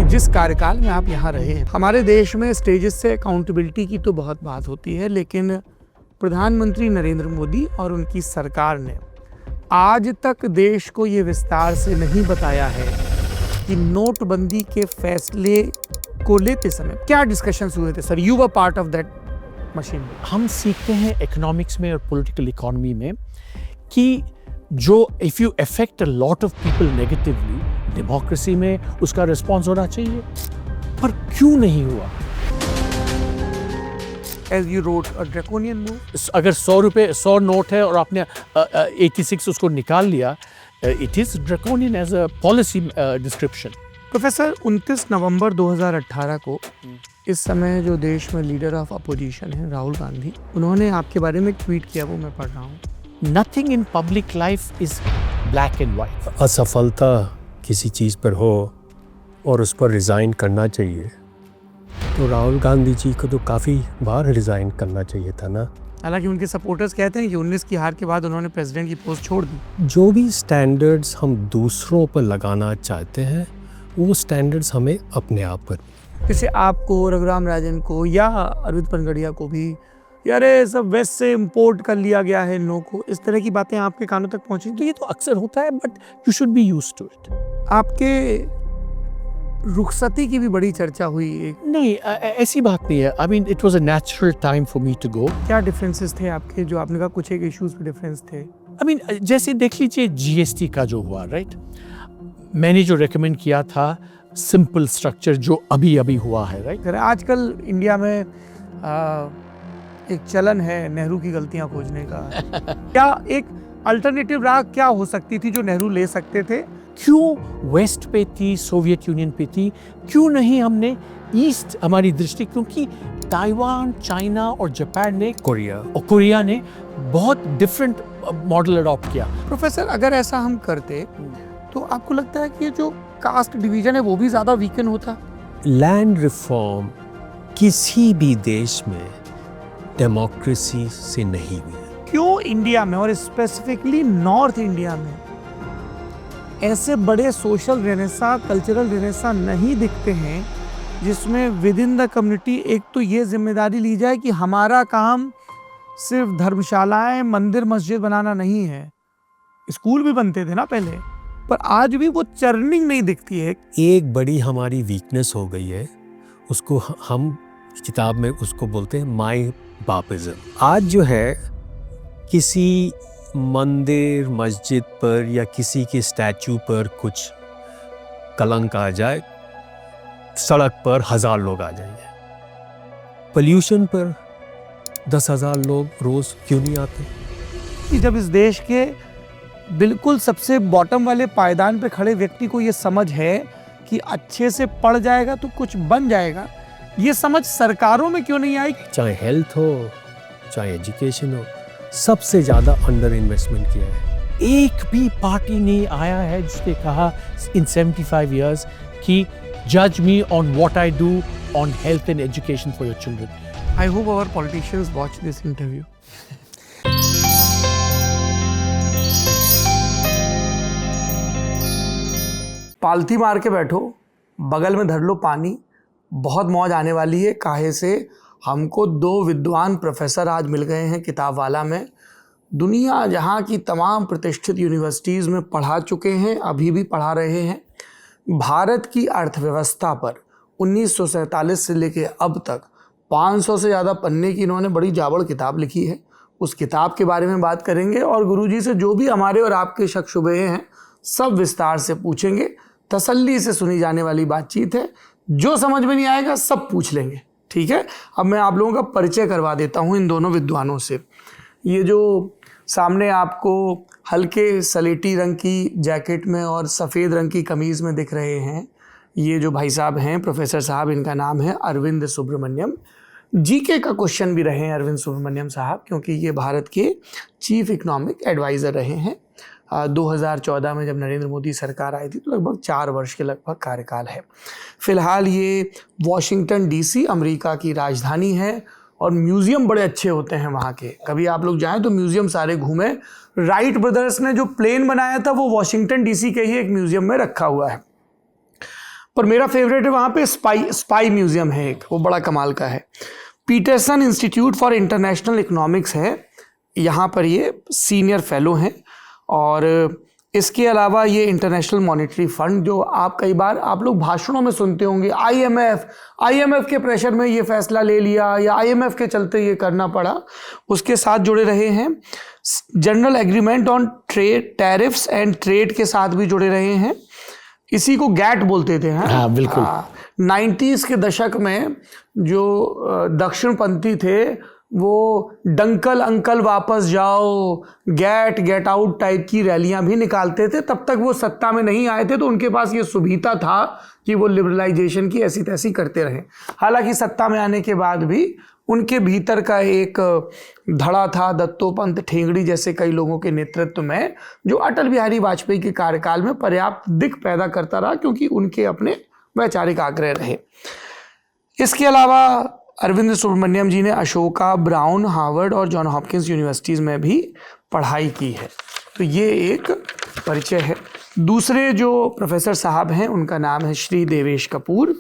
जिस कार्यकाल में आप यहाँ रहे हैं, हमारे देश में स्टेजेस से अकाउंटेबिलिटी की तो बहुत बात होती है, लेकिन प्रधानमंत्री नरेंद्र मोदी और उनकी सरकार ने आज तक देश को ये विस्तार से नहीं बताया है कि नोटबंदी के फैसले को लेते समय क्या डिस्कशंस हुए थे। Sir, you were part of that machine. हम सीखते हैं इकोनॉमिक्स में और पॉलिटिकल इकोनॉमी में कि जो if you affect a lot of people negatively, democracy में उसका रिस्पॉन्स होना चाहिए, पर क्यों नहीं हुआ? As you wrote, a draconian move. अगर 100 नोट है और आपने 86 उसको निकाल लिया, it is draconian as a policy description. Professor, 29 नवंबर 2018 को इस समय जो देश में लीडर ऑफ अपोजिशन है राहुल गांधी, उन्होंने आपके बारे में एक ट्वीट किया, वो मैं पढ़ रहा हूँ। Nothing in public life is black and white. असफलता किसी चीज़ पर हो और उस पर रिज़ाइन करना चाहिए, तो राहुल गांधी जी को तो काफ़ी बार रिज़ाइन करना चाहिए था ना। हालांकि उनके सपोर्टर्स कहते हैं कि 19 की हार के बाद उन्होंने प्रेसिडेंट की पोस्ट छोड़ दी। जो भी स्टैंडर्ड्स हम दूसरों पर लगाना चाहते हैं, वो स्टैंडर्ड्स हमें अपने आप पर। जैसे आपको, रघुराम राजन को या अरविंद पनगड़िया को भी यार ये सब वेस्ट से इंपोर्ट कर लिया गया है इन लोगों को, इस तरह की बातें आपके कानों तक पहुंची। तो ये तो अक्सर होता है, but you should be used to it. आपके रुखसती की भी बड़ी चर्चा हुई एक। नहीं, ऐसी बात नहीं है। I mean it was a natural time for me to go. क्या डिफरेंसेस थे आपके, जो आपने कहा कुछ एक इश्यूज पे डिफरेंस थे? आई मीन जैसे देख लीजिए जीएसटी का जो हुआ, राइट, मैंने जो रेकमेंड किया था सिंपल स्ट्रक्चर जो अभी हुआ है, राइट। आजकल इंडिया में एक चलन है नेहरू की गलतियां खोजने का। क्या एक अल्टरनेटिव राह क्या हो सकती थी जो नेहरू ले सकते थे? क्यों वेस्ट पे थी, सोवियत यूनियन पे थी, क्यों नहीं हमने ईस्ट हमारी दृष्टि? क्योंकि ताइवान, चाइना और जापान ने, कोरिया ने बहुत डिफरेंट मॉडल अडॉप्ट किया। प्रोफेसर, अगर ऐसा हम करते तो आपको लगता है कि ये जो कास्ट डिवीजन है वो भी ज्यादा वीकन होता? लैंड रिफॉर्म किसी भी देश में डेमोक्रेसी से नहीं हुई है। क्यों इंडिया में और स्पेसिफिकली नॉर्थ इंडिया में ऐसे बड़े सोशल रेनेसा, कल्चरल रेनेसा नहीं दिखते हैं जिसमें विद इन द कम्युनिटी एक तो ये जिम्मेदारी ली जाए कि हमारा काम सिर्फ धर्मशालाएं, मंदिर, मस्जिद बनाना नहीं है। स्कूल भी बनते थे ना पहले, पर आज भी वो चर्निंग नहीं दिखती है। एक बड़ी हमारी वीकनेस हो गई है, उसको हम किताब में उसको बोलते हैं माई बापिज्म। आज जो है किसी मंदिर, मस्जिद पर या किसी के स्टैचू पर कुछ कलंक आ जाए, सड़क पर 1000 लोग आ जाएंगे। पोल्यूशन पर 10,000 लोग रोज क्यों नहीं आते? कि जब इस देश के बिल्कुल सबसे बॉटम वाले पायदान पे खड़े व्यक्ति को ये समझ है कि अच्छे से पढ़ जाएगा तो कुछ बन जाएगा, ये समझ सरकारों में क्यों नहीं आई? चाहे हेल्थ हो, चाहे एजुकेशन हो, सबसे ज्यादा अंडर इन्वेस्टमेंट किया है। एक भी पार्टी नहीं आया है जिसने कहा इन 75 years कि जज me on what I do on health and education for your children. I hope our politicians watch this interview. पालथी मार के बैठो, बगल में धर लो पानी, बहुत मौज आने वाली है। काहे से हमको 2 विद्वान प्रोफेसर आज मिल गए हैं किताब वाला में। दुनिया जहाँ की तमाम प्रतिष्ठित यूनिवर्सिटीज़ में पढ़ा चुके हैं, अभी भी पढ़ा रहे हैं। भारत की अर्थव्यवस्था पर 1947 से लेके अब तक 500 से ज़्यादा पन्ने की इन्होंने बड़ी जाबड़ किताब लिखी है। उस किताब के बारे में बात करेंगे और गुरुजी से जो भी हमारे और आपके शक शुबे हैं सब विस्तार से पूछेंगे। तसल्ली से सुनी जाने वाली बातचीत है, जो समझ में नहीं आएगा सब पूछ लेंगे, ठीक है? अब मैं आप लोगों का परिचय करवा देता हूँ इन दोनों विद्वानों से। ये जो सामने आपको हल्के सलेटी रंग की जैकेट में और सफ़ेद रंग की कमीज़ में दिख रहे हैं, ये जो भाई साहब हैं, प्रोफेसर साहब, इनका नाम है अरविंद सुब्रमण्यम। जीके का क्वेश्चन भी रहे हैं अरविंद सुब्रमण्यम साहब, क्योंकि ये भारत के चीफ इकोनॉमिक एडवाइज़र रहे हैं। 2014 में जब नरेंद्र मोदी सरकार आई थी तो लगभग 4 वर्ष के लगभग कार्यकाल है। फ़िलहाल ये वॉशिंगटन डीसी अमेरिका की राजधानी है और म्यूज़ियम बड़े अच्छे होते हैं वहाँ के। कभी आप लोग जाएं तो म्यूज़ियम सारे घूमें। राइट ब्रदर्स ने जो प्लेन बनाया था वो वॉशिंगटन डीसी के ही एक म्यूज़ियम में रखा हुआ है। पर मेरा फेवरेट है वहाँ पे स्पाई म्यूजियम है एक, वो बड़ा कमाल का है। Peterson institute for international economics है, यहाँ पर ये सीनियर फेलो हैं। और इसके अलावा ये इंटरनेशनल मॉनेटरी फंड, जो आप कई बार आप लोग भाषणों में सुनते होंगे, आईएमएफ के प्रेशर में ये फैसला ले लिया या आईएमएफ के चलते ये करना पड़ा, उसके साथ जुड़े रहे हैं। General agreement on trade tariffs and trade के साथ भी जुड़े रहे हैं। इसी को गैट बोलते थे। हाँ बिल्कुल। 90s के दशक में जो दक्षिणपंथी थे वो डंकल अंकल वापस जाओ, गेट आउट टाइप की रैलियां भी निकालते थे। तब तक वो सत्ता में नहीं आए थे, तो उनके पास ये सुविधा था कि वो लिबरलाइजेशन की ऐसी तैसी करते रहे। हालांकि सत्ता में आने के बाद भी उनके भीतर का एक धड़ा था दत्तोपंत ठेंगड़ी जैसे कई लोगों के नेतृत्व में, जो अटल बिहारी वाजपेयी के कार्यकाल में पर्याप्त दिक्क पैदा करता रहा, क्योंकि उनके अपने वैचारिक आग्रह रहे। इसके अलावा अरविंद सुब्रमण्यम जी ने अशोका, ब्राउन, हार्वर्ड और जॉन हॉपकिंस यूनिवर्सिटीज़ में भी पढ़ाई की है। तो ये एक परिचय है। दूसरे जो प्रोफेसर साहब हैं उनका नाम है श्री देवेश कपूर।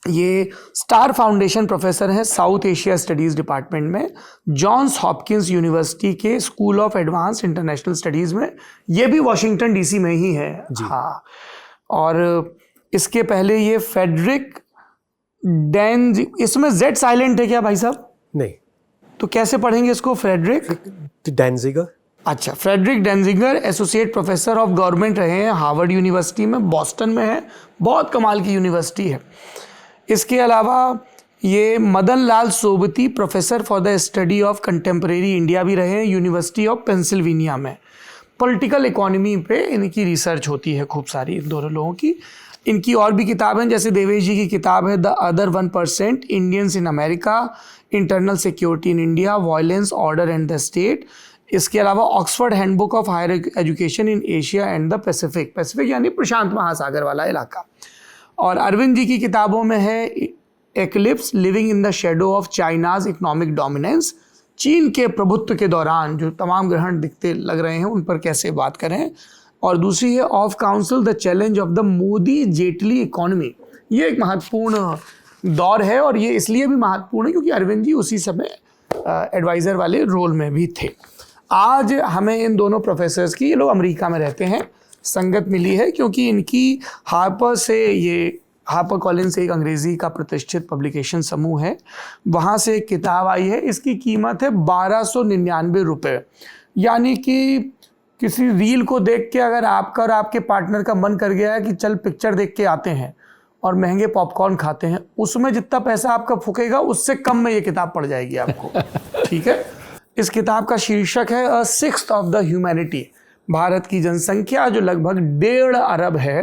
ये स्टार फाउंडेशन प्रोफेसर हैं साउथ एशिया स्टडीज़ डिपार्टमेंट में, जॉन्स हॉपकिंस यूनिवर्सिटी के school of advance international studies में। ये भी वॉशिंगटन डीसी में ही है। हाँ, और इसके पहले ये फेडरिक डेंज, इसमें जेड साइलेंट है क्या भाई साहब? नहीं, तो कैसे पढ़ेंगे इसको? Frederick Danziger. अच्छा, Frederick Danziger associate professor of government रहे हैं हार्वर्ड यूनिवर्सिटी में, बॉस्टन में है, बहुत कमाल की यूनिवर्सिटी है। इसके अलावा ये Madan Lal Sobti professor for the study of contemporary India भी रहे हैं यूनिवर्सिटी ऑफ पेंसिल्वेनिया में। पॉलिटिकल इकोनॉमी पे इनकी रिसर्च होती है खूब सारी, इन दोनों लोगों की। इनकी और भी किताबें, जैसे देवेश जी की किताब है the other 1% Indians in America, internal security in India, violence, order and the state. इसके अलावा Oxford handbook of higher education in Asia and the Pacific, Pacific यानी प्रशांत महासागर वाला इलाका। और अरविंद जी की किताबों में है eclipse, living in the shadow of China's economic dominance, चीन के प्रभुत्व के दौरान जो तमाम ग्रहण दिखते लग रहे हैं उन पर कैसे बात करें। और दूसरी है of council the challenge of the Modi Jaitley economy. ये एक महत्वपूर्ण दौर है, और ये इसलिए भी महत्वपूर्ण है क्योंकि अरविंद जी उसी समय एडवाइज़र वाले रोल में भी थे। आज हमें इन दोनों प्रोफेसर्स की, ये लोग अमेरिका में रहते हैं, संगत मिली है क्योंकि इनकी हार्पर कॉलिंस एक अंग्रेज़ी का प्रतिष्ठित पब्लिकेशन समूह है, वहाँ से एक किताब आई है। इसकी कीमत है 1299 रुपये। यानी कि किसी रील को देख के अगर आपका और आपके पार्टनर का मन कर गया है कि चल पिक्चर देख के आते हैं और महंगे पॉपकॉर्न खाते हैं, उसमें जितना पैसा आपका फूकेगा उससे कम में ये किताब पड़ जाएगी आपको। ठीक है। इस किताब का शीर्षक है a sixth of the humanity. Bharat की जनसंख्या जो लगभग 1.5 अरब है,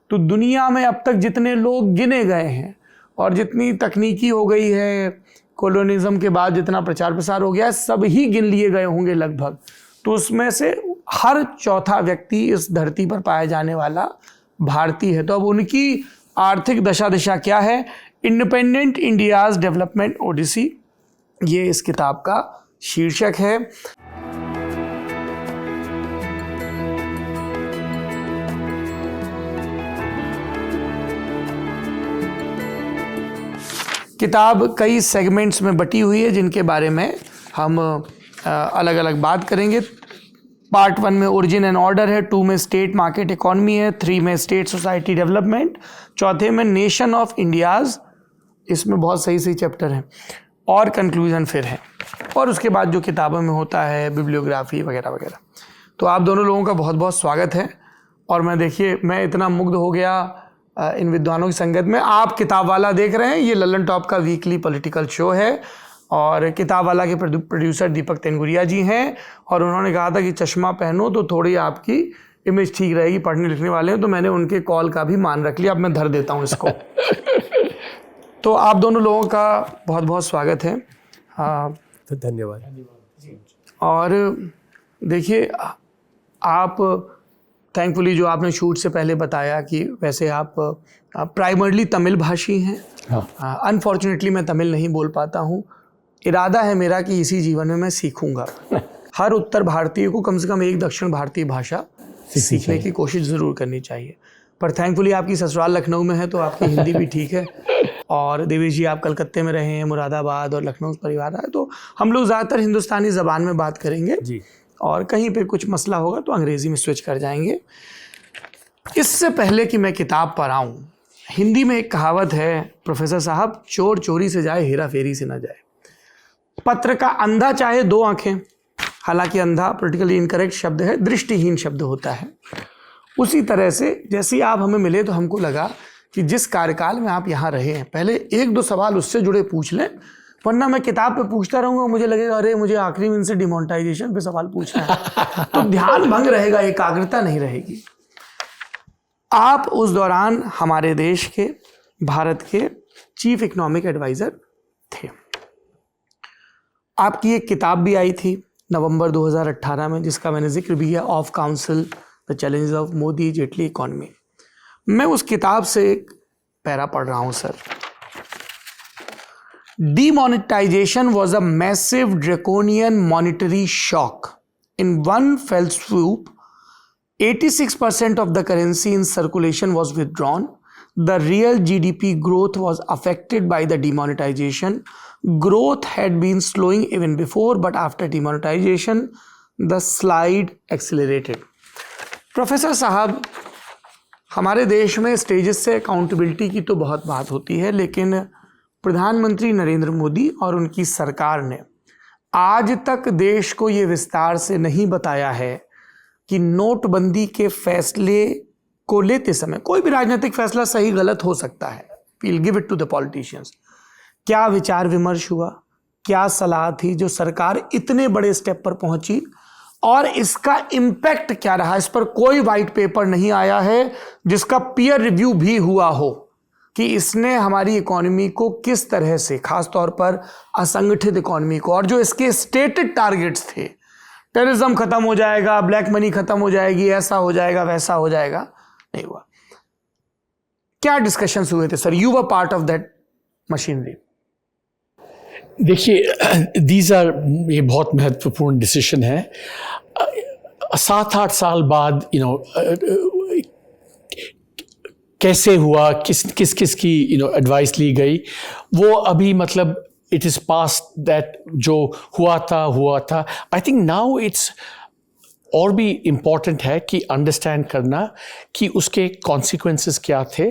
तो दुनिया में अब तक जितने लोग गिने गए हैं और जितनी तकनीकी हो गई है, कोलोनिज्म के बाद जितना प्रचार प्रसार हो गया है, सब ही गिन लिए गए होंगे लगभग। तो उसमें से हर चौथा व्यक्ति इस धरती पर पाया जाने वाला भारतीय है। तो अब उनकी आर्थिक दशा दिशा क्या है? इंडिपेंडेंट इंडियाज डेवलपमेंट ओडिसी, ये इस किताब का शीर्षक है। किताब कई सेगमेंट्स में बटी हुई है जिनके बारे में हम अलग अलग बात करेंगे। पार्ट 1 में ओरिजिन एंड ऑर्डर है, 2 में स्टेट मार्केट इकॉनमी है, 3 में स्टेट सोसाइटी डेवलपमेंट, चौथे में नेशन ऑफ इंडियाज़, इसमें बहुत सही सही चैप्टर हैं, और कंक्लूजन फिर है, और उसके बाद जो किताबों में होता है बिब्लियोग्राफी वगैरह वगैरह। तो आप दोनों लोगों का बहुत बहुत स्वागत है। और मैं देखिए, मैं इतना मुग्ध हो गया इन विद्वानों की संगत में। आप किताब वाला देख रहे हैं, ये लल्लन टॉप का वीकली पॉलिटिकल शो है, और किताब वाला के प्रोड्यूसर दीपक तेनगुरिया जी हैं, और उन्होंने कहा था कि चश्मा पहनो तो थोड़ी आपकी इमेज ठीक रहेगी, पढ़ने लिखने वाले हैं, तो मैंने उनके कॉल का भी मान रख लिया। अब मैं धर देता हूँ इसको। तो आप दोनों लोगों का बहुत बहुत स्वागत है। तो धन्यवाद। और देखिए, आप थैंकफुली जो आपने शूट से पहले बताया कि वैसे आप प्राइमरली तमिल भाषी हैं। अनफॉर्चुनेटली मैं तमिल नहीं बोल पाता हूँ। इरादा है मेरा कि इसी जीवन में मैं सीखूंगा। हर उत्तर भारतीय को कम से कम एक दक्षिण भारतीय भाषा सीखने की कोशिश ज़रूर करनी चाहिए। पर थैंकफुली आपकी ससुराल लखनऊ में है तो आपकी हिंदी भी ठीक है। और देवेश जी आप कलकत्ते में रहे हैं, मुरादाबाद और लखनऊ परिवार है, तो हम लोग ज़्यादातर हिंदुस्तानी ज़बान में बात करेंगे जी। और कहीं पे कुछ मसला होगा तो अंग्रेज़ी में स्विच कर जाएंगे। इससे पहले कि मैं किताब पर आऊँ, हिंदी में एक कहावत है प्रोफेसर साहब, चोर चोरी से जाए हेरा फेरी से ना जाए। पत्र का अंधा चाहे दो आंखें, हालांकि अंधा पॉलिटिकली इनकरेक्ट शब्द है, दृष्टिहीन शब्द होता है। उसी तरह से जैसे ही आप हमें मिले तो हमको लगा कि जिस कार्यकाल में आप यहाँ रहे हैं, पहले एक दो सवाल उससे जुड़े पूछ लें, वरना मैं किताब पे पूछता रहूँगा, मुझे लगेगा अरे मुझे आखिरी में इनसे डिमोनेटाइजेशन पे सवाल पूछना है तो ध्यान भंग रहेगा, एकाग्रता नहीं रहेगी। आप उस दौरान हमारे देश के, भारत के चीफ इकोनॉमिक एडवाइज़र थे। आपकी एक किताब भी आई थी नवंबर 2018 में, जिसका मैंने जिक्र भी है, of council the challenges of Modi Jaitley economy. मैं उस किताब से एक पैरा पढ़ रहा हूं sir. Demonetization was a massive draconian monetary shock. In one fell swoop, 86% of the currency in circulation was withdrawn. The real GDP growth was affected by the demonetization. Growth had been slowing even before, but after demonetization, the slide accelerated. Professor साहब, हमारे देश में stages से accountability की तो बहुत बात होती है, लेकिन प्रधानमंत्री नरेंद्र मोदी और उनकी सरकार ने आज तक देश को ये विस्तार से नहीं बताया है कि नोटबंदी के फैसले को लेते समय, कोई भी राजनीतिक फैसला सही गलत हो सकता है, we'll give it to the politicians, क्या विचार विमर्श हुआ, क्या सलाह थी जो सरकार इतने बड़े स्टेप पर पहुंची, और इसका इम्पैक्ट क्या रहा। इस पर कोई वाइट पेपर नहीं आया है जिसका पीयर रिव्यू भी हुआ हो कि इसने हमारी इकोनॉमी को किस तरह से, खासतौर पर असंगठित इकोनॉमी को, और जो इसके स्टेटेड टारगेट्स थे, टेररिज्म खत्म हो जाएगा, ब्लैक मनी खत्म हो जाएगी, ऐसा हो जाएगा, वैसा हो जाएगा, नहीं हुआ। क्या डिस्कशंस हुए थे sir? You were part of that machinery. देखिए, ये बहुत महत्वपूर्ण डिसीजन है। 7-8 साल बाद कैसे हुआ, किस की एडवाइस ली गई, वो अभी मतलब इट इज़ पास्ट दैट, जो हुआ था। आई थिंक नाउ इट्स और भी इम्पॉर्टेंट है कि अंडरस्टैंड करना कि उसके कॉन्सिक्वेंसेस क्या थे,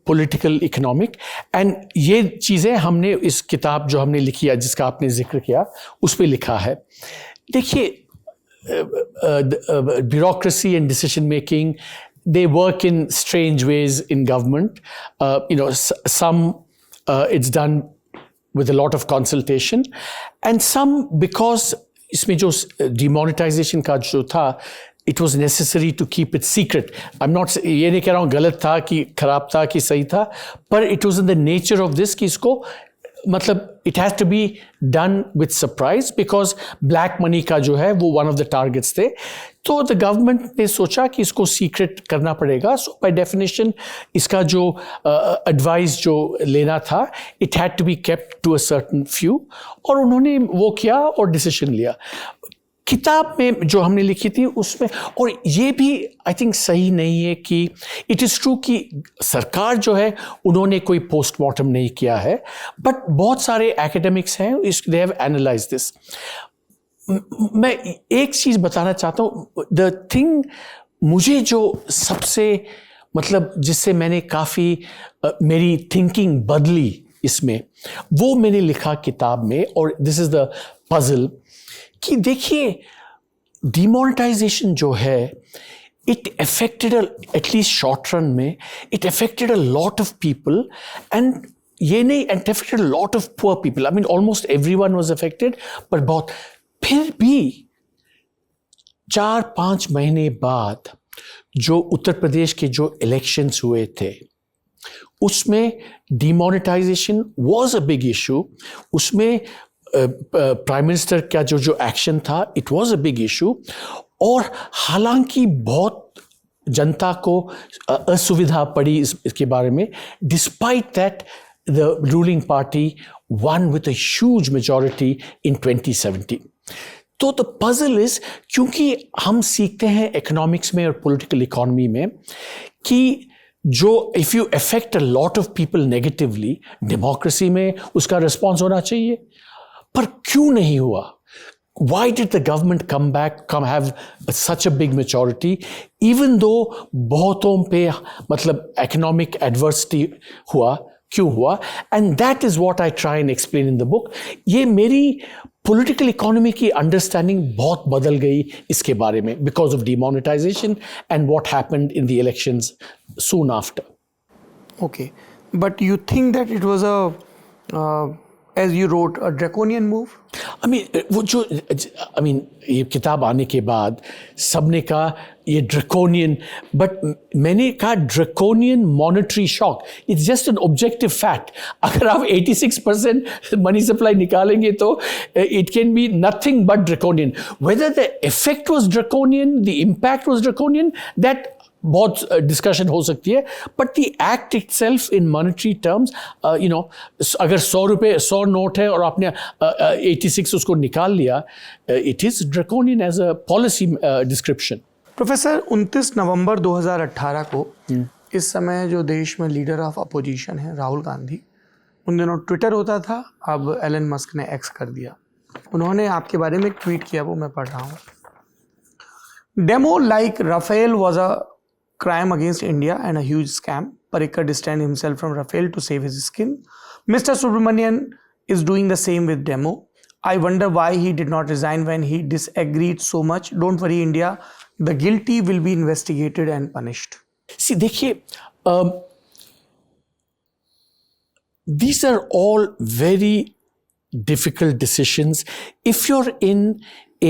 पॉलिटिकल, इकोनॉमिक, एंड ये चीज़ें हमने इस किताब जो हमने लिखी है, जिसका आपने जिक्र किया, उस पर लिखा है। देखिए, bureaucracy and decision making, they work in strange ways in government. Some it's done with a lot of consultation, and some because इसमें जो demonetization का जो था, it was necessary to keep it secret. I'm not, ये नहीं कह रहा हूँ गलत था कि खराब था कि सही था, पर it was in the nature of this कि इसको मतलब it has to be done with surprise because black money का जो है वो one of the targets थे। तो the government ने सोचा कि इसको secret करना पड़ेगा, so by definition इसका जो advice जो लेना था, it had to be kept to a certain few, और उन्होंने वो किया और decision लिया। किताब में जो हमने लिखी थी उसमें, और ये भी आई थिंक सही नहीं है कि इट इज़ ट्रू कि सरकार जो है उन्होंने कोई पोस्टमार्टम नहीं किया है, बट बहुत सारे एकेडमिक्स हैं, दे हैव एनालाइज दिस। मैं एक चीज़ बताना चाहता हूँ, द थिंग मुझे जो सबसे मतलब जिससे मैंने काफ़ी मेरी थिंकिंग बदली इसमें, वो मैंने लिखा किताब में, और दिस इज़ द पजल कि देखिए, डिमोनेटाइजेशन जो है, it affected at least short run में, it affected a lot of people, and ये नहीं, it affected a lot of poor people. I mean almost everyone was affected, पर बहुत। फिर भी 4-5 महीने बाद जो उत्तर प्रदेश के जो इलेक्शंस हुए थे, उसमें demonetisation was a big issue. उसमें प्राइम मिनिस्टर का जो एक्शन था, it was a big issue, और हालांकि बहुत जनता को असुविधा पड़ी इसके बारे में, despite that the ruling party one with a huge majority इन 2017। तो द पजल इज, क्योंकि हम सीखते हैं इकोनॉमिक्स में और पॉलिटिकल इकोनॉमी में कि जो if you affect a lot of people negatively, democracy में उसका रिस्पॉन्स होना चाहिए, पर क्यों नहीं हुआ? Why did the government come have such a big majority, even though बहुतों पे मतलब economic adversity हुआ, क्यों हुआ? And that is what I try and explain in the book. ये मेरी political economy की understanding बहुत बदल गई इसके बारे में because of demonetization and what happened in the elections soon after. Okay, but you think that it was as you wrote, a draconian move? ये किताब आने के बाद सबने कहा ये ड्रैकोनियन, बट मैंने कहा draconian monetary shock, it's just an objective fact. अगर आप 86% मनी सप्लाई निकालेंगे तो it can be nothing but draconian. Whether the effect was draconian, the impact was draconian, that बहुत डिस्कशन हो सकती है, but the act itself in monetary terms, अगर 100 रुपये 100 नोट है और आपने 86 उसको निकाल लिया, it is draconian as a policy description. Professor, 29 नवंबर 2018 को इस समय जो देश में लीडर ऑफ अपोजिशन है राहुल गांधी, उन दिनों ट्विटर होता था, अब एलन मस्क ने एक्स कर दिया. उन्होंने आपके बारे में एक ट्वीट किया, वो मैं पढ़ रहा हूँ. Demo like Rafale was a crime against India and a huge scam. Parrikar distanced himself from Rafale to save his skin. Mr. Subramanian is doing the same with Demo. I wonder why he did not resign when he disagreed so much. Don't worry, India. The guilty will be investigated and punished. See, देखिए, these are all very difficult decisions. If you're in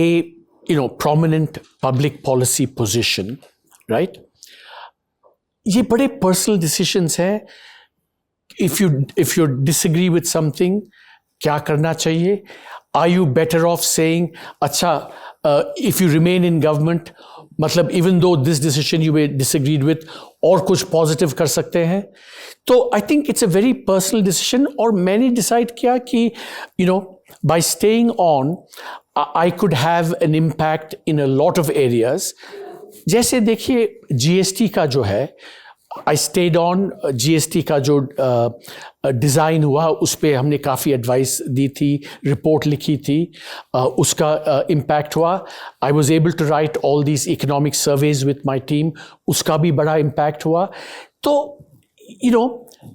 a prominent public policy position, right? ये बड़े personal decisions हैं. If you disagree with something, क्या करना चाहिए? Are you better off saying अच्छा, if you remain in government, मतलब even though this decision you disagreed with, और कुछ पॉजिटिव कर सकते हैं. तो I think it's a very personal decision. और मैंने डिसाइड किया कि by staying on I could have an impact in a lot of areas. जैसे देखिए, जीएसटी का जो है, आई स्टेड ऑन. जीएसटी का जो डिज़ाइन हुआ उस पर हमने काफ़ी एडवाइस दी थी, रिपोर्ट लिखी थी, उसका इम्पैक्ट हुआ. I was able to write all these economic surveys with my team, उसका भी बड़ा इम्पैक्ट हुआ. तो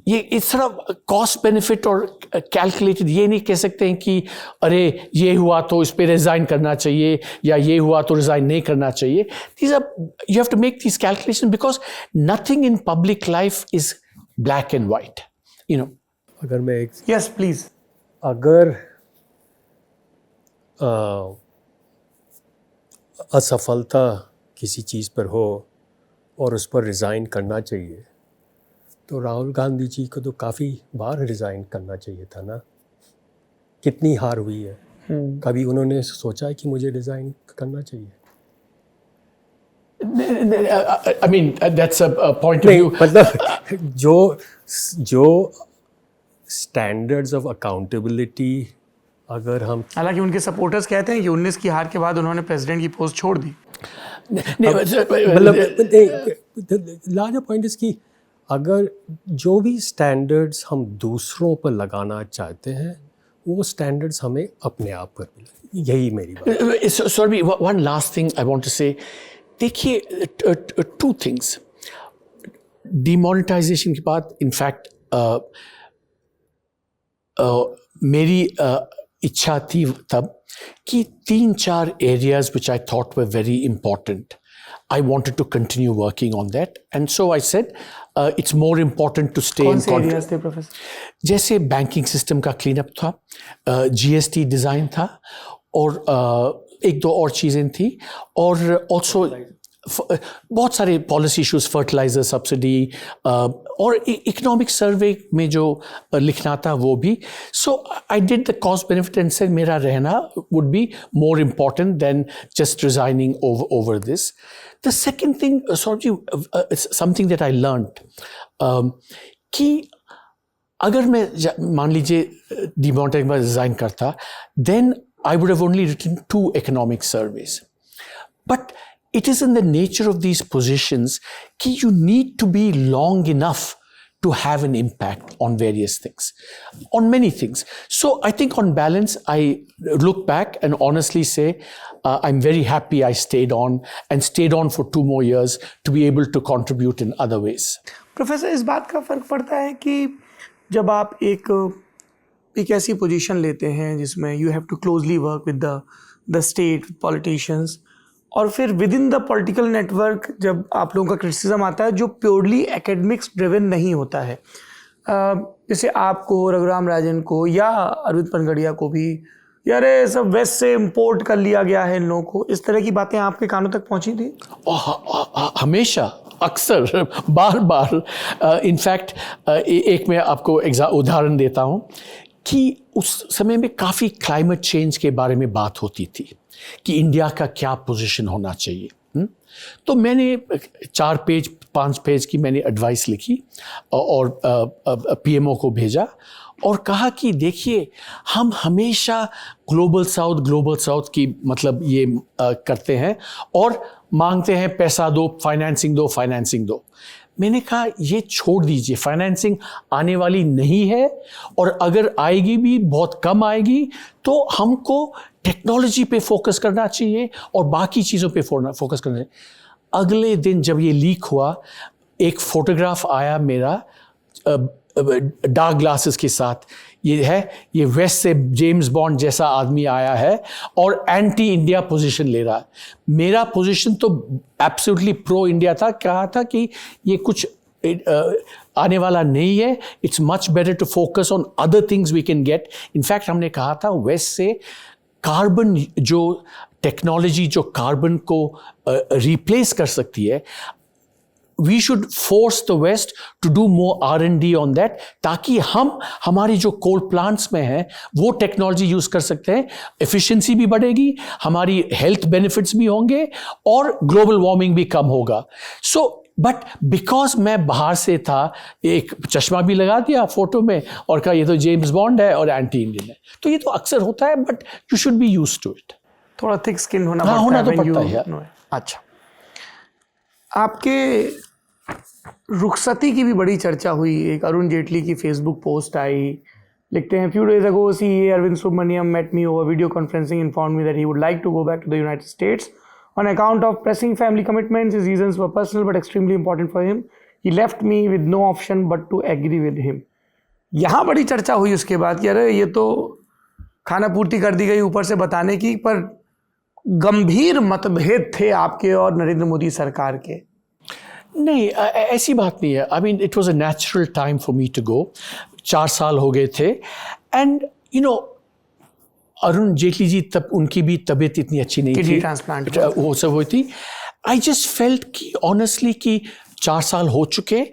ये इस तरह कॉस्ट बेनिफिट और कैलकुलेटेड, ये नहीं कह सकते हैं कि अरे ये हुआ तो इस पे रिज़ाइन करना चाहिए या ये हुआ तो रिज़ाइन नहीं करना चाहिए. You have to make this calculation because nothing in public life is black and white. अगर मैं एक यस प्लीज, अगर असफलता किसी चीज़ पर हो और उस पर रिज़ाइन करना चाहिए, तो राहुल गांधी जी को तो काफ़ी बार रिज़ाइन करना चाहिए था ना. कितनी हार हुई है, कभी उन्होंने सोचा है कि मुझे रिज़ाइन करना चाहिए? I mean, that's a point of view. मतलब जो स्टैंडर्ड्स ऑफ अकाउंटेबिलिटी, अगर हम, हालांकि उनके सपोर्टर्स कहते हैं कि 19 की हार के बाद उन्होंने प्रेसिडेंट की पोस्ट छोड़ दी. मतलब लार्जर पॉइंट इज कि अगर जो भी स्टैंडर्ड्स हम दूसरों पर लगाना चाहते हैं, वो स्टैंडर्ड्स हमें अपने आप पर मिले. यही मेरी बात. Sorry, one last thing I want to say. देखिए, two things. Demonetization के बाद, in fact, मेरी इच्छा थी तब कि 3-4 areas which I thought were very important, I wanted to continue working on that, and so I said it's more important to stay in contact. areas थे professor? जैसे banking system का clean up था, GST design था, और 1-2 और चीज़ें थी, और ऑल्सो बहुत सारे पॉलिसी इश्यूज, फर्टिलाइजर सब्सिडी, और इकोनॉमिक सर्वे में जो लिखना था वो भी. So I did the cost benefit and said मेरा रहना would be more important than just resigning over this. The second thing, something that I learned, कि अगर मैं मान लीजिए डिमोनेटाइजेशन में रिजाइन करता, then I would have only written 2 economic surveys. But it is in the nature of these positions that you need to be long enough to have an impact on various things, on many things. So I think on balance, I look back and honestly say, I'm very happy I stayed on for 2 more years to be able to contribute in other ways. Professor, इस बात का फ़र्क पड़ता है कि जब आप एक ऐसी पोजीशन लेते हैं जिसमें you have to closely work with the state politicians, और फिर within the political network जब आप लोगों का क्रिटिसिज्म आता है जो प्योरली एकेडमिक्स ड्रिवन नहीं होता है, जैसे आपको, रघुराम राजन को या अरविंद पनगड़िया को भी, यार ये सब वेस्ट से इंपोर्ट कर लिया गया है इन लोगों को, इस तरह की बातें आपके कानों तक पहुंची थी? हमेशा, अक्सर, बार बार। इनफैक्ट एक मैं आपको उदाहरण देता हूँ कि उस समय में काफ़ी क्लाइमेट चेंज के बारे में बात होती थी कि इंडिया का क्या पोजीशन होना चाहिए। तो मैंने 4-5 पेज की मैंने एडवाइस लिखी और पीएमओ को भेजा और कहा कि देखिए, हम हमेशा ग्लोबल साउथ की मतलब ये करते हैं और मांगते हैं पैसा दो, फाइनेंसिंग दो। मैंने कहा ये छोड़ दीजिए, फाइनेंसिंग आने वाली नहीं है और अगर आएगी भी बहुत कम आएगी, तो हमको टेक्नोलॉजी पे फोकस करना चाहिए और बाकी चीज़ों पे फोकस करना चाहिए। अगले दिन जब ये लीक हुआ, एक फोटोग्राफ आया मेरा डार्क ग्लासेस के साथ, ये वेस्ट से जेम्स बॉन्ड जैसा आदमी आया है और एंटी इंडिया पोजीशन ले रहा है। मेरा पोजीशन तो एब्सोल्युटली प्रो इंडिया था, कहा था कि ये कुछ आने वाला नहीं है, it's much better to focus on other things we can get. In fact हमने कहा था वेस्ट से कार्बन, जो टेक्नोलॉजी जो कार्बन को रिप्लेस कर सकती है, we should force the West to do more R&D on that, ताकि हम हमारी जो कोल प्लांट्स में है वो टेक्नोलॉजी यूज़ कर सकते हैं, एफिशिएंसी भी बढ़ेगी, हमारी हेल्थ बेनिफिट्स भी होंगे और ग्लोबल वार्मिंग भी कम होगा। सो बट बिकॉज मैं बाहर से था, एक चश्मा भी लगा दिया फोटो में और कहा ये तो जेम्स बॉन्ड है और एंटी इंडियन है। तो ये तो अक्सर होता है, but you should be used to it. थोड़ा थिक स्किन होना पड़ता है। अच्छा, आपके रुखसती की भी बड़ी चर्चा हुई। एक अरुण जेटली की फेसबुक पोस्ट आई, लिखते हैं, few days ago CA Arvind Subramanian met me over video conferencing, informed me that he would like to go back to the United States on account of pressing family commitments. His reasons were personal but extremely important for him. He left me with no option but to agree with him. यहाँ बड़ी चर्चा हुई उसके बाद कि अरे ये तो खाना पूर्ति कर दी गई ऊपर से बताने की, पर गंभीर मतभेद थे आपके और नरेंद्र मोदी सरकार के। नहीं, ऐसी बात नहीं है। I mean it was a natural time for me to go. 4 साल हो गए थे and you know Arun Jaitley ji, तब उनकी भी तबीयत इतनी अच्छी नहीं थी, ट्रांसप्लांट वो सब हुई थी। आई जस्ट फेल्ट कि ऑनेस्टली कि 4 साल हो चुके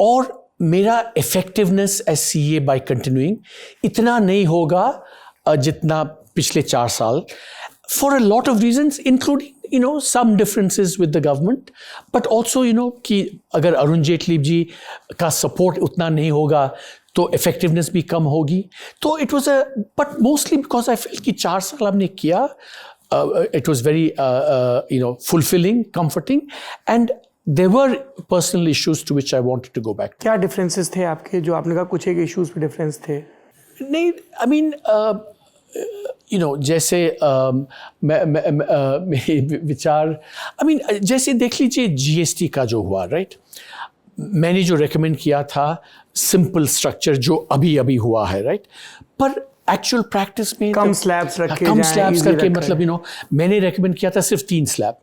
और मेरा effectiveness as CA by continuing इतना नहीं होगा जितना पिछले 4 साल, for a lot of reasons including some differences with the government, but also कि अगर अरुण जेटली जी का सपोर्ट उतना नहीं होगा तो इफेक्टिवनेस भी कम होगी। तो it was but mostly because I feel कि 4 साल हमने किया, it was very fulfilling, comforting, and there were personal issues to which I wanted to go back. क्या डिफरेंसेस थे आपके, जो आपने कहा कुछ एक इश्यूज पे डिफरेंस थे? नहीं, आई मीन जैसे मेरे विचार, आई मीन जैसे देख लीजिए जीएसटी का जो हुआ, राइट, मैंने जो रेकमेंड किया था सिंपल स्ट्रक्चर जो अभी हुआ है, राइट, पर एक्चुअल प्रैक्टिस में कम स्लैब्स रखे, कम स्लैब्स करके, मतलब मैंने रेकमेंड किया था सिर्फ 3 स्लैब,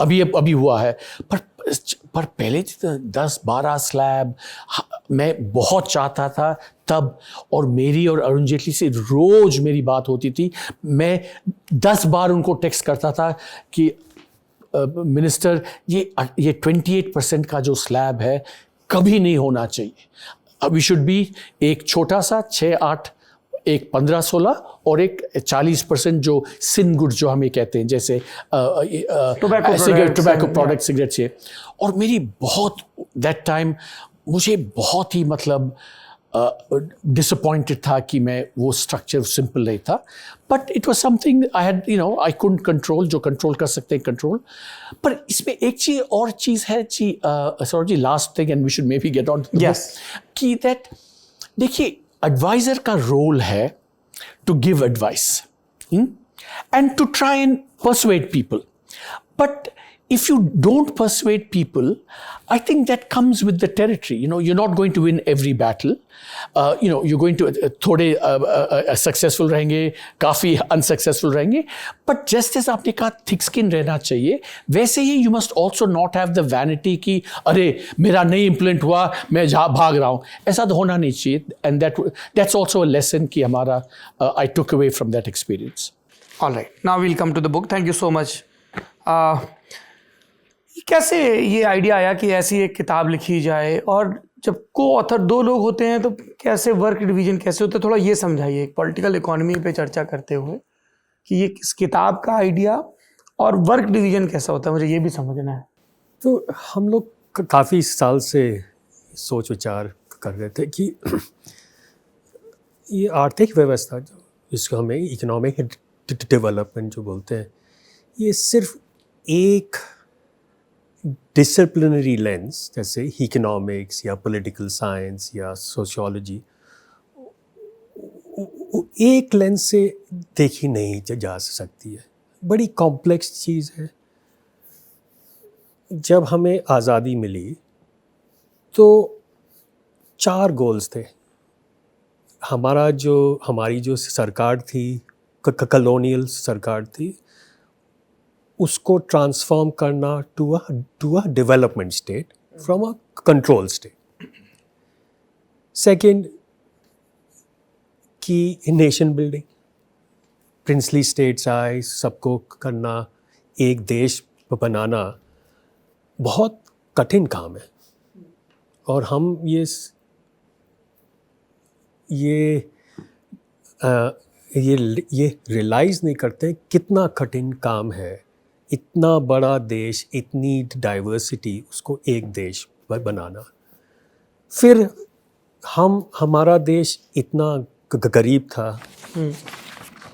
अभी हुआ है, पर पहले 10-12 स्लैब मैं बहुत चाहता था तब, और मेरी और अरुण जेटली से रोज मेरी बात होती थी। मैं 10 बार उनको टेक्स्ट करता था कि मिनिस्टर ये 28% का जो स्लैब है कभी नहीं होना चाहिए। वी शुड बी एक छोटा सा 6-8, एक 15-16 और एक 40% जो सिन गुड्स जो हमें कहते हैं, जैसे टोबैको प्रोडक्ट, सिगरेट से। और मेरी बहुत दैट टाइम मुझे बहुत ही मतलब डिसअपॉइंटेड था कि मैं वो स्ट्रक्चर सिंपल नहीं था, but it was something I had I couldn't control, जो कंट्रोल कर सकते हैं कंट्रोल। पर इसमें एक चीज़ है जी, सॉरी जी, last thing and we should maybe get on Yes. कि दैट देखिए एडवाइज़र का रोल है to give advice and to try and persuade people. But if you don't persuade people, I think that comes with the territory. You're not going to win every battle. You're going to थोड़े successful रहेंगे, काफ़ी unsuccessful रहेंगे. But just as आपने कहा thick skin रहना चाहिए, वैसे ही you must also not have the vanity कि अरे मेरा नहीं implement हुआ, मैं भाग रहा हूँ. ऐसा तो होना नहीं चाहिए. And that's also a lesson कि हमारा I took away from that experience. All right, now we'll come to the book. Thank you so much. कैसे ये आइडिया आया कि ऐसी एक किताब लिखी जाए, और जब को ऑथर दो लोग होते हैं तो कैसे वर्क डिवीजन कैसे होता है, थोड़ा ये समझाइए एक पॉलिटिकल इकोनॉमी पे चर्चा करते हुए कि ये किस किताब का आइडिया और वर्क डिवीजन कैसा होता है, मुझे ये भी समझना है। तो हम लोग काफ़ी साल से सोच विचार कर रहे थे कि ये आर्थिक व्यवस्था जो जिसको हमें इकोनॉमिक डेवलपमेंट जो बोलते हैं, ये सिर्फ एक डिसिप्लिनरी लेंस जैसे इकोनॉमिक्स या पॉलिटिकल साइंस या सोशियोलॉजी, एक लेंस से देखी नहीं जा सकती है, बड़ी कॉम्प्लेक्स चीज़ है। जब हमें आज़ादी मिली तो 4 गोल्स थे। हमारी जो सरकार थी, कॉलोनियल सरकार थी, उसको ट्रांसफॉर्म करना to a development state from a control state. Second की नेशन बिल्डिंग, प्रिंसली स्टेट्स आए, सबको करना, एक देश बनाना बहुत कठिन काम है, और हम ये रियलाइज़ नहीं करते कितना कठिन काम है। इतना बड़ा देश, इतनी डाइवर्सिटी, उसको एक देश बनाना। फिर हमारा देश इतना गरीब था,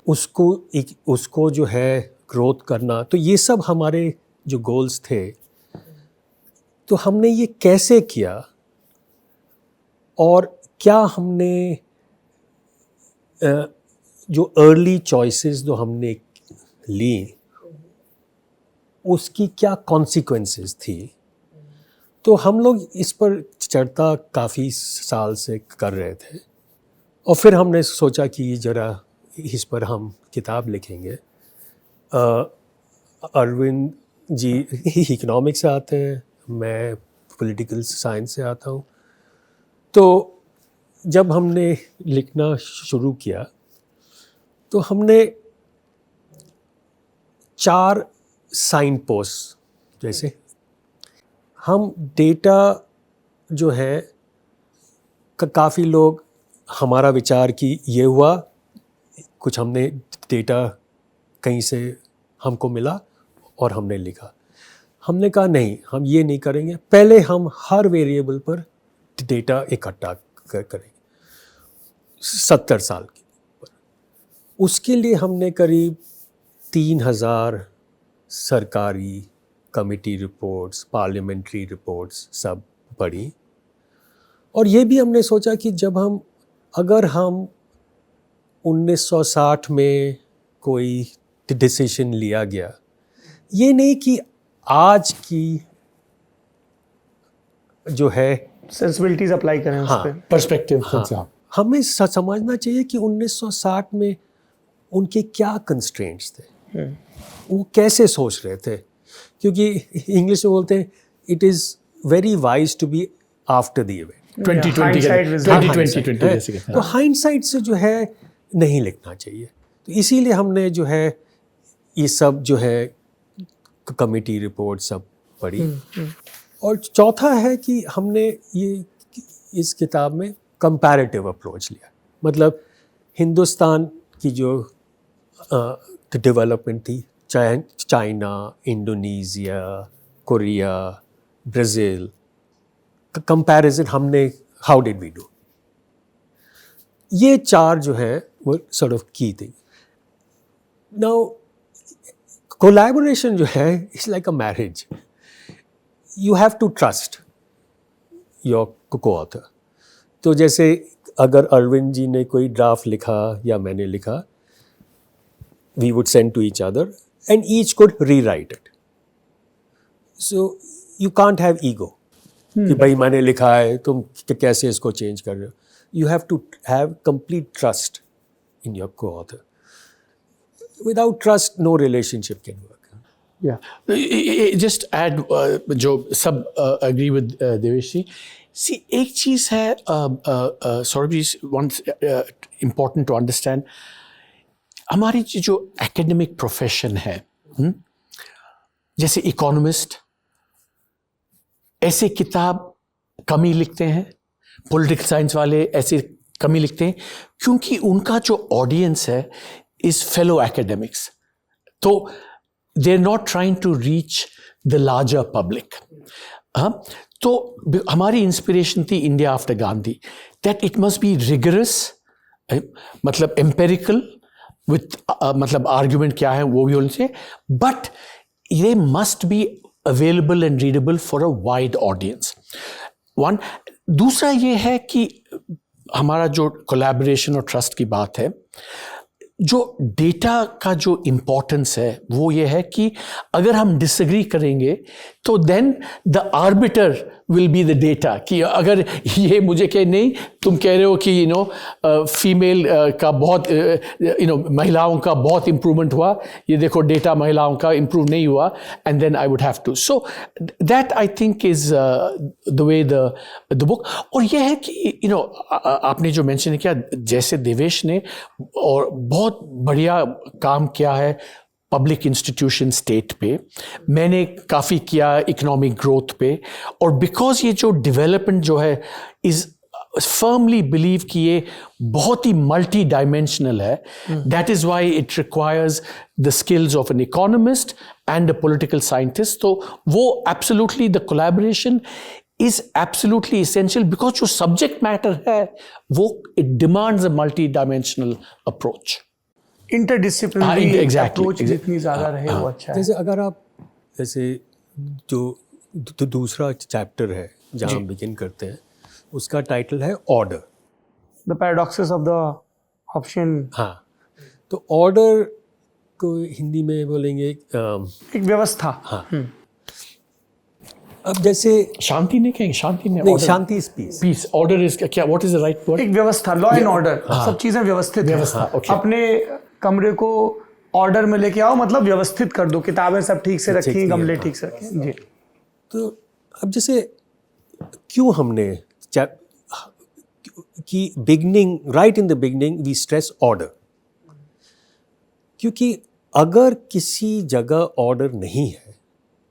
उसको जो है ग्रोथ करना। तो ये सब हमारे जो गोल्स थे, तो हमने ये कैसे किया, और क्या हमने जो अर्ली चॉइसेस जो हमने ली, उसकी क्या कॉन्सिक्वेंसेस थी। तो हम लोग इस पर चर्चा काफ़ी साल से कर रहे थे, और फिर हमने सोचा कि ज़रा इस पर हम किताब लिखेंगे। अरविंद जी इकोनॉमिक्स से आते हैं, मैं पॉलिटिकल साइंस से आता हूँ। तो जब हमने लिखना शुरू किया तो हमने 4 साइन पोस्ट, जैसे हम डेटा जो है काफ़ी लोग हमारा विचार कि ये हुआ, कुछ हमने डेटा कहीं से हमको मिला और हमने लिखा। हमने कहा नहीं, हम ये नहीं करेंगे, पहले हम हर वेरिएबल पर डेटा इकट्ठा करेंगे 70 साल की। उसके लिए हमने करीब 3000 सरकारी कमेटी रिपोर्ट्स, पार्लियामेंट्री रिपोर्ट्स सब पढ़ी, और ये भी हमने सोचा कि अगर हम 1960 में कोई डिसीजन लिया गया, ये नहीं कि आज की जो है सेंसिबिलिटीज अप्लाई करें उस पे, पर्सपेक्टिव। हाँ, हमें समझना चाहिए कि 1960 में उनके क्या कंस्ट्रेंट्स थे, वो कैसे सोच रहे थे। क्योंकि इंग्लिश में बोलते हैं it is very wise to be after the event. 2020 तो हाइंडसाइट से जो है नहीं लिखना चाहिए। तो इसीलिए हमने जो है ये सब जो है कमेटी रिपोर्ट सब पढ़ी। और चौथा है कि हमने इस किताब में कंपैरेटिव अप्रोच लिया। मतलब हिंदुस्तान की जो डेवलपमेंट थी, China, Indonesia, Korea, Brazil, comparison हमने हाउ डिड वी डू। ये चार जो है वो sort of key thing. Now, collaboration जो है is like a marriage. You have to trust your co-author. तो जैसे अगर अरविंद जी ने कोई ड्राफ्ट लिखा या मैंने लिखा, we would send to each other and each could rewrite it. So you can't have ego. कि भाई मैंने लिखा है तुम कैसे इसको चेंज कर रहे हो. You have to have complete trust in your co-author. Without trust, no relationship can work. Yeah. Just add जो सब agree with Devesh ji. See, एक चीज़ है Saurabh ji, once important to understand, हमारी जो academic profession है, जैसे इकोनॉमिस्ट ऐसे किताब कम ही लिखते हैं, पॉलिटिकल साइंस वाले ऐसे कम ही लिखते हैं, क्योंकि उनका जो ऑडियंस है इज फेलो एकेडमिक्स. तो they are not trying to reach the larger public. तो हमारी इंस्पिरेशन थी India after Gandhi, that it must be rigorous, मतलब एम्पेरिकल विथ मतलब आर्ग्यूमेंट क्या है वो भी होने से, but they must be available and readable for a wide audience. One. दूसरा ये है कि हमारा जो collaboration और trust की बात है, जो डेटा का जो इम्पोर्टेंस है वो ये है कि अगर हम डिसएग्री करेंगे तो then the arbiter will be the data, कि अगर ये मुझे कहे नहीं तुम कह रहे हो कि फीमेल का बहुत महिलाओं का बहुत इम्प्रूवमेंट हुआ, ये देखो डेटा महिलाओं का इम्प्रूव नहीं हुआ, and then I would have to. So that I think is the way the book. और ये है कि आपने जो मेंशन किया, जैसे देवेश ने और बहुत बढ़िया काम किया है पब्लिक इंस्टीट्यूशन स्टेट पे, मैंने काफ़ी किया इकोनॉमिक ग्रोथ पे, और बिकॉज ये जो डेवलपमेंट जो है इज़ फर्मली बिलीव कि ये बहुत ही मल्टी डायमेंशनल है. That is why it requires the skills of an economist and a political scientist. तो वो absolutely the collaboration is absolutely essential, because जो subject matter है वो it demands a multi-dimensional approach. Interdisciplinary exactly, approach जितनी ज़्यादा रहे वो अच्छा है. जैसे अगर आप जैसे जो दूसरा चैप्टर है जहाँ हम बिगिन करते हैं, उसका टाइटल है order, the paradoxes of the option. हाँ, तो ऑर्डर को हिंदी में बोलेंगे एक व्यवस्था. हाँ. अब जैसे शांति नहीं कहेंगे, शांति नहीं, शांति is peace. Peace. Order is क्या, what is the right word? एक व्यवस्था, लॉ एंड ऑर्डर. सब चीजें व्यवस्थित हैं. okay. अपने कमरे को ऑर्डर में लेके आओ, मतलब व्यवस्थित कर दो, किताबें सब ठीक से रखी, गमले ठीक से रखे. जी. तो अब जैसे क्यों हमने कि beginning, right in the beginning we stress order, क्योंकि अगर किसी जगह ऑर्डर नहीं है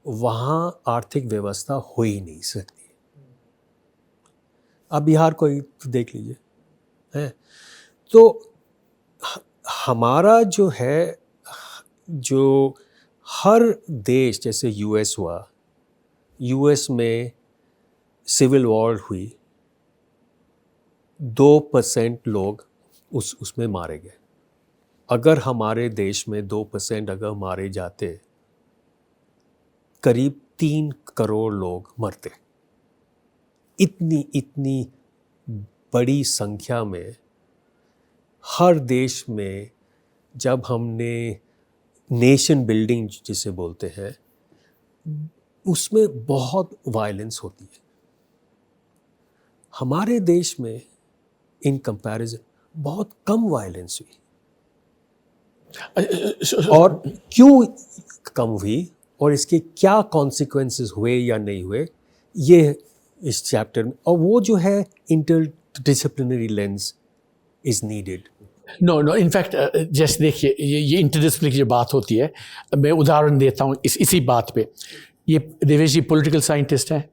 वहाँ आर्थिक व्यवस्था हो ही नहीं सकती. आप बिहार को ही देख लीजिए, है तो हमारा जो है, जो हर देश, जैसे यूएस हुआ, यूएस में सिविल वॉर हुई, 2% लोग उसमें मारे गए. अगर हमारे देश में 2% अगर मारे जाते, करीब 3 करोड़ लोग मरते. इतनी बड़ी संख्या में हर देश में जब हमने नेशन बिल्डिंग जिसे बोलते हैं, उसमें बहुत वायलेंस होती है. हमारे देश में इन कंपैरिजन बहुत कम वायलेंस हुई. और क्यों कम हुई और इसके क्या कॉन्सिक्वेंसेस हुए या नहीं हुए, ये इस चैप्टर में. और वो जो है interdisciplinary lens is needed. No in fact जैसे देखिए, ये इंटरडिसिप्लिनरी की जो बात होती है, मैं उदाहरण देता हूँ इसी बात पे. ये देवेश जी पॉलिटिकल साइंटिस्ट हैं,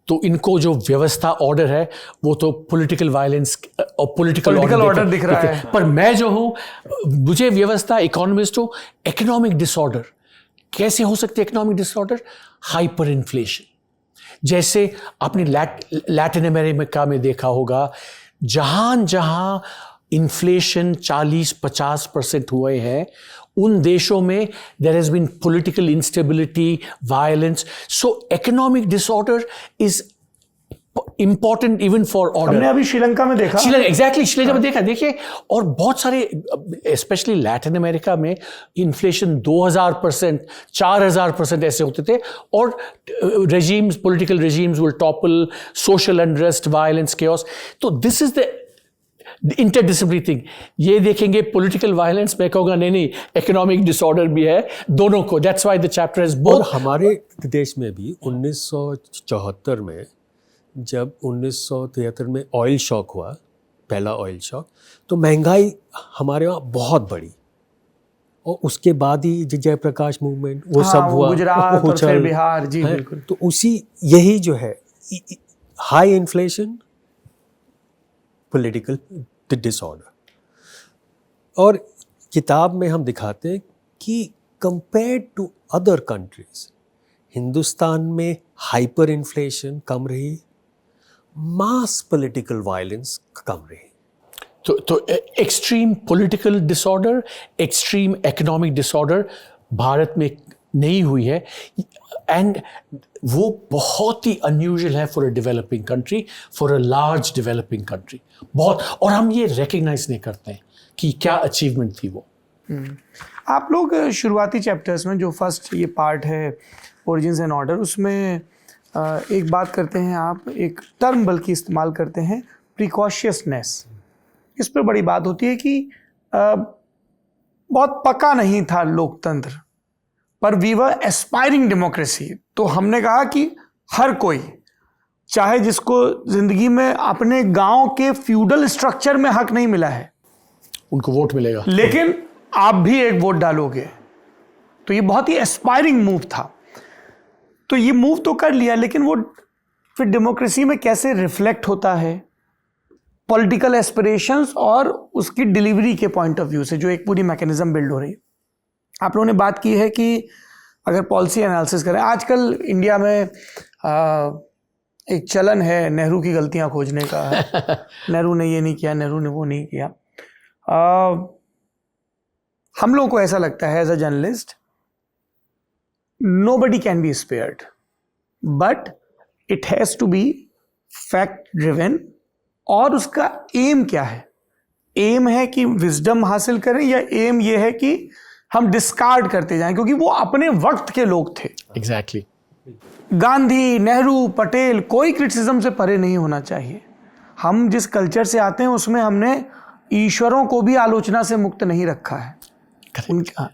तो इनको जो व्यवस्था ऑर्डर है वो तो पॉलिटिकल वायलेंस और पॉलिटिकल ऑर्डर दिख रहा है. पर मैं जो हूँ, मुझे व्यवस्था, इकोनॉमिस्ट हूँ, इकोनॉमिक डिसऑर्डर. कैसे हो सकते इकोनॉमिक डिसऑर्डर? Hyper inflation. जैसे आपने लैटिन अमेरिका में देखा होगा, जहाँ इन्फ्लेशन 40-50% हुए हैं, उन देशों में there has been political instability, violence. So economic disorder is important even for order. हमने अभी श्रीलंका में देखा, श्रीलंका में देखा, देखिए, और बहुत सारे स्पेशली लैटिन अमेरिका में इन्फ्लेशन 2000%, 4000% ऐसे होते थे, और regimes, political regimes will topple, social unrest, violence, chaos. तो this is the interdisciplinary thing. ये देखेंगे पॉलिटिकल वायलेंस, मैं कहूँगा नहीं, इकोनॉमिक डिसऑर्डर भी है, दोनों को. That's why the chapter is both. और हमारे देश में भी 1974 में, जब 1973 में ऑयल शॉक हुआ, पहला ऑयल शॉक, तो महंगाई हमारे वहाँ बहुत बढ़ी, और उसके बाद ही जयप्रकाश मूवमेंट वो सब हुआ, गुजरात और फिर बिहार. जी बिल्कुल. तो उसी यही जो है हाई इन्फ्लेशन, पॉलिटिकल डिसऑर्डर. और किताब में हम दिखाते हैं कि compared to other countries, Hindustan में हाइपर इन्फ्लेशन कम रही, मास पॉलिटिकल वायलेंस कम रही. तो extreme political disorder, extreme economic disorder Bharat में नहीं हुई है, एंड वो बहुत ही अनयूजुअल है for a developing country, for a large developing country, बहुत. और हम ये रिकग्नाइज नहीं करते हैं कि क्या अचीवमेंट थी वो. आप लोग शुरुआती चैप्टर्स में, जो फर्स्ट ये पार्ट है ओरिजिन्स एंड ऑर्डर, उसमें एक बात करते हैं आप, एक टर्म बल्कि इस्तेमाल करते हैं, प्रिकॉशियसनेस. इस पर बड़ी बात होती है कि बहुत पक्का नहीं था लोकतंत्र, पर वी वर एस्पायरिंग डेमोक्रेसी. तो हमने कहा कि हर कोई, चाहे जिसको जिंदगी में अपने गांव के फ्यूडल स्ट्रक्चर में हक नहीं मिला है, उनको वोट मिलेगा, लेकिन आप भी एक वोट डालोगे. तो ये बहुत ही एस्पायरिंग मूव था. तो ये मूव तो कर लिया, लेकिन वो फिर डेमोक्रेसी में कैसे रिफ्लेक्ट होता है पॉलिटिकल एस्पिरेशंस और उसकी डिलीवरी के पॉइंट ऑफ व्यू से, जो एक पूरी मैकेनिज्म बिल्ड हो रही है. आप लोगों ने बात की है कि अगर पॉलिसी एनालिसिस करें, आजकल इंडिया में एक चलन है नेहरू की गलतियां खोजने का. नेहरू ने ये नहीं किया, नेहरू ने वो नहीं किया. हम लोगों को ऐसा लगता है as a journalist, nobody can be spared, but it has to be fact driven. और उसका एम क्या है? एम है कि विजडम हासिल करें, या एम ये है कि हम डिस्कार्ड करते जाएं, क्योंकि वो अपने वक्त के लोग थे. एग्जैक्टली. गांधी, नेहरू, पटेल, कोई क्रिटिसिज्म से परे नहीं होना चाहिए. हम जिस कल्चर से आते हैं उसमें हमने ईश्वरों को भी आलोचना से मुक्त नहीं रखा है. उनका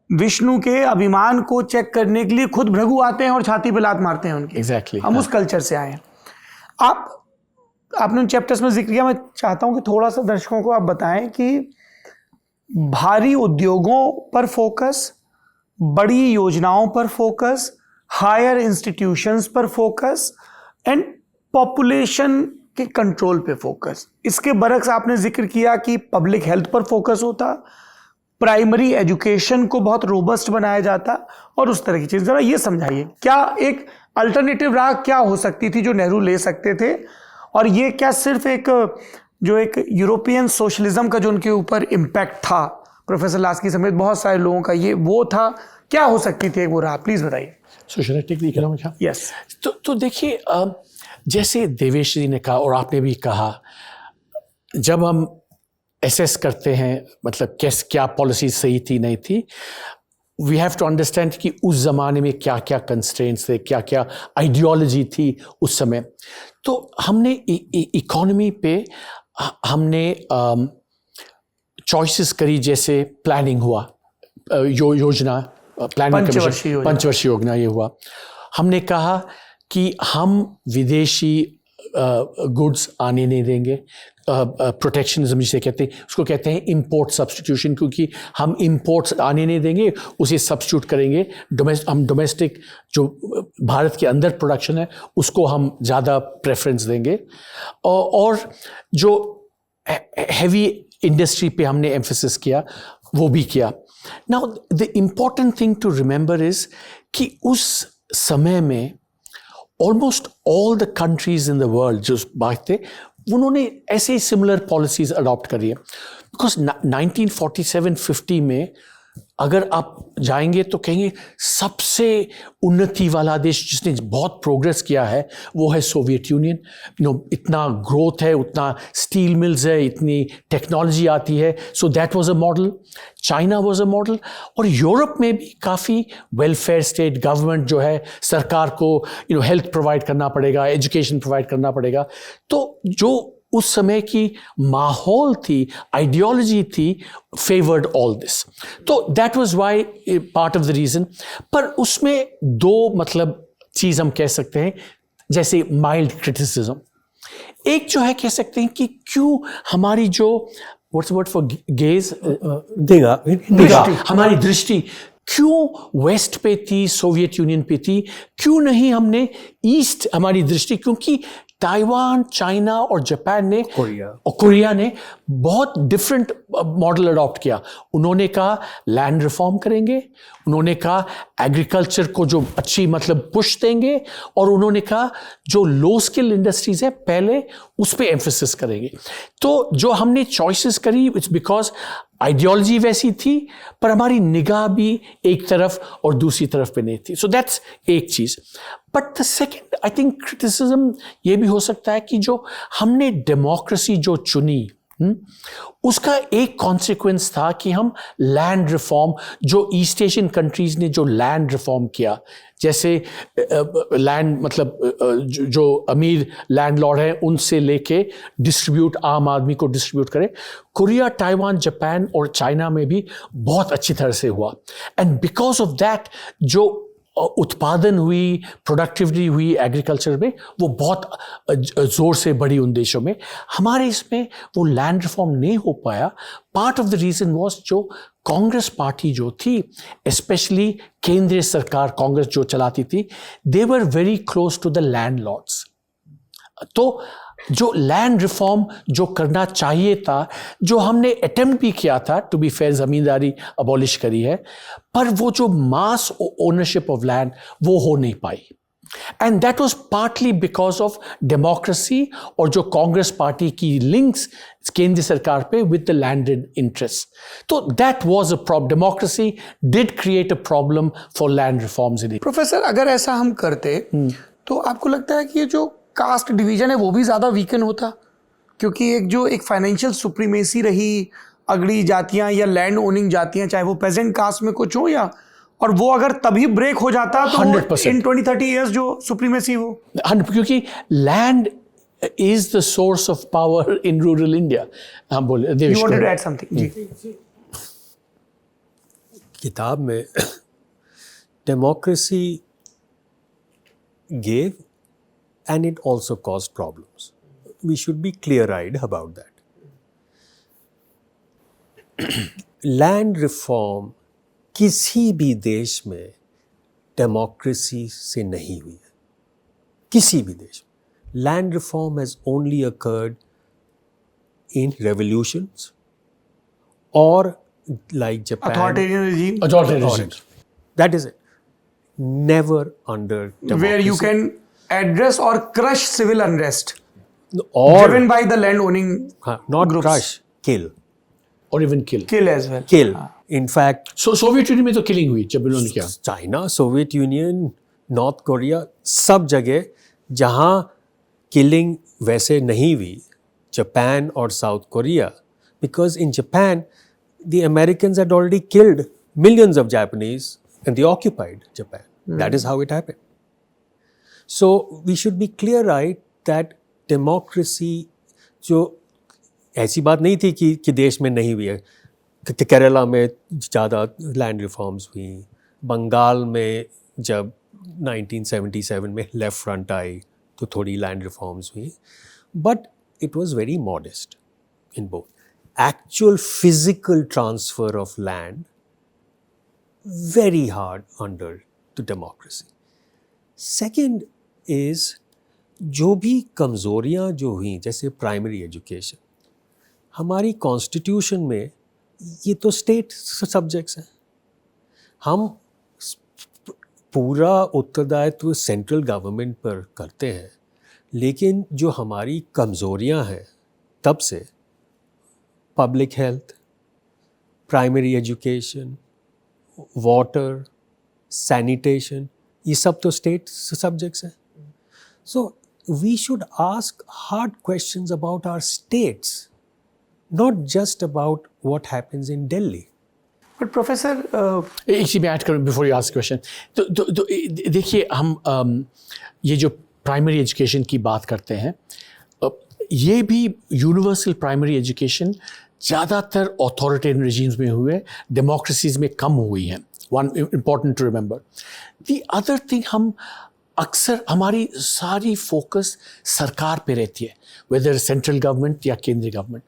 विष्णु के अभिमान को चेक करने के लिए खुद भृगु आते हैं और छाती पे लात मारते हैं उनके. Exactly, हम उस कल्चर से आए हैं. आपने उन चैप्टर्स में जिक्र किया, मैं चाहता हूं कि थोड़ा सा दर्शकों को आप बताएं कि भारी उद्योगों पर फोकस, बड़ी योजनाओं पर फोकस, हायर इंस्टीट्यूशंस पर फोकस, एंड पॉपुलेशन के कंट्रोल पे फोकस. इसके बरक्स आपने जिक्र किया कि पब्लिक हेल्थ पर फोकस होता, प्राइमरी एजुकेशन को बहुत रोबस्ट बनाया जाता, और उस तरह की चीज़. ज़रा ये समझाइए, क्या एक अल्टरनेटिव राह क्या हो सकती थी जो नेहरू ले सकते थे, और ये क्या सिर्फ एक जो एक यूरोपियन सोशलिज्म का जो उनके ऊपर इम्पैक्ट था, प्रोफेसर लास्की समेत बहुत सारे लोगों का, ये वो था, क्या हो सकती थी एक वो राह? प्लीज़ बताइए. Socialistic economic. यस. तो देखिए, जैसे देवेश जी ने कहा और आपने भी कहा, जब हम एसेस करते हैं, मतलब क्या पॉलिसी सही थी नहीं थी, वी हैव टू अंडरस्टैंड कि उस ज़माने में क्या क्या कंस्ट्रेंट्स थे, क्या क्या आइडियोलॉजी थी उस समय. तो हमने इकोनॉमी पे हमने चॉइसेस करी, जैसे प्लानिंग हुआ, योजना, प्लानिंग कमीशन, पंचवर्षीय योजना ये हुआ. हमने कहा कि हम विदेशी गुड्स आने नहीं देंगे. प्रोटेक्शनिज्म जिसे कहते हैं, उसको कहते हैं इंपोर्ट सब्स्टिट्यूशन, क्योंकि हम इंपोर्ट्स आने नहीं देंगे, उसे सब्स्टिट्यूट करेंगे. हम डोमेस्टिक जो भारत के अंदर प्रोडक्शन है उसको हम ज़्यादा प्रेफरेंस देंगे. और जो हैवी इंडस्ट्री पे हमने एम्फेसिस किया, वो भी किया. Now the important thing to remember is कि उस समय में almost all the countries in the world जो बात थे, उन्होंने ऐसे ही सिमिलर पॉलिसीज अडॉप्ट करी है। बिकॉज 1947-50 में अगर आप जाएंगे तो कहेंगे सबसे उन्नति वाला देश जिसने बहुत प्रोग्रेस किया है वो है सोवियत यूनियन। इतना ग्रोथ है, उतना स्टील मिल्स है, इतनी टेक्नोलॉजी आती है, so that was a model. China was a model. और यूरोप में भी काफ़ी वेलफेयर स्टेट, गवर्नमेंट जो है, सरकार को हेल्थ प्रोवाइड करना पड़ेगा, एजुकेशन प्रोवाइड करना पड़ेगा। तो जो उस समय की माहौल थी, आइडियोलॉजी थी, फेवर्ड ऑल दिस। तो that was why part of the reason. पर उसमें दो चीज हम कह सकते हैं, जैसे माइल्ड क्रिटिसिज्म। एक जो है कह सकते हैं कि क्यों हमारी जो व्हाट्स वर्ड फॉर गेज, हमारी दृष्टि क्यों वेस्ट पे थी, सोवियत यूनियन पे थी, क्यों नहीं हमने ईस्ट हमारी दृष्टि, क्योंकि ताइवान, चाइना और जापान ने, कोरिया ने बहुत डिफरेंट मॉडल अडॉप्ट किया। उन्होंने कहा लैंड रिफॉर्म करेंगे, उन्होंने कहा एग्रीकल्चर को जो अच्छी पुश देंगे, और उन्होंने कहा जो लो स्किल इंडस्ट्रीज है पहले उस पर एम्फेसिस करेंगे। तो जो हमने चॉइसेस करी, इट्स बिकॉज आइडियोलॉजी वैसी थी, पर हमारी निगाह भी एक तरफ और दूसरी तरफ पे नहीं थी। सो दैट्स एक चीज। But the second I think criticism ये भी हो सकता है कि जो हमने डेमोक्रेसी जो चुनी, उसका एक कॉन्सिक्वेंस था कि हम लैंड रिफॉर्म, जो ईस्ट एशियन कंट्रीज ने जो लैंड रिफॉर्म किया, जैसे लैंड जो अमीर लैंडलॉर्ड हैं उनसे लेके डिस्ट्रीब्यूट, आम आदमी को डिस्ट्रीब्यूट करें, कोरिया, ताइवान, जापान और चाइना में भी बहुत अच्छी तरह से हुआ। एंड बिकॉज ऑफ दैट जो उत्पादन हुई, प्रोडक्टिविटी हुई एग्रीकल्चर में, वो बहुत जोर से बढ़ी उन देशों में। हमारे इसमें वो लैंड रिफॉर्म नहीं हो पाया। Part of the reason was जो कांग्रेस पार्टी जो थी, स्पेशली केंद्रीय सरकार कांग्रेस जो चलाती थी, they were very close to the landlords. तो जो लैंड रिफॉर्म जो करना चाहिए था, जो हमने अटेम्प्ट भी किया था, टू बी फेयर जमींदारी अबॉलिश करी है, पर वो जो मास ओनरशिप ऑफ लैंड वो हो नहीं पाई। And that was partly because of democracy और जो कांग्रेस पार्टी की लिंक्स केंद्र सरकार पे विद द लैंडेड इंटरेस्ट। तो that was a problem. Democracy did create a problem for land reforms in. Professor, अगर ऐसा हम करते तो आपको लगता है कि ये जो कास्ट डिवीजन है वो भी ज़्यादा वीकन होता? क्योंकि एक फाइनेंशियल सुप्रीमेसी रही, अगड़ी जातियां या लैंड ओनिंग जातियां, चाहे वो पेजेंट कास्ट में कुछ हो या, और वो अगर तभी ब्रेक हो जाता तो 100% इन 20-30 इयर्स जो सुप्रीमेसी हो, क्योंकि land is the source of power in rural India. हाँ बोले Devesh, you wanted to add something? जी। किताब में democracy gave and it also caused problems. We should be clear-eyed about that. Land reform किसी भी देश में डेमोक्रेसी से नहीं हुई है, किसी भी देश में। Land reform has only occurred in revolutions और like Japan, authoritarian regime, that is it. Never under democracy. where you can address or crush civil unrest or driven by the land owning not groups. crush, kill. और even kill as well. Kill. In fact, Soviet union में तो killing हुई जब इन्होंने किया। China, Soviet union, north Korea, सब जगह जहाँ किलिंग वैसे नहीं हुई, जापान और south Korea, because in Japan the Americans had already killed millions of Japanese and they occupied Japan. That is how it happened. So we should be clear-eyed that democracy जो ऐसी बात नहीं थी कि देश में नहीं हुई है। केरला में ज़्यादा लैंड रिफॉर्म्स हुई, बंगाल में जब 1977 में लेफ्ट फ्रंट आई तो थोड़ी लैंड रिफॉर्म्स हुई, but it was very modest in both. Actual physical transfer of land very hard under the democracy. Second is जो भी कमज़ोरियाँ जो हुई, जैसे प्राइमरी एजुकेशन, हमारी कॉन्स्टिट्यूशन में ये तो स्टेट सब्जेक्ट्स हैं। हम पूरा उत्तरदायित्व सेंट्रल गवर्नमेंट पर करते हैं, लेकिन जो हमारी कमज़ोरियां हैं तब से, public health, primary education, water, sanitation, ये सब तो स्टेट सब्जेक्ट्स हैं. So we should ask hard questions about our states, not just about what happens in Delhi. But professor एक चीज़ मैं ऐड करूँ बिफोर यू आस्क क्वेश्चन. तो देखिए, हम ये जो प्राइमरी एजुकेशन की बात करते हैं, ये भी यूनिवर्सल प्राइमरी एजुकेशन ज़्यादातर ऑथोरिटेरियन रिजीम्स में हुए, डेमोक्रेसीज में कम हुई हैं. One important to remember. The other thing, हम अक्सर हमारी सारी फोकस सरकार पे रहती है, वेदर सेंट्रल गवर्नमेंट या केंद्रीय गवर्नमेंट.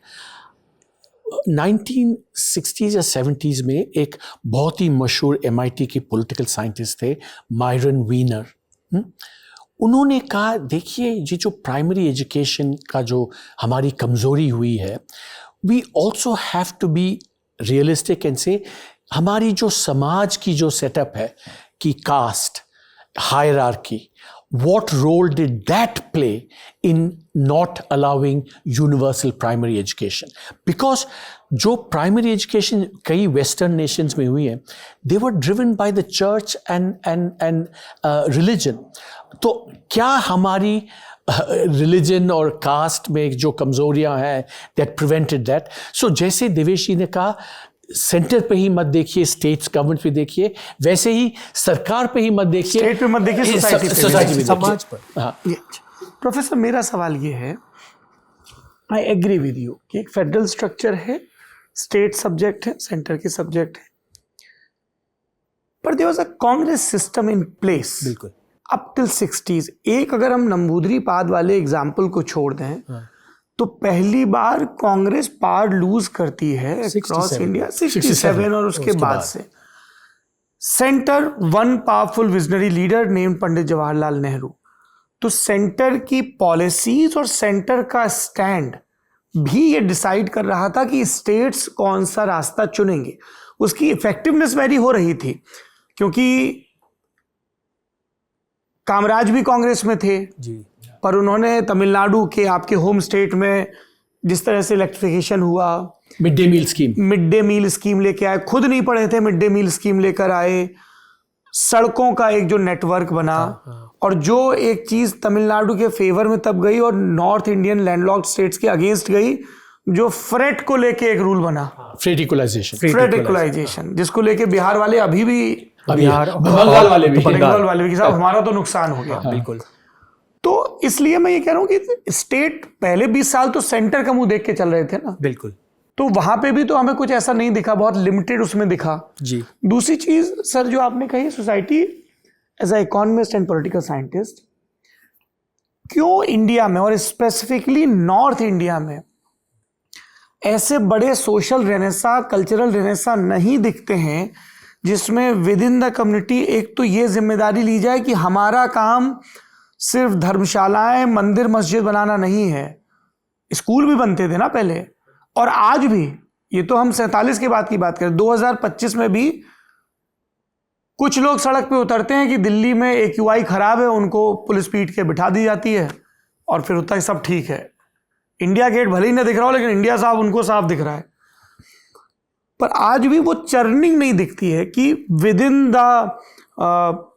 1960s या 70s में एक बहुत ही मशहूर MIT के पॉलिटिकल साइंटिस्ट थे, मायरन वीनर. उन्होंने कहा, देखिए, ये जो प्राइमरी एजुकेशन का जो हमारी कमज़ोरी हुई है, we also have to be realistic and से हमारी जो समाज की जो सेटअप है कि caste, hierarchy, what role did that play in not allowing universal primary education? Because जो primary education कई western nations में हुई है, they were driven by the church and religion. तो क्या हमारी religion और caste में जो कमज़ोरियाँ हैं that prevented that? So जैसे देवेश जी ने कहा, सेंटर पे ही मत देखिए, स्टेट्स गवर्नमेंट पे देखिए, वैसे ही सरकार पे ही मत देखिए, स्टेट पे मत देखिए, सोसाइटी पे, सोसाइटी में, समाज पर. हाँ. प्रोफेसर, मेरा सवाल ये है, आई एग्री विद यू कि एक फेडरल स्ट्रक्चर है, स्टेट सब्जेक्ट है, सेंटर के सब्जेक्ट है, पर there was a Congress system in place बिल्कुल अप टिल 60s. एक अगर हम नंबूदरी पाद वाले एग्जाम्पल को छोड़ दें, तो पहली बार कांग्रेस पावर लूज करती है अक्रॉस इंडिया 67, और उसके बाद से centre one powerful visionary leader name Pandit Jawaharlal Nehru. तो सेंटर की पॉलिसीज और सेंटर का स्टैंड भी ये डिसाइड कर रहा था कि स्टेट्स कौन सा रास्ता चुनेंगे. उसकी इफेक्टिवनेस वेरी हो रही थी, क्योंकि कामराज भी कांग्रेस में थे जी. पर उन्होंने तमिलनाडु के आपके होम स्टेट में जिस तरह से इलेक्ट्रिफिकेशन हुआ, मिड डे मील स्कीम लेके आए, खुद नहीं पढ़े थे, मिड डे मील स्कीम लेकर आए, सड़कों का एक जो नेटवर्क बना, और जो एक चीज तमिलनाडु के फेवर में तब गई और नॉर्थ इंडियन लैंडलॉक्ड स्टेट्स के अगेंस्ट गई, जो फ्रेट को लेके एक रूल बना, फ्रेट इक्वलाइजेशन, जिसको लेके बिहार वाले अभी भी, बंगाल वाले भी कि साहब हमारा तो नुकसान हो गया. बिल्कुल. तो इसलिए मैं ये कह रहा हूं कि स्टेट पहले 20 साल तो सेंटर का मुंह देख के चल रहे थे ना. बिल्कुल. तो वहां पे भी तो हमें कुछ ऐसा नहीं दिखा, बहुत लिमिटेड उसमें दिखा जी. दूसरी चीज सर जो आपने कही, society as a economist and political scientist, क्यों इंडिया में और स्पेसिफिकली नॉर्थ इंडिया में ऐसे बड़े सोशल रेनेसा, कल्चरल रेनेसा नहीं दिखते हैं जिसमें विद इन द कम्युनिटी एक तो ये जिम्मेदारी ली जाए कि हमारा काम सिर्फ धर्मशालाएं, मंदिर, मस्जिद बनाना नहीं है. स्कूल भी बनते थे ना पहले, और आज भी, ये तो हम 47 के बाद की बात करें, 2025 में भी कुछ लोग सड़क पे उतरते हैं कि दिल्ली में AQI खराब है, उनको पुलिस पीट के बिठा दी जाती है और फिर होता है सब ठीक है. इंडिया गेट भले ही ना दिख रहा हो, लेकिन इंडिया साफ उनको साफ दिख रहा है. पर आज भी वो चर्निंग नहीं दिखती है कि विद इन द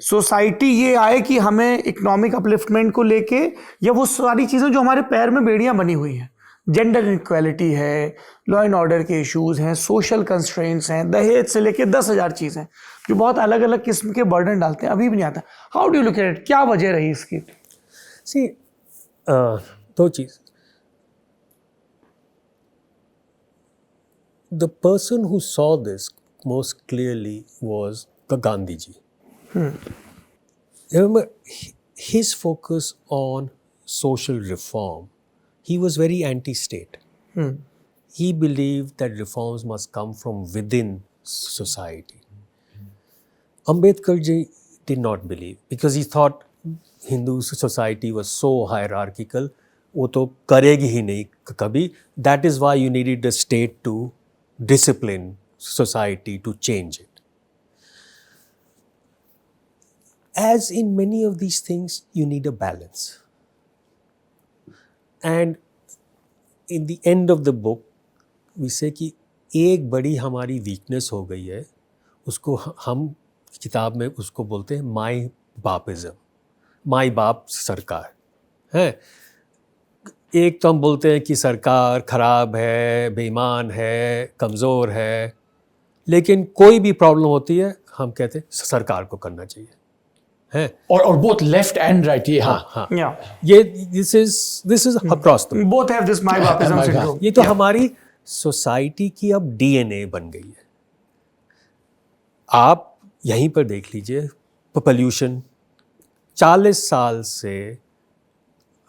सोसाइटी ये आए कि हमें इकोनॉमिक अपलिफ्टमेंट को लेके, या वो सारी चीज़ें जो हमारे पैर में बेड़ियां बनी हुई हैं, जेंडर इनक्वालिटी है, लॉ एंड ऑर्डर के इश्यूज हैं, सोशल कंस्ट्रेंट्स हैं, दहेज से लेके 10,000 चीज़ें जो बहुत अलग अलग किस्म के बर्डन डालते हैं, अभी भी नहीं आता. How do you look at it? क्या वजह रही इसकी? सी, दो चीज़. The person who saw this most clearly was Gandhi ji. Remember, his focus on social reform, he was very anti-state. He believed that reforms must come from within society. Ambedkar ji did not believe, because he thought Hindu society was so hierarchical, वो तो करेगी ही नहीं कभी. That is why you needed the state to discipline society, to change it. As in many of these things, you need a balance. And in the end of the book we say कि एक बड़ी हमारी weakness हो गई है, उसको हम किताब में उसको बोलते हैं माई बापिज्म, माई बाप सरकार है। एक तो हम बोलते हैं कि सरकार खराब है, बेईमान है, कमज़ोर है, लेकिन कोई भी प्रॉब्लम होती है हम कहते हैं सरकार को करना चाहिए है। और बोथ लेफ्ट एंड राइट, ये हाँ हाँ Yeah. ये this is across the Both have this my bapism my syndrome. ये तो हमारी सोसाइटी की अब डीएनए बन गई है। आप यहीं पर देख लीजिए पोल्यूशन, 40 साल से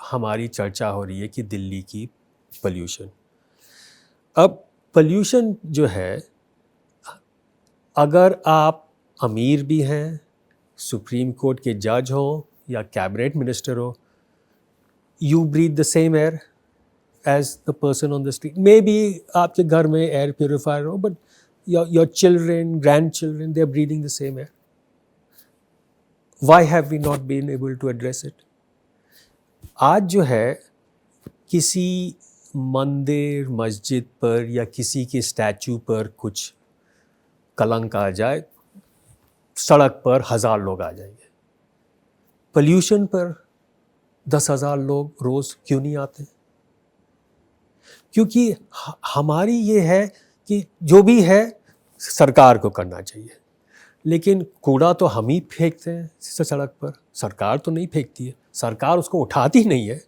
हमारी चर्चा हो रही है कि दिल्ली की पोल्यूशन। अब पोल्यूशन जो है, अगर आप अमीर भी हैं, सुप्रीम कोर्ट के जज हो या कैबिनेट मिनिस्टर हो, you breathe the same air as the person on the street. May be आपके घर में एयर प्योरीफायर हो, but your children, grandchildren, they are breathing the same air. Why have we not been able to address it? आज जो है किसी मंदिर मस्जिद पर या किसी के स्टैचू पर कुछ कलंक आ जाए, सड़क पर 1000 लोग आ जाएंगे। पोल्यूशन पर 10,000 लोग रोज़ क्यों नहीं आते? क्योंकि हमारी ये है कि जो भी है सरकार को करना चाहिए, लेकिन कूड़ा तो हम ही फेंकते हैं सड़क पर, सरकार तो नहीं फेंकती है। सरकार उसको उठाती नहीं है,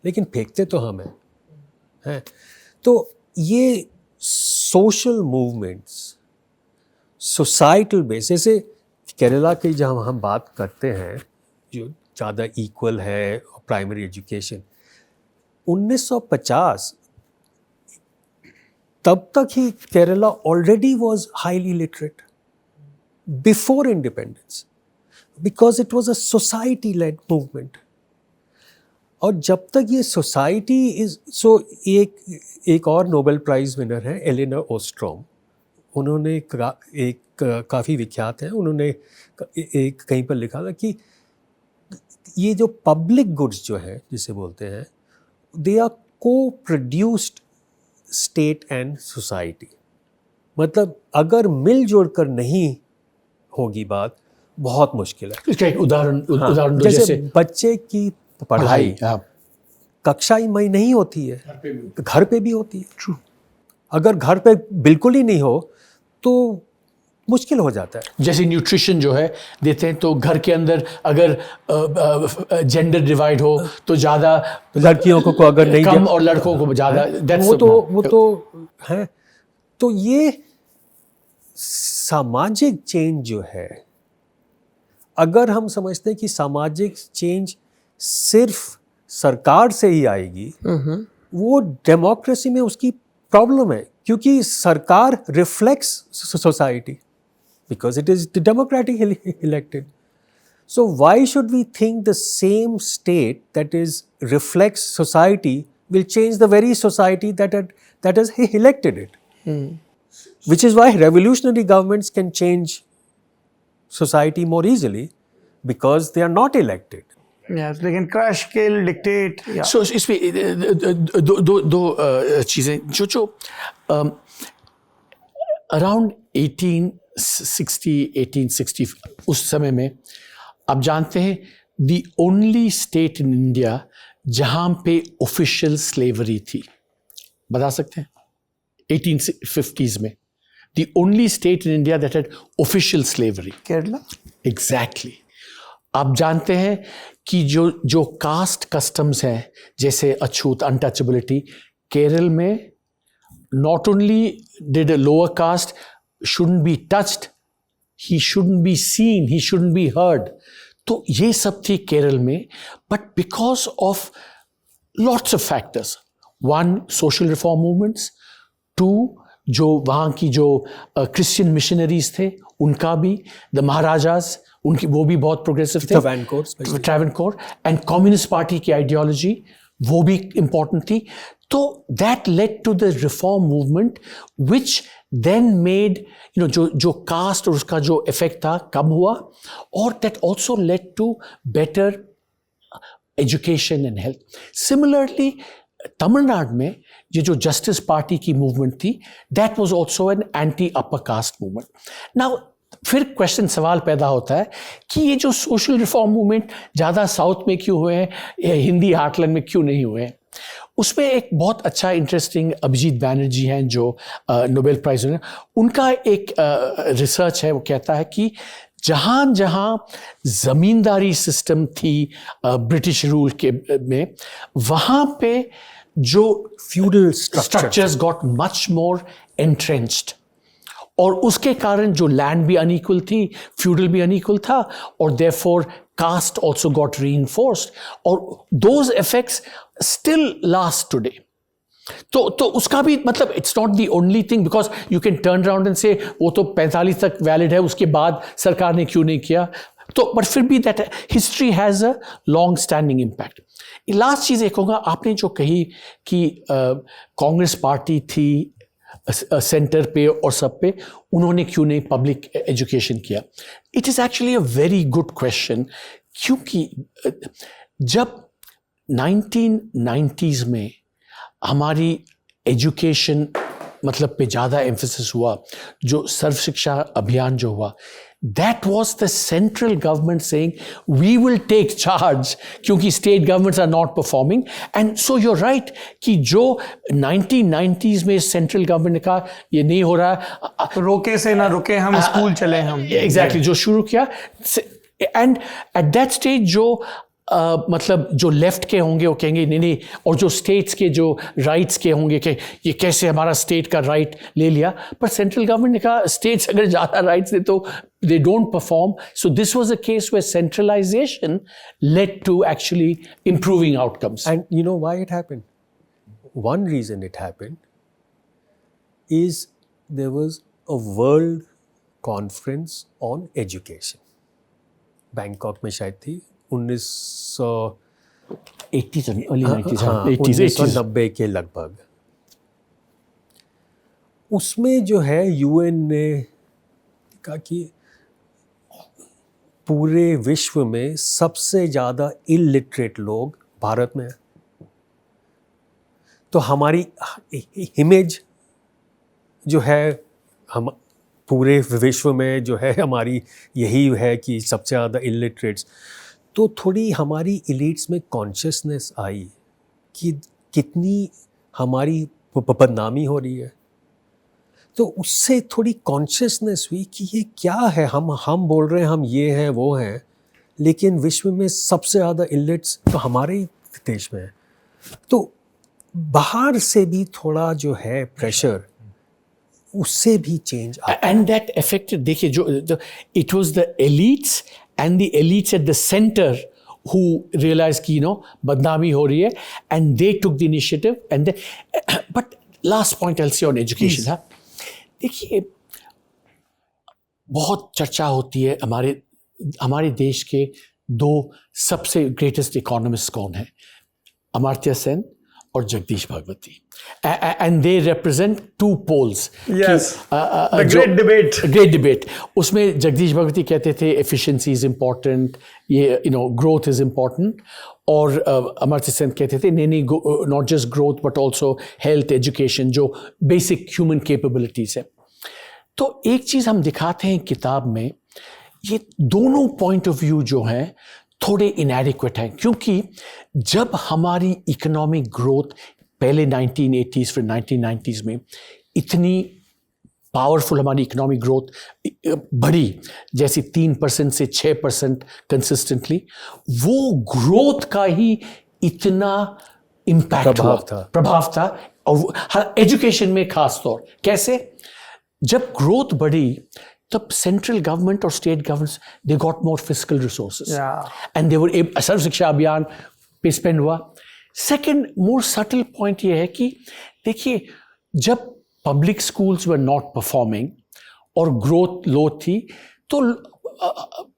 लेकिन फेंकते तो हम हैं। तो ये सोशल मूवमेंट्स, सोसाइटल बेस, जैसे केरला की जब हम बात करते हैं जो ज़्यादा इक्वल है प्राइमरी एजुकेशन, 1950 तब तक ही Kerala already was highly literate before independence, because it was a society led movement. और जब तक ये सोसाइटी इज सो, एक और नोबेल प्राइज़ विनर है एलेनर ओस्ट्रोम, उन्होंने एक काफ़ी विख्यात है, उन्होंने एक कहीं पर लिखा था कि ये जो पब्लिक गुड्स जो है जिसे बोलते हैं, दे आर को प्रोड्यूस्ड स्टेट एंड सोसाइटी। मतलब अगर मिलजुल कर नहीं होगी बात, बहुत मुश्किल है। इसका एक उदाहरण हाँ, उदाहरण दो। जैसे बच्चे की पढ़ाई कक्षाई में नहीं होती है, घर पे भी होती है। True. अगर घर पे बिल्कुल ही नहीं हो तो मुश्किल हो जाता है। जैसे न्यूट्रिशन जो है देते हैं, तो घर के अंदर अगर जेंडर डिवाइड हो तो ज़्यादा लड़कियों को अगर नहीं कम और लड़कों को ज़्यादा, वो तो है। तो ये सामाजिक चेंज जो है, अगर हम समझते हैं कि सामाजिक चेंज सिर्फ सरकार से ही आएगी, वो डेमोक्रेसी में उसकी प्रॉब्लम है, क्योंकि सरकार reflects society because it is democratically elected. So why should we think the same state that is reflects society will change the very society that has elected it? Which is why revolutionary governments can change society more easily, because they are not elected. Yes, they can crush, kill, dictate. Yeah. So इसमें दो चीज़ें जो around 1860 उस समय में, आप जानते हैं the only state in India जहाँ पे ऑफिशियल स्लेवरी थी, बता सकते हैं? 1850s में the only state in India that had official slavery, Kerala. Exactly. आप जानते हैं कि जो कास्ट कस्टम्स हैं, जैसे अछूत, अनटचेबिलिटी, केरल में not only did a lower caste shouldn't be touched, he shouldn't be seen, he shouldn't be heard. तो ये सब थी केरल में, but because of lots of factors. One, social reform movements. Two, जो वहाँ की जो क्रिश्चियन मिशनरीज थे उनका भी, द महाराजाज, उनकी वो भी बहुत प्रोग्रेसिव थे, ट्रैवनकोर, एंड कम्युनिस्ट पार्टी की आइडियोलॉजी वो भी इम्पॉर्टेंट थी। तो that led to the reform movement which then made जो कास्ट और उसका जो इफेक्ट था कम हुआ, और that also led to better education and health. Similarly Tamil Nadu में ये जो जस्टिस पार्टी की मूवमेंट थी, that was also an anti upper caste movement. Now फिर क्वेश्चन सवाल पैदा होता है कि ये जो सोशल रिफॉर्म मूवमेंट ज़्यादा साउथ में क्यों हुए हैं, हिंदी हार्टलैंड में क्यों नहीं हुए हैं? उसमें एक बहुत अच्छा इंटरेस्टिंग अभिजीत बैनर्जी हैं जो नोबेल प्राइज विनर, उनका एक रिसर्च है, वो कहता है कि जहाँ जहाँ ज़मींदारी सिस्टम थी ब्रिटिश रूल के में, वहाँ पे जो feudal structures got much more entrenched, और उसके कारण जो लैंड भी अनइक्वल थी, फ्यूडल भी अनइक्वल था, और therefore caste also got reinforced, और those effects still last today. तो उसका भी मतलब it's not the only thing, because you can turn around and say वो तो 45 तक वैलिड है, उसके बाद सरकार ने क्यों नहीं किया? तो बट फिर भी that history has a long standing impact. Last चीज़ एक होगा, आपने जो कही कि कांग्रेस पार्टी थी सेंटर पे और सब पे, उन्होंने क्यों नहीं पब्लिक एजुकेशन किया? It is actually a very good question, क्योंकि जब 1990s में हमारी एजुकेशन मतलब पे ज़्यादा एम्फेसिस हुआ, जो सर्व शिक्षा अभियान जो हुआ, that was the central government saying we will take charge, क्योंकि state governments are not performing. And so you are right कि जो 1990s में सेंट्रल गवर्नमेंट ने कहा ये नहीं हो रहा, रोके से ना रुके हम, स्कूल चले हम, एग्जैक्टली जो शुरू किया, एंड एट दैट स्टेज जो मतलब जो लेफ्ट के होंगे वो कहेंगे नहीं नहीं, और जो स्टेट्स के जो राइट्स के होंगे कि ये कैसे हमारा स्टेट का राइट ले लिया। पर सेंट्रल गवर्नमेंट ने कहा स्टेट्स अगर ज़्यादा राइट्स दे तो they don't perform. So this was a case where centralization led to actually improving outcomes. And you know why it happened? One reason it happened is there was a world conference on education. Bangkok में शायद थी 80s early 90s, हाँ, 1990 के लगभग। उसमें जो है UN ने कहा कि पूरे विश्व में सबसे ज़्यादा इलिटरेट लोग भारत में हैं, तो हमारी इमेज जो है हम पूरे विश्व में जो है हमारी यही है कि सबसे ज़्यादा इलिटरेट्स। तो थोड़ी हमारी एलिट्स में कॉन्शियसनेस आई कि कितनी हमारी बदनामी हो रही है, तो उससे थोड़ी कॉन्शियसनेस हुई कि ये क्या है, हम बोल रहे हैं हम ये हैं वो हैं, लेकिन विश्व में सबसे ज़्यादा इलिट्स तो हमारे ही देश में है। तो बाहर से भी थोड़ा जो है प्रेशर, उससे भी चेंज एंड दैट अफेक्टेड, देखिए जो it was the elites and the elites at the centre who realized कि बदनामी हो रही है, and they took the initiative, and but last point I'll say on education, हाँ, देखिए बहुत चर्चा होती है हमारे देश के दो सबसे ग्रेटेस्ट इकोनॉमिस्ट कौन है, अमर्त्य सेन और Jagdish Bhagwati, and they represent two poles. Great debate. उसमें जगदीश भगवती कहते थे एफिशिएंसी इज इम्पॉर्टेंट, ये ग्रोथ इज इम्पॉर्टेंट, और अमर्त्य सेन कहते थे नहीं not just growth but also health, education, जो बेसिक ह्यूमन कैपेबिलिटीज है। तो एक चीज़ हम दिखाते हैं किताब में, ये दोनों पॉइंट ऑफ व्यू जो हैं थोड़े इनएडिक्वेट हैं, क्योंकि जब हमारी इकोनॉमिक ग्रोथ पहले 1980s फिर 1990s में इतनी पावरफुल हमारी इकोनॉमिक ग्रोथ बढ़ी, जैसे 3% से 6% कंसिस्टेंटली, वो ग्रोथ का ही इतना इम्पैक्ट प्रभाव था, और एजुकेशन में खास तौर कैसे, जब ग्रोथ बढ़ी तब सेंट्रल गवर्नमेंट और state governments they got more fiscal resources and they were Sarva Shiksha Abhiyan पे स्पेंड हुआ। सेकेंड मोर सटल पॉइंट ये है कि देखिए जब public schools were not performing और ग्रोथ लो थी, तो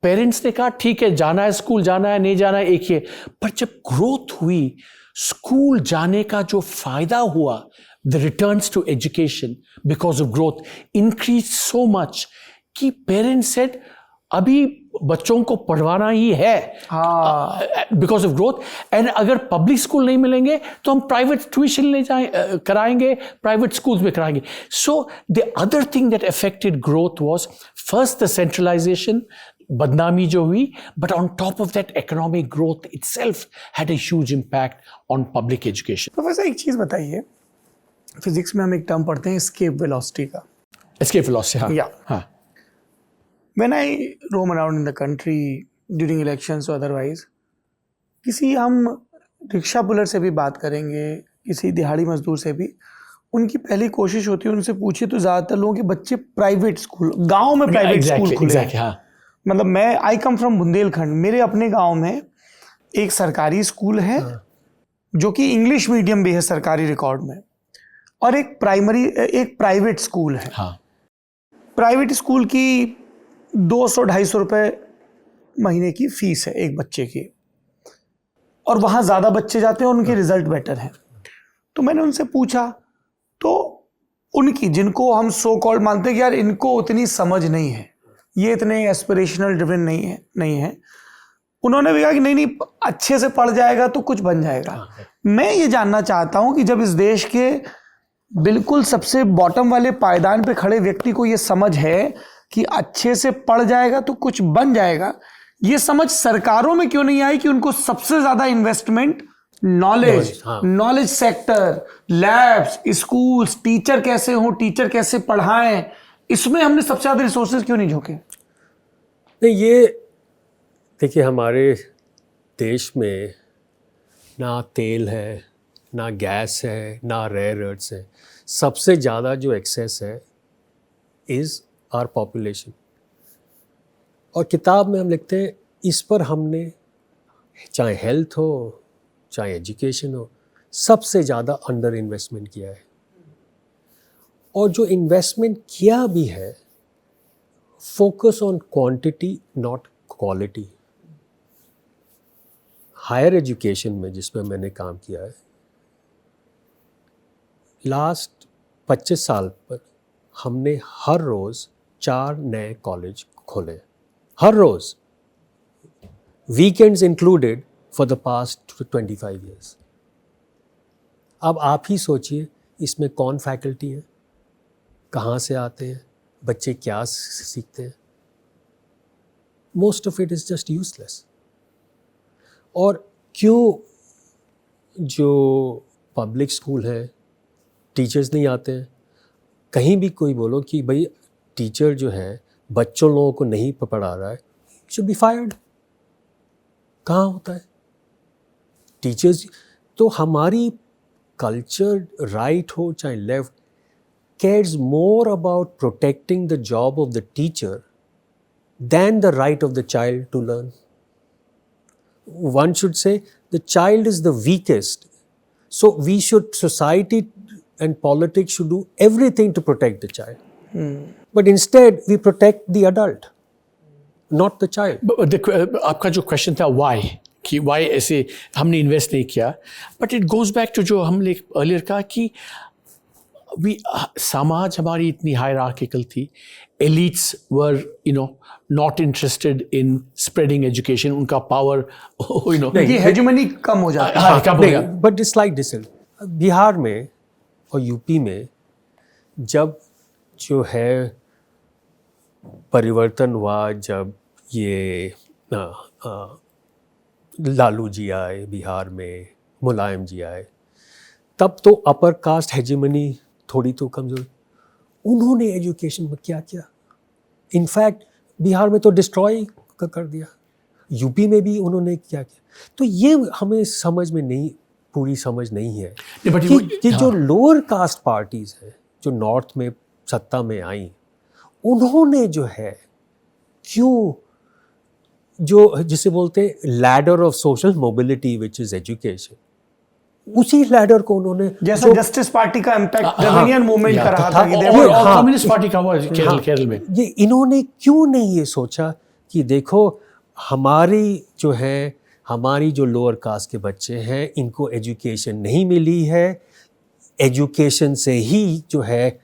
पेरेंट्स ने कहा ठीक है जाना है स्कूल, जाना है नहीं जाना है एक ही है, पर जब ग्रोथ हुई स्कूल जाने का जो फायदा हुआ, the returns to education because of growth increased so much कि parents said अभी बच्चों को पढ़वाना ही है बिकॉज ऑफ ग्रोथ। एंड अगर पब्लिक स्कूल नहीं मिलेंगे तो हम प्राइवेट ट्यूशन ले जाए कराएंगे, प्राइवेट स्कूल्स में कराएंगे। So the other thing that affected growth was first the centralisation, बदनामी जो हुई, but on top of that economic growth itself had a huge impact on public education. Professor एक चीज़ बताइए, फिजिक्स में हम एक टर्म पढ़ते हैं एस्केप वेलोसिटी का। एस्केप वेलोसिटी, हाँ। Yeah. हाँ। When I roam around in the country during elections or otherwise, किसी हम रिक्शा पुलर से भी बात करेंगे, किसी दिहाड़ी मजदूर से भी, उनकी पहली कोशिश होती है उनसे पूछिए तो ज़्यादातर लोगों के बच्चे प्राइवेट स्कूल, गांव में प्राइवेट स्कूल खुले हैं। हाँ। मतलब मैं आई कम फ्रॉम बुंदेलखंड, मेरे अपने गांव में एक सरकारी स्कूल है जो कि इंग्लिश मीडियम भी है सरकारी रिकॉर्ड में, और एक प्राइवेट स्कूल है। हाँ। प्राइवेट स्कूल की 200-250 रुपये महीने की फीस है एक बच्चे की, और वहाँ ज़्यादा बच्चे जाते हैं और उनके रिजल्ट बेटर हैं। तो मैंने उनसे पूछा, तो उनकी, जिनको हम सो कॉल्ड मानते हैं कि यार इनको उतनी समझ नहीं है, ये इतने एस्पिरेशनल ड्रिवन नहीं है, उन्होंने भी कहा कि नहीं अच्छे से पढ़ जाएगा तो कुछ बन जाएगा। मैं ये जानना चाहता हूँ कि जब इस देश के बिल्कुल सबसे बॉटम वाले पायदान पे खड़े व्यक्ति को ये समझ है कि अच्छे से पढ़ जाएगा तो कुछ बन जाएगा, ये समझ सरकारों में क्यों नहीं आई कि उनको सबसे ज्यादा investment knowledge sector, labs, schools, teacher कैसे हो, टीचर कैसे पढ़ाएं, इसमें हमने सबसे ज्यादा रिसोर्सेज क्यों नहीं झोंके? नहीं, ये देखिए, हमारे देश में ना तेल है, ना गैस है, ना रेयर अर्थ्स है। सबसे ज़्यादा जो एक्सेस है इज़ आवर पॉपुलेशन। और किताब में हम लिखते हैं इस पर हमने, चाहे हेल्थ हो चाहे एजुकेशन हो, सबसे ज़्यादा अंडर इन्वेस्टमेंट किया है। और जो इन्वेस्टमेंट किया भी है, focus on quantity not quality. Higher education में जिसमें मैंने काम किया है, लास्ट 25 साल पर हमने हर रोज़ 4 नए कॉलेज खोले, हर रोज़, weekends included, for the past 25 years. अब आप ही सोचिए इसमें कौन फैकल्टी है, कहाँ से आते हैं, बच्चे क्या सीखते हैं। Most of it is just useless. और क्यों जो पब्लिक स्कूल है टीचर्स नहीं आते हैं? कहीं भी कोई बोलो कि भाई टीचर जो है बच्चों लोगों को नहीं पढ़ा रहा है, शुड बी फायर्ड। कहाँ होता है टीचर्स? तो हमारी कल्चर, राइट हो चाहे left, cares more about protecting the job of the teacher than the right of the child to learn. One should say the child is the weakest, so we should, society and politics should do everything to protect the child. But instead we protect the adult, not the child. आपका जो question था why, कि why ऐसे हमने invest नहीं किया, but it goes back to जो हमने अर्लियर कहा कि समाज हमारी इतनी हायरार्किकल थी, elites were not interested in spreading education, उनका पावर ये हेजेमनी कम हो जाता है। कम हो गया। But it's like this, Bihar में और यूपी में जब जो है परिवर्तन हुआ, जब ये लालू जी आए बिहार में, मुलायम जी आए, तब तो अपर कास्ट हेजेमनी थोड़ी तो कमजोर। उन्होंने एजुकेशन में क्या किया? इनफैक्ट बिहार में तो डिस्ट्रॉय कर दिया, यूपी में भी उन्होंने क्या किया। तो ये हमें समझ में नहीं, पूरी समझ नहीं है कि जो लोअर कास्ट पार्टीज हैं जो नॉर्थ में सत्ता में आई, उन्होंने जो है क्यों, जो जिसे बोलते हैं ladder of social mobility which is education, उसी लैडर को उन्होंने, जैसा जस्टिस पार्टी का इम्पैक्ट द्रविडियन मूवमेंट का रहा था, कम्युनिस्ट पार्टी का हुआ केरल में, ये इन्होंने क्यों नहीं ये सोचा कि देखो हमारी जो है, हमारी जो लोअर कास्ट के बच्चे हैं, इनको एजुकेशन नहीं मिली है, एजुकेशन से ही जो है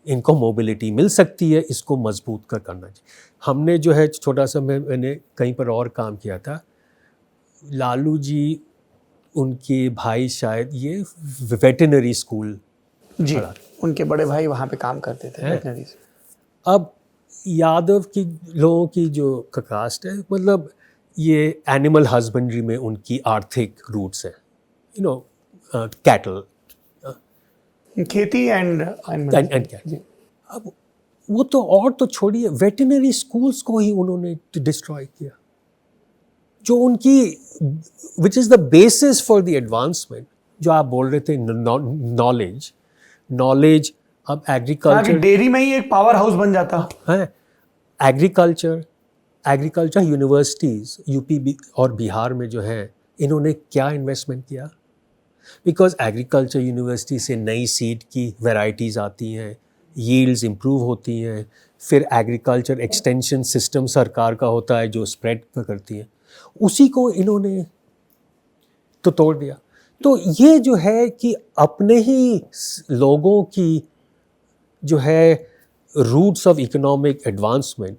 इनको मोबिलिटी मिल सकती है, इसको मजबूत करना चाहिए। हमने जो है छोटा सा मैंने कहीं पर और काम किया था, लालू जी उनके भाई शायद ये वेटरनरी स्कूल जी, उनके बड़े भाई वहाँ पे काम करते थे वेटनरी से। अब यादव की लोगों की जो कास्ट है, मतलब ये एनिमल हस्बेंड्री में उनकी आर्थिक रूट्स है, कैटल खेती एंड कैटल। अब वो तो और तो छोड़िए, वेटरनरी स्कूल्स को ही उन्होंने डिस्ट्रॉय किया, जो उनकी which is the basis for the advancement. जो आप बोल रहे थे नॉलेज, अब एग्रीकल्चर, डेयरी में ही एक पावर हाउस बन जाता है। एग्रीकल्चर यूनिवर्सिटीज़ यूपी और बिहार में जो है, इन्होंने क्या इन्वेस्टमेंट किया? बिकॉज एग्रीकल्चर यूनिवर्सिटी से नई सीड की वैरायटीज़ आती हैं, यील्ड्स इम्प्रूव होती हैं, फिर एग्रीकल्चर एक्सटेंशन सिस्टम सरकार का होता है जो स्प्रेड करती है, उसी को इन्होंने तो तोड़ दिया। तो ये जो है कि अपने ही लोगों की जो है रूट्स ऑफ इकोनॉमिक एडवांसमेंट,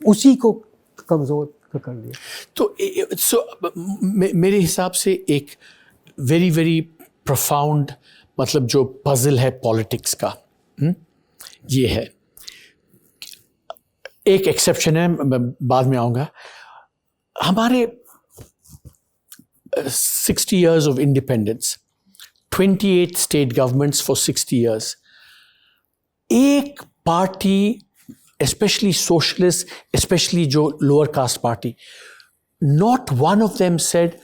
उसी को कमज़ोर कर दिया। तो मेरे हिसाब से एक वेरी वेरी प्रोफाउंड मतलब जो पजल है पॉलिटिक्स का, ये है। एक एक्सेप्शन है, मैं बाद में आऊँगा। हमारे 60 years of independence, 28 state governments for 60 years, एक पार्टी, especially socialist, especially जो lower caste party, not one of them said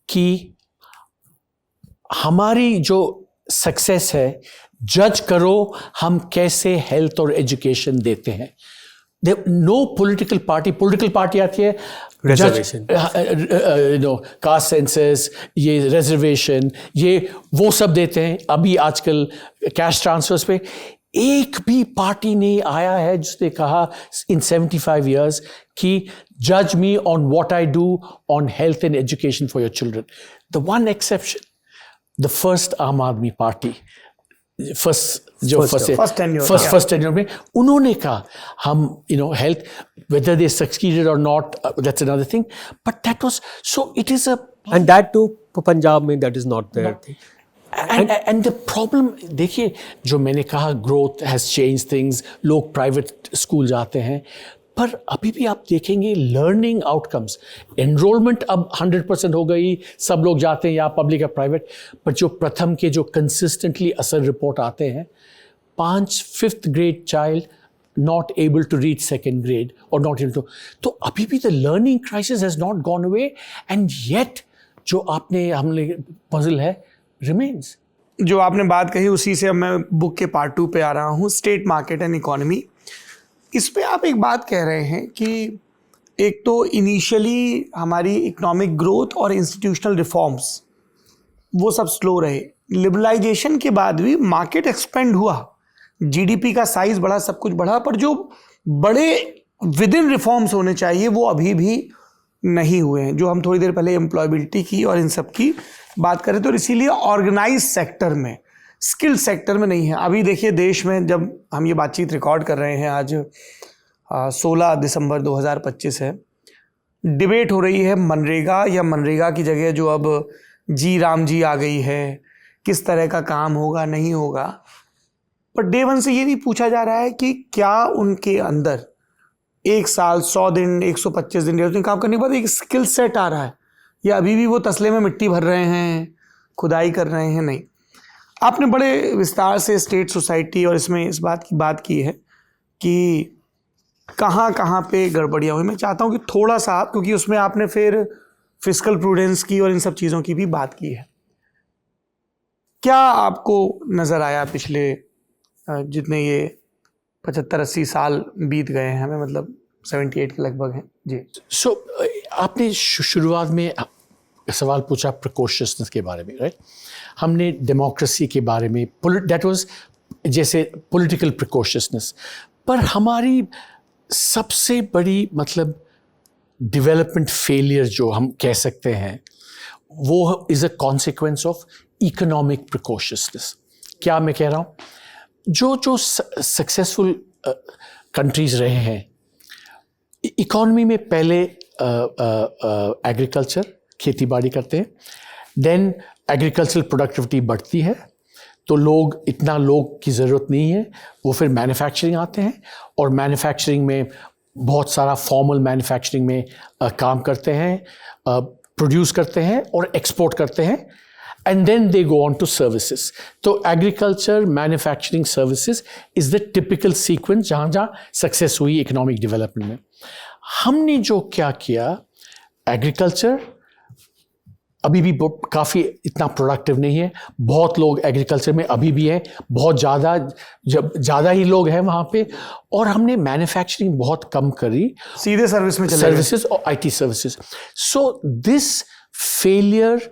कि हमारी जो सक्सेस है जज करो हम कैसे हेल्थ और एजुकेशन देते हैं। नो पोलिटिकल पार्टी आती है रिजर्वेशन, कास्ट सेंसस, ये रिजर्वेशन, ये वो सब देते हैं। अभी आजकल कैश ट्रांसफर्स पे एक भी पार्टी नहीं आया है जिसने कहा इन 75 years कि जज me on what I do on health and education for your children. The one exception, the first आम आदमी पार्टी, फर्स्ट टेन्योर में उन्होंने कहा हम health, whether they succeeded or not, that's another thing, but that was, so it is a, and that too Punjab में that is not their thing. And the problem, देखिए जो मैंने कहा growth has changed things, लोग private school जाते हैं, पर अभी भी आप देखेंगे लर्निंग आउटकम्स, एनरोलमेंट अब 100% हो गई, सब लोग जाते हैं या पब्लिक या प्राइवेट, पर जो प्रथम के जो कंसिस्टेंटली असर रिपोर्ट आते हैं, 5th grade child not able to reach 2nd grade or not able to, तो अभी भी the learning crisis has not gone away, and yet जो हमने पजल है remains। जो आपने बात कही उसी से अब मैं बुक के पार्ट 2 पे आ रहा हूँ, स्टेट मार्केट एंड इकोनॉमी। इस पे आप एक बात कह रहे हैं कि एक तो इनिशियली हमारी इकोनॉमिक ग्रोथ और इंस्टीट्यूशनल रिफॉर्म्स वो सब स्लो रहे, लिबरलाइजेशन के बाद भी मार्केट एक्सपेंड हुआ, जीडीपी का साइज बढ़ा, सब कुछ बढ़ा, पर जो बड़े विद इन रिफॉर्म्स होने चाहिए वो अभी भी नहीं हुए हैं। जो हम थोड़ी देर पहले एम्प्लॉयबिलिटी की और इन सब की बात करें तो इसीलिए ऑर्गेनाइज सेक्टर में, स्किल सेक्टर में नहीं है। अभी देखिए देश में, जब हम ये बातचीत रिकॉर्ड कर रहे हैं आज 16 दिसंबर 2025 है, डिबेट हो रही है मनरेगा या मनरेगा की जगह जो अब जी राम जी आ गई है, किस तरह का काम होगा नहीं होगा। पर डे वन से ये नहीं पूछा जा रहा है कि क्या उनके अंदर 1 साल 100 दिन 125 दिन काम करने के बाद एक स्किल सेट आ रहा है, या अभी भी वो तसले में मिट्टी भर रहे हैं, खुदाई कर रहे हैं। नहीं, आपने बड़े विस्तार से स्टेट सोसाइटी और इसमें इस बात की बात की है कि कहाँ कहाँ पे गड़बड़ियाँ हुई। मैं चाहता हूँ कि थोड़ा सा आप, क्योंकि उसमें आपने फिर फिस्कल प्रूडेंस की और इन सब चीज़ों की भी बात की है, क्या आपको नज़र आया पिछले जितने ये 75-80 साल बीत गए हैं, हमें मतलब 78 के लगभग हैं जी। सो आपने शुरुआत में सवाल पूछा प्रिकॉशंस के बारे में, राइट? हमने डेमोक्रेसी के बारे में, दैट वाज जैसे पॉलिटिकल प्रिकॉशंस, पर हमारी सबसे बड़ी मतलब डेवलपमेंट फेलियर जो हम कह सकते हैं वो is a consequence of economic precautions. क्या मैं कह रहा हूँ? जो सक्सेसफुल कंट्रीज रहे हैं, इकोनॉमी में पहले एग्रीकल्चर, खेती बाड़ी करते हैं, देन एग्रीकल्चरल प्रोडक्टिविटी बढ़ती है, तो इतना लोग की ज़रूरत नहीं है, वो फिर मैन्युफैक्चरिंग आते हैं, और मैन्युफैक्चरिंग में बहुत सारा फॉर्मल मैन्युफैक्चरिंग में काम करते हैं, प्रोड्यूस करते हैं और एक्सपोर्ट करते हैं, and then they go on to services. तो agriculture, manufacturing, services is the typical sequence जहाँ success हुई economic development में. हमने जो क्या किया, agriculture अभी भी काफ़ी इतना प्रोडक्टिव नहीं है, बहुत लोग एग्रीकल्चर में अभी भी हैं, बहुत ज़्यादा ही लोग हैं वहाँ पे, और हमने मैन्युफैक्चरिंग बहुत कम करी, सीधे सर्विस में चले गए, सर्विसेज और IT services. So this failure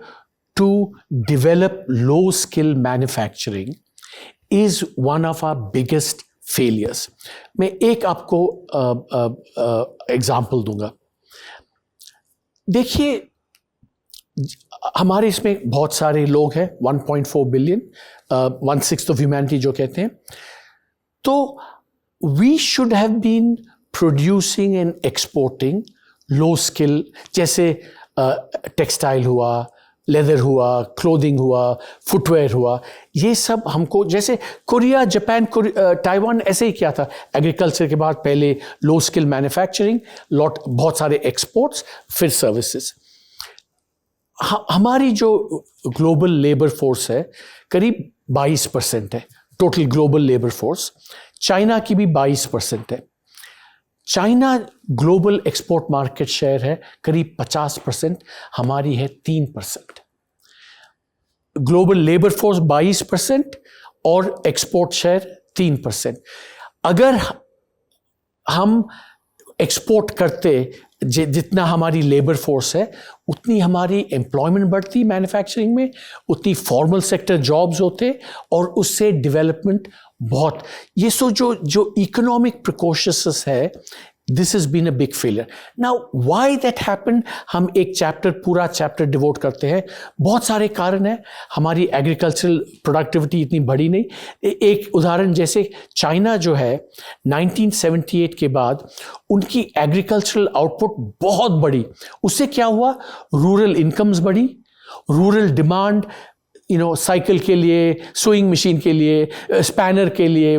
to develop low skill manufacturing is one of our biggest failures. मैं एक आपको एग्जाम्पल दूंगा. देखिए, हमारे इसमें बहुत सारे लोग हैं, 1.4 बिलियन, 1/6 of humanity जो कहते हैं. तो we should have been producing and exporting low skill, जैसे टेक्सटाइल हुआ, लेदर हुआ, क्लोथिंग हुआ, फुटवेयर हुआ, ये सब हमको, जैसे कोरिया, जापान, ताइवान ऐसे ही किया था. एग्रीकल्चर के बाद पहले लो स्किल मैन्युफैक्चरिंग, बहुत सारे एक्सपोर्ट्स, फिर सर्विसेज. हमारी जो ग्लोबल लेबर फोर्स है करीब 22% है, total global labour force. China की भी 22% है. China global export market share है करीब 50%, हमारी है 3%. ग्लोबल लेबर फोर्स 22% और एक्सपोर्ट शेयर 3%. अगर हम एक्सपोर्ट करते जितना हमारी लेबर फोर्स है, उतनी हमारी एम्प्लॉयमेंट बढ़ती मैन्युफैक्चरिंग में, उतनी फॉर्मल सेक्टर जॉब्स होते, और उससे डेवलपमेंट बहुत. ये जो इकोनॉमिक प्रिकॉशंस है, this has been a big failure. Now why that happened, हम एक पूरा चैप्टर डिवोट करते हैं. बहुत सारे कारण हैं. हमारी एग्रीकल्चरल प्रोडक्टिविटी इतनी बढ़ी नहीं. एक उदाहरण, जैसे चाइना जो है 1978 के बाद उनकी एग्रीकल्चरल आउटपुट बहुत बढ़ी. उससे क्या हुआ, रूरल इनकम्स बढ़ी, रूरल डिमांड, साइकिल के लिए, सोइंग मशीन के लिए, स्पैनर के लिए,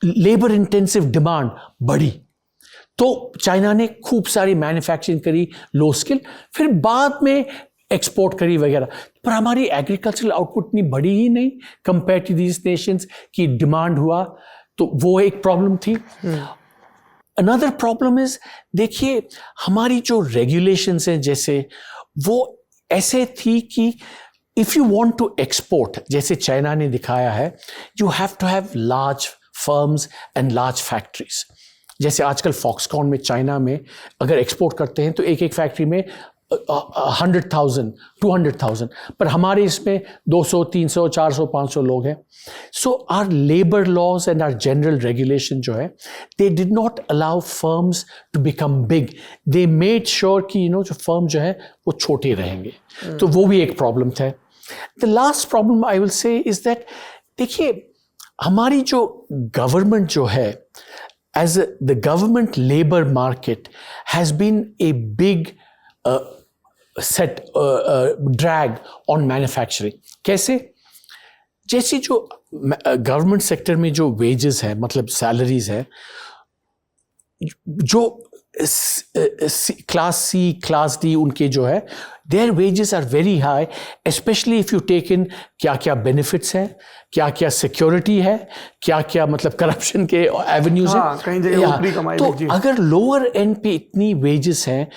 लेबर इंटेंसिव डिमांड बढ़ी. तो चाइना ने खूब सारी मैन्युफैक्चरिंग करी लो स्किल, फिर बाद में एक्सपोर्ट करी वगैरह. पर हमारी एग्रीकल्चरल आउटपुट इतनी बढ़ी ही नहीं कंपेयर टू दीज नेशंस की डिमांड हुआ. तो वो एक प्रॉब्लम थी. अनदर प्रॉब्लम इज, देखिए हमारी जो रेगुलेशंस हैं, जैसे वो ऐसे थी कि if you want to export, जैसे चाइना ने दिखाया है, you have to have large firms and large factories. जैसे आजकल फॉक्सकॉन में, चाइना में अगर एक्सपोर्ट करते हैं तो एक फैक्ट्री में 100,000 200,000, पर हमारे इसमें 200 300 400 500 लोग हैं. So our labour laws and our general regulation जो है, they did not allow firms to become big. They made sure कि जो फर्म जो है वो छोटे रहेंगे. तो वो भी एक प्रॉब्लम था. The last problem I will say is that, देखिए हमारी जो गवर्नमेंट जो है, as the government labor market has been a big drag on manufacturing. कैसे? जैसे जो गवर्नमेंट सेक्टर में जो वेजेस है, मतलब सैलरीज है, जो क्लास सी, क्लास डी, उनके जो है, their wages are very high, specially if you take in क्या क्या बेनिफिट्स हैं, क्या क्या सिक्योरिटी है, क्या क्या मतलब करप्शन के एवेन्यूज हैं. कहीं जगह ऊपरी कमाई. तो अगर लोअर एंड पे इतनी वेजेस हैं,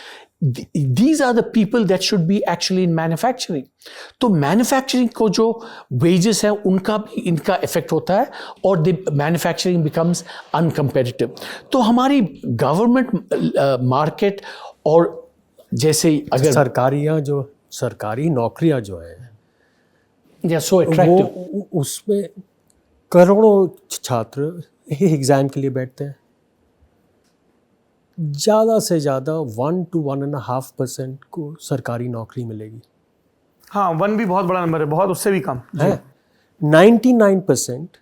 these are the people that should be actually in manufacturing. तो मैन्युफैक्चरिंग को जो वेजेस हैं उनका भी इनका इफेक्ट होता है, और द मैन्युफैक्चरिंग बिकम्स अनकम्पेटिटिव. तो हमारी गवर्नमेंट मार्केट, और जैसे अगर सरकारी नौकरियां जो है, सो अट्रैक्टिव, उसमें करोड़ों छात्र एग्जाम के लिए बैठते हैं. ज़्यादा से ज़्यादा 1 to 1.5% को सरकारी नौकरी मिलेगी. हाँ, 1 भी बहुत बड़ा नंबर है, बहुत उससे भी कम है. 99%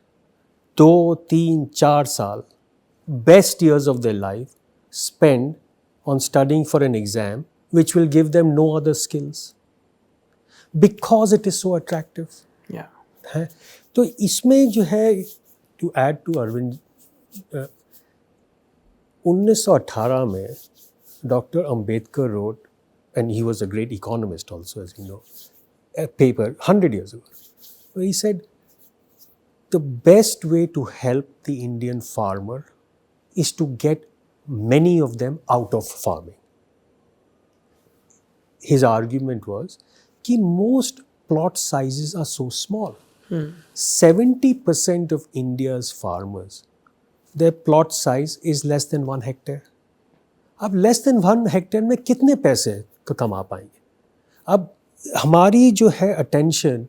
2, 3, 4 साल best years of their life spend on studying for an exam which will give them no other skills because it is so attractive. Yeah. है तो इसमें जो है टू ऐड टू अरविंद 1918 में doctor Ambedkar wrote and he was a great economist also, as you know, a paper 100 years ago, where he said the best way to help the Indian farmer is to get many of them out of farming. His argument was that most plot sizes are so small. 70% of India's farmers, their plot size is less than 1 hectare. अब less than 1 hectare में कितने पैसे कमा पाएंगे? अब हमारी जो है attention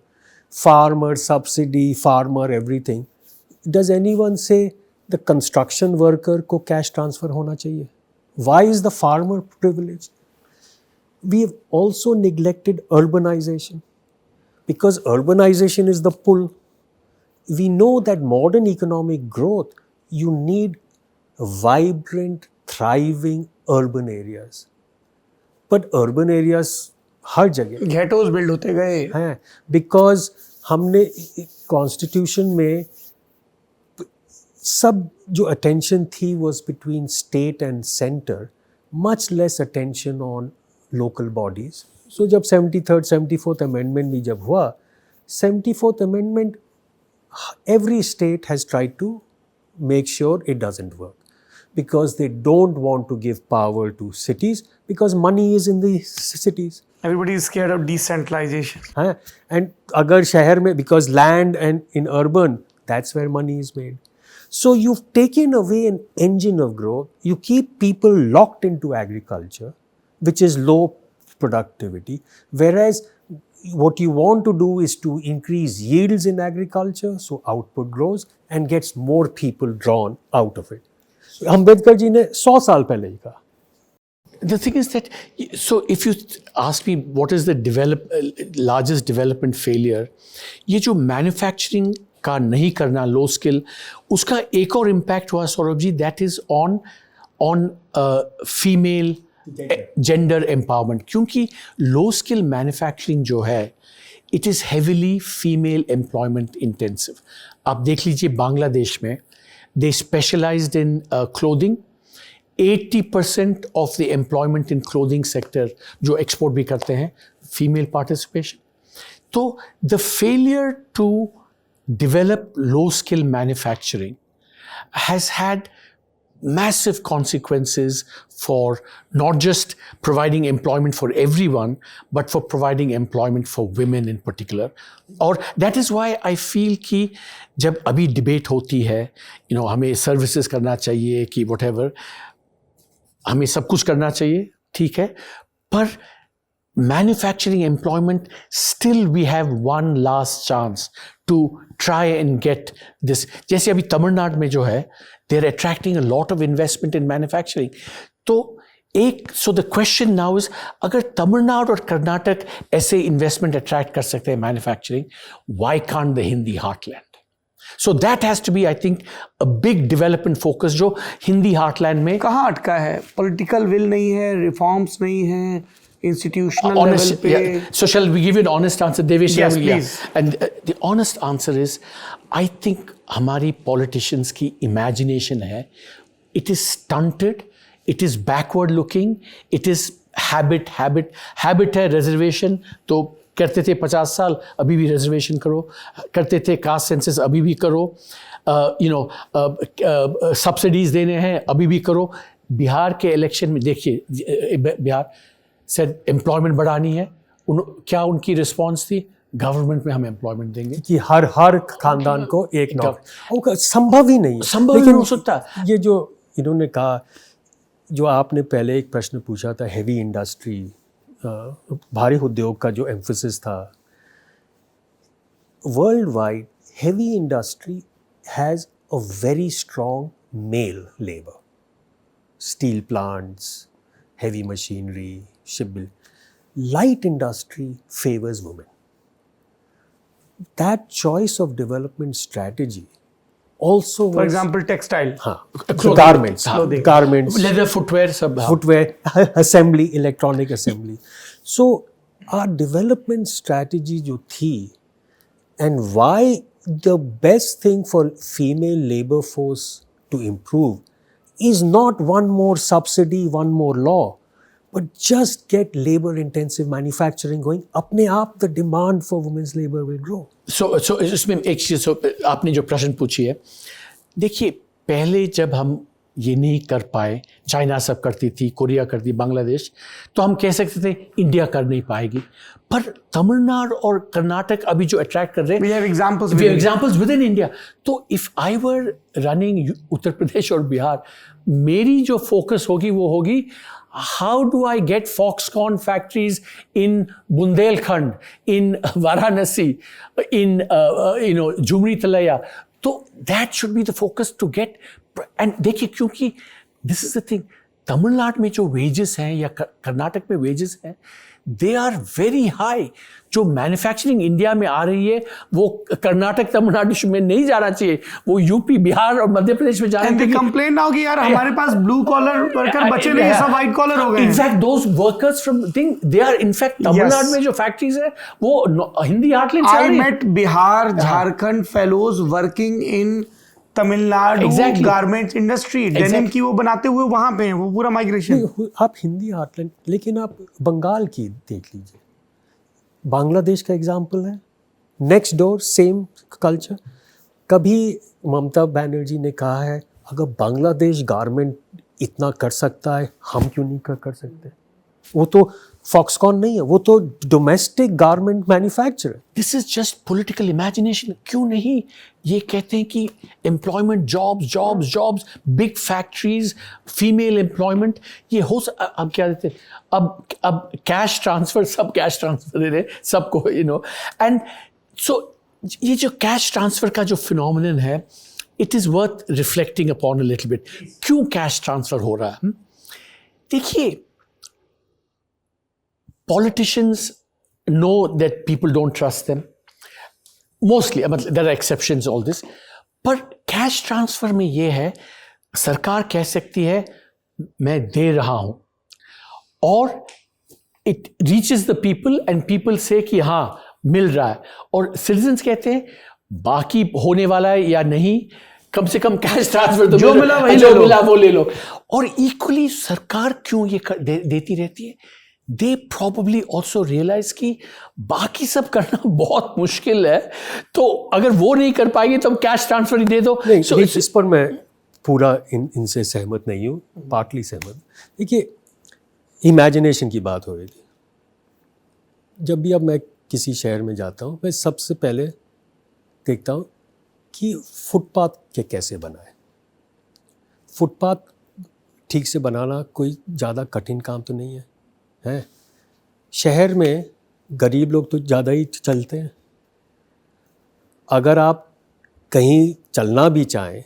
farmer subsidy farmer everything, does anyone say the construction worker को कैश ट्रांसफ़र होना चाहिए? Why is the farmer privilege? We have also neglected urbanisation because urbanization is the pull. We know that modern economic growth, you need vibrant, thriving urban areas. But urban areas हर जगह ghettos build होते गए हैं, because हमने constitution में सब जो attention थी was between state and center, much less attention on local bodies. So जब 73rd 74th amendment भी जब हुआ, 74th amendment every state has tried to make sure it doesn't work because they don't want to give power to cities because money is in the cities. Everybody is scared of decentralization. हाँ, and अगर शहर में because land and in urban, that's where money is made. So you've taken away an engine of growth. You keep people locked into agriculture, which is low productivity, whereas what you want to do is to increase yields in agriculture, so output grows and gets more people drawn out of it. Ambedkar ji ने 100 साल पहले ही कहा. The thing is that, so if you ask me what is the largest development failure, ये जो manufacturing का नहीं करना, low skill, उसका एक और impact हुआ Saurabh ji, that is on female gender empowerment. क्योंकि लो स्किल मैन्युफैक्चरिंग जो है it is heavily female employment intensive. आप देख लीजिए बांग्लादेश में they specialised in clothing. 80% of the employment in clothing sector जो एक्सपोर्ट भी करते हैं, फीमेल पार्टिसिपेशन. तो the failure to develop low skill manufacturing has had massive consequences for not just providing employment for everyone, but for providing employment for women in particular. और that is why I feel कि जब अभी debate होती है, हमें services करना चाहिए कि whatever, हमें सब कुछ करना चाहिए, ठीक है, पर manufacturing employment, still we have one last chance to try and get this. जैसे अभी तमिलनाडु में जो है, they're attracting a lot of investment in manufacturing. So the question now is, अगर तमिलनाडु और कर्नाटक ऐसे investment attract कर सकते हैं manufacturing, why can't the Hindi heartland? So that has to be, I think, a big development focus जो Hindi heartland में कहाँ अटका है? Political will नहीं है, reforms नहीं है, institutional level पे. Yeah. So shall we give you an honest answer, Devesh? Yes, please. And the honest answer is, I think हमारी politicians की imagination है, it is stunted, it is backward looking, it is habit है reservation. तो करते थे 50 साल, अभी भी reservation करो, करते थे caste census, अभी भी करो, subsidies देने हैं, अभी भी करो. बिहार के इलेक्शन में देखिए, बिहार said employment बढ़ानी है, क्या उनकी रिस्पॉन्स थी? गवर्नमेंट में हम एम्प्लॉयमेंट देंगे कि हर खानदान को एक नौकरी. संभव ही नहीं, संभव नहीं हो सकता. ये जो इन्होंने कहा, जो आपने पहले एक प्रश्न पूछा था, हेवी इंडस्ट्री, भारी उद्योग का जो एम्फोसिस था, world wide heavy industry has a very strong male labour. Steel plants, heavy machinery, shipbuilding. Light industry favors women. That choice of development strategy also for example textile, garments, leather footwear सब, हाँ। footwear, assembly, electronic assembly. So our development strategy जो थी, and why the best thing for female labor force to improve is not one more subsidy, one more law, but just get labor intensive manufacturing going. अपने आप the demand for women's labor will grow. सो इसमें एक चीज़, आपने जो प्रश्न पूछी है, देखिए पहले जब हम ये नहीं कर पाए, चाइना सब करती थी, कोरिया करती, बांग्लादेश, तो हम कह सकते थे इंडिया कर नहीं पाएगी। पर तमिलनाडु और कर्नाटक अभी जो अट्रैक्ट कर रहे हैं, we have examples within India. तो if I were running Uttar Pradesh और बिहार, मेरी जो फोकस होगी वो होगी, how do I get Foxconn factories in Bundelkhand, in Varanasi, in Jhumri Talaya? So that should be the focus to get. And देखिए, क्योंकि this is the thing, Tamil Nadu में जो wages हैं या कर्नाटक में wages हैं, they are very high. जो manufacturing India में आ रही है वो कर्नाटक तमिलनाडु में नहीं जाना चाहिए, वो यूपी, बिहार और मध्य प्रदेश में जाना चाहिए। कंप्लेन नाउ कि यार हमारे पास ब्लू कॉलर वर्कर बचे नहीं, सब व्हाइट कॉलर हो गए। In fact those workers from thing they are in fact Tamil Nadu में जो फैक्ट्रीज है वो हिंदी हार्टलैंड से आ रही है। I met Bihar, Jharkhand fellows working in Tamil Nadu garments industry, denim की वो बनाते हुए वहां पे हैं, वो पूरा माइग्रेशन। आप हिंदी हार्टलैंड, लेकिन आप बंगाल की देख लीजिए, बांग्लादेश का एग्जाम्पल है, नेक्स्ट डोर सेम कल्चर। कभी ममता बनर्जी ने कहा है अगर बांग्लादेश गारमेंट इतना कर सकता है, हम क्यों नहीं कर सकते? वो तो फॉक्सकॉन नहीं है, वो तो domestic garment manufacturer. This is just political imagination. क्यों नहीं ये कहते हैं कि employment, jobs, big factories, female employment, ये हो अब क्या देते हैं, अब कैश ट्रांसफर, सब कैश ट्रांसफर दे रहे सबको, एंड सो ये जो कैश ट्रांसफर का जो फिनोमिनन है, it is worth reflecting upon a little bit. क्यों कैश ट्रांसफर हो रहा है? देखिए, politicians know that people don't trust them. Mostly, there are exceptions all this. पर कैश ट्रांसफर में ये है, सरकार कह सकती है मैं दे रहा हूं, और it reaches the people and people से कि हाँ मिल रहा है, और सिटीजन्स कहते हैं बाकी होने वाला है या नहीं, कम से कम कैश ट्रांसफर तो जो मिला वही जो मिला वो ले लो। और इक्वली सरकार क्यों ये देती रहती है? They probably also realize कि बाकी सब करना बहुत मुश्किल है, तो अगर वो नहीं कर पाएंगे तो हम कैश ट्रांसफर ही दे दो। So, इस पर मैं पूरा इनसे सहमत नहीं हूँ, पार्टली सहमत। देखिए, इमेजिनेशन की बात हो रही थी। जब भी अब मैं किसी शहर में जाता हूँ, मैं सबसे पहले देखता हूँ कि फुटपाथ कैसे बनाए। फुटपाथ ठीक से बनाना कोई ज़्यादा कठिन काम तो नहीं है। शहर में गरीब लोग तो ज़्यादा ही चलते हैं। अगर आप कहीं चलना भी चाहें,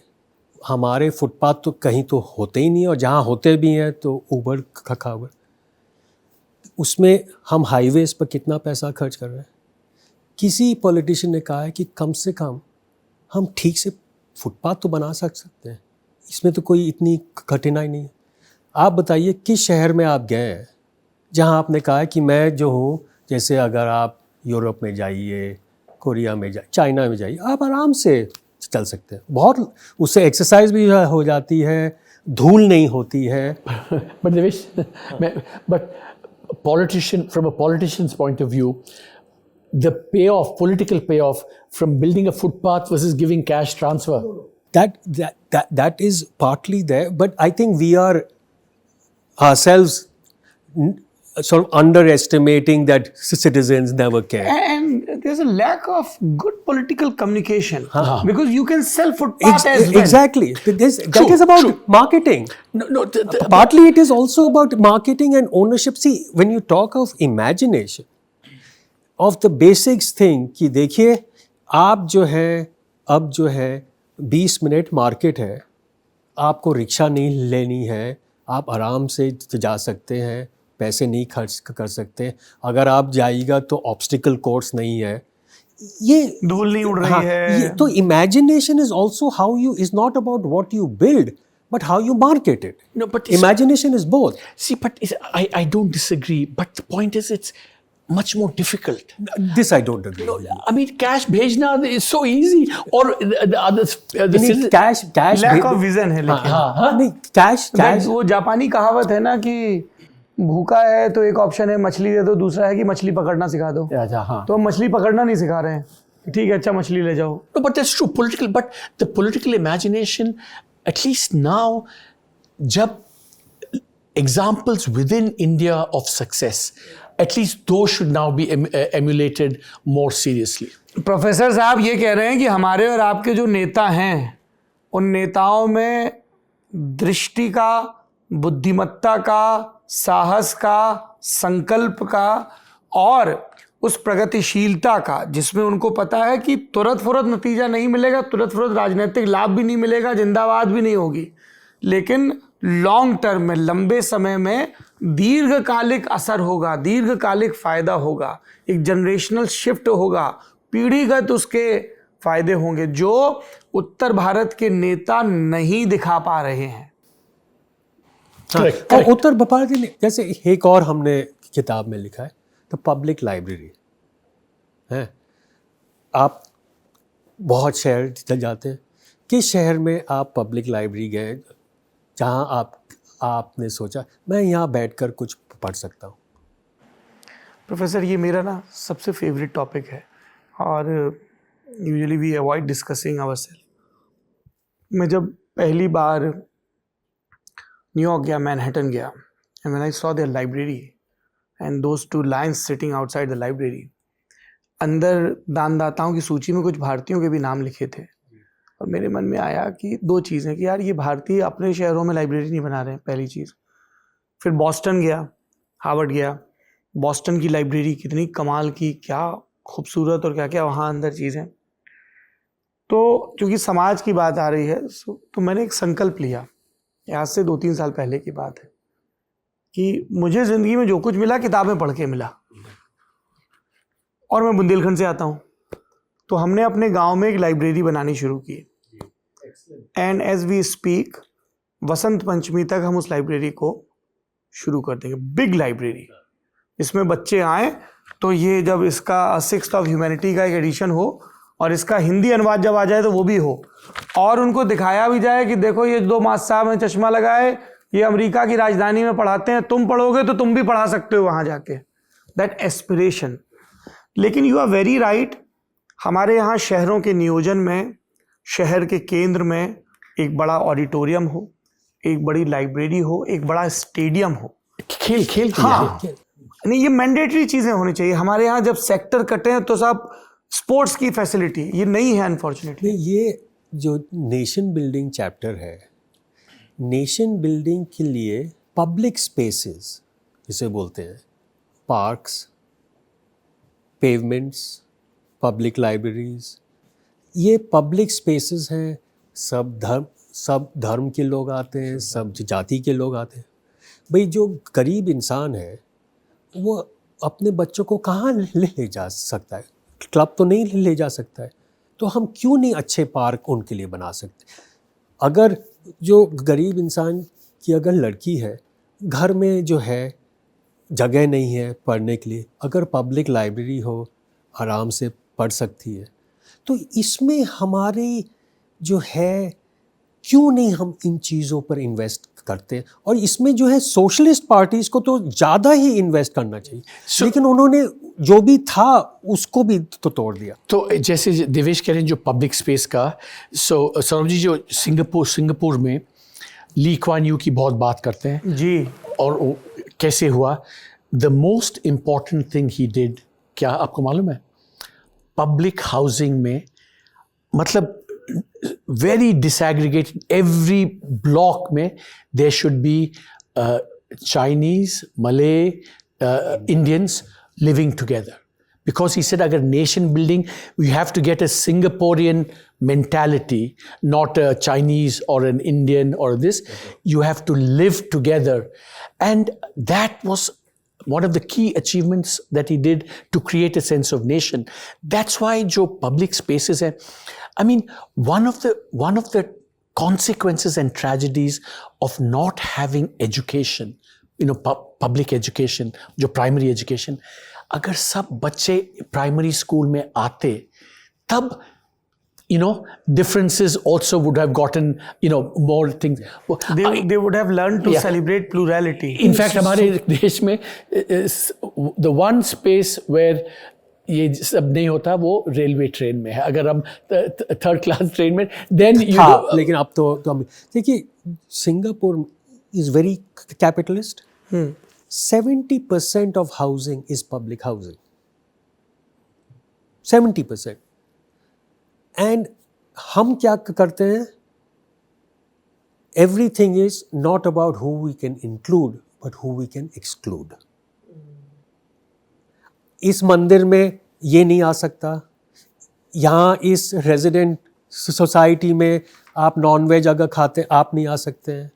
हमारे फुटपाथ तो कहीं तो होते ही नहीं, और जहाँ होते भी हैं तो ऊबर खखाबर। उसमें हम हाईवेज़ पर कितना पैसा खर्च कर रहे हैं। किसी पॉलिटिशियन ने कहा है कि कम से कम हम ठीक से फुटपाथ तो बना सकते हैं, इसमें तो कोई इतनी कठिनाई नहीं है। आप बताइए किस शहर में आप गए हैं जहाँ आपने कहा है कि मैं जो हूँ, जैसे अगर आप यूरोप में जाइए, कोरिया में जाइए, चाइना में जाइए, आप आराम से चल सकते हैं। बहुत उससे एक्सरसाइज भी हो जाती है, धूल नहीं होती है। But Devesh, but politician, from a politician's point of view, the pay off, political pay off from building a footpath versus giving cash transfer, that is partly there, but I think we are ourselves sort of underestimating that citizens never care. And there's a lack of good political communication, because you can sell footpath as well. Exactly. That is about marketing. No, partly it is also about marketing and ownership. See, when you talk of imagination, of the basics thing, कि देखिए आप जो है, अब जो है 20 minute market है, आपको रिक्शा नहीं लेनी है, आप आराम से जा सकते हैं, पैसे नहीं खर्च कर सकते। अगर आप जाइएगा तो ऑब्स्टिकल कोर्स नहीं है। ये धूल नहीं उड़ रही हाँ, है। ये तो imagination is also how you is not about what you build but how you market it. No, but it's- Imagination is both. See, but I don't disagree. But the point is, it's much more difficult. This I don't agree. No, I mean, cash bhejna is so easy. Or the others, the नहीं, cash lack of vision है लेकिन नहीं cash वो जापानी कहावत है ना कि भूखा है तो एक ऑप्शन है मछली दे दो, दूसरा है कि मछली पकड़ना सिखा दो। हाँ तो हम मछली पकड़ना नहीं सिखा रहे हैं, ठीक है अच्छा मछली ले जाओ। No, but that's true. But the political imagination, at least now, jab examples within India of success, at least those should now be emulated more seriously. Professor साहब ये कह रहे हैं कि हमारे और आपके जो नेता हैं उन नेताओं में दृष्टि का, बुद्धिमत्ता का, साहस का, संकल्प का और उस प्रगतिशीलता का जिसमें उनको पता है कि तुरंत फुरत नतीजा नहीं मिलेगा, तुरंत फुरत राजनीतिक लाभ भी नहीं मिलेगा, जिंदाबाद भी नहीं होगी, लेकिन लॉन्ग टर्म में, लंबे समय में दीर्घकालिक असर होगा, दीर्घकालिक फायदा होगा, एक जनरेशनल शिफ्ट होगा, पीढ़ीगत उसके फायदे होंगे जो उत्तर भारत के नेता नहीं दिखा पा रहे हैं। और उत्तर भारत ने जैसे एक और हमने किताब में लिखा है द पब्लिक लाइब्रेरी है। आप बहुत शहर जाते हैं, किस शहर में आप पब्लिक लाइब्रेरी गए जहां आपने सोचा मैं यहाँ बैठकर कुछ पढ़ सकता हूँ? प्रोफेसर ये मेरा ना सबसे फेवरेट टॉपिक है और usually we avoid discussing ourselves. मैं जब पहली बार न्यूयॉर्क गया, मैनहट्टन गया, and when I saw their library and those two lions sitting outside the library, अंदर दानदाताओं की सूची में कुछ भारतीयों के भी नाम लिखे थे और मेरे मन में आया कि दो चीज़ें कि यार ये भारतीय अपने शहरों में लाइब्रेरी नहीं बना रहे हैं, पहली चीज़। फिर बॉस्टन गया, हार्वर्ड गया, बॉस्टन की लाइब्रेरी कितनी कमाल की, क्या खूबसूरत और क्या क्या वहाँ अंदर चीज़ें। तो चूँकि समाज की बात आ रही है तो मैंने एक संकल्प लिया, आज से 2-3 साल पहले की बात है, कि मुझे ज़िंदगी में जो कुछ मिला किताबें पढ़ के मिला। और मैं बुंदेलखंड से आता हूँ, तो हमने अपने गांव में एक लाइब्रेरी बनानी शुरू की and as we speak Vasant Panchami तक हम उस लाइब्रेरी को शुरू कर देंगे। बिग लाइब्रेरी, इसमें बच्चे आए तो ये जब इसका 6th ऑफ ह्यूमैनिटी का एक एडिशन हो और इसका हिंदी अनुवाद जब आ जाए तो वो भी हो और उनको दिखाया भी जाए कि देखो ये 2 मास्टर साहब हैं चश्मा लगाए, ये अमेरिका की राजधानी में पढ़ाते हैं, तुम पढ़ोगे तो तुम भी पढ़ा सकते हो वहाँ जाके। That aspiration. लेकिन यू आर वेरी राइट, हमारे यहाँ शहरों के नियोजन में, शहर के केंद्र में एक बड़ा ऑडिटोरियम हो, एक बड़ी लाइब्रेरी हो, एक बड़ा स्टेडियम हो, खेल हाँ नहीं, ये मैंडेटरी चीज़ें होनी चाहिए। हमारे यहाँ जब सेक्टर कटे हैं तो सब स्पोर्ट्स की फैसिलिटी ये नहीं है अनफॉर्चुनेटली। ये जो नेशन बिल्डिंग चैप्टर है, नेशन बिल्डिंग के लिए पब्लिक स्पेसेस जिसे बोलते हैं, पार्क्स, पेवमेंट्स, पब्लिक लाइब्रेरीज, ये पब्लिक स्पेसेस हैं। सब धर्म के लोग आते हैं, सब जाति के लोग आते हैं। भाई जो गरीब इंसान है वो अपने बच्चों को कहाँ ले जा सकता है? क्लब तो नहीं ले जा सकता है, तो हम क्यों नहीं अच्छे पार्क उनके लिए बना सकते? अगर जो गरीब इंसान की अगर लड़की है, घर में जो है जगह नहीं है पढ़ने के लिए, अगर पब्लिक लाइब्रेरी हो आराम से पढ़ सकती है, तो इसमें हमारी जो है क्यों नहीं हम इन चीज़ों पर इन्वेस्ट करते हैं? और इसमें जो है सोशलिस्ट पार्टीज़ को तो ज़्यादा ही इन्वेस्ट करना चाहिए, लेकिन उन्होंने जो भी था उसको भी तो तोड़ दिया। तो जैसे देवेश कह रहे हैं जो पब्लिक स्पेस का, सौरभ जी जो सिंगापुर में ली क्वान यू की बहुत बात करते हैं जी, और वो कैसे हुआ, the most important thing he did, क्या आपको मालूम है? पब्लिक हाउसिंग में, मतलब वेरी डिसएग्रीगेटेड, एवरी ब्लॉक में देयर शुड बी चाइनीज, मले, Indians living together, because he said agar nation building we have to get a Singaporean mentality, not a Chinese or an Indian or this. You have to live together, and that was one of the key achievements that he did to create a sense of nation. That's why जो public spaces है, I mean, one of the consequences and tragedies of not having education, public education, जो primary education, अगर सब बच्चे primary school में आते, तब differences also would have gotten, more things. They would have learned to celebrate plurality. In fact, हमारे देश में the one space where ये सब नहीं होता वो रेलवे ट्रेन में है. अगर हम थर्ड क्लास ट्रेन में then लेकिन अब तो हम देखिए, Singapore is very capitalist. 70% of housing is public housing. 70%. And हम क्या करते हैं? Everything is not about who we can include, but who we can exclude. इस मंदिर में ये नहीं आ सकता, यहाँ इस रेजिडेंट सोसाइटी में आप नॉनवेज अगर खाते आप नहीं आ सकते हैं,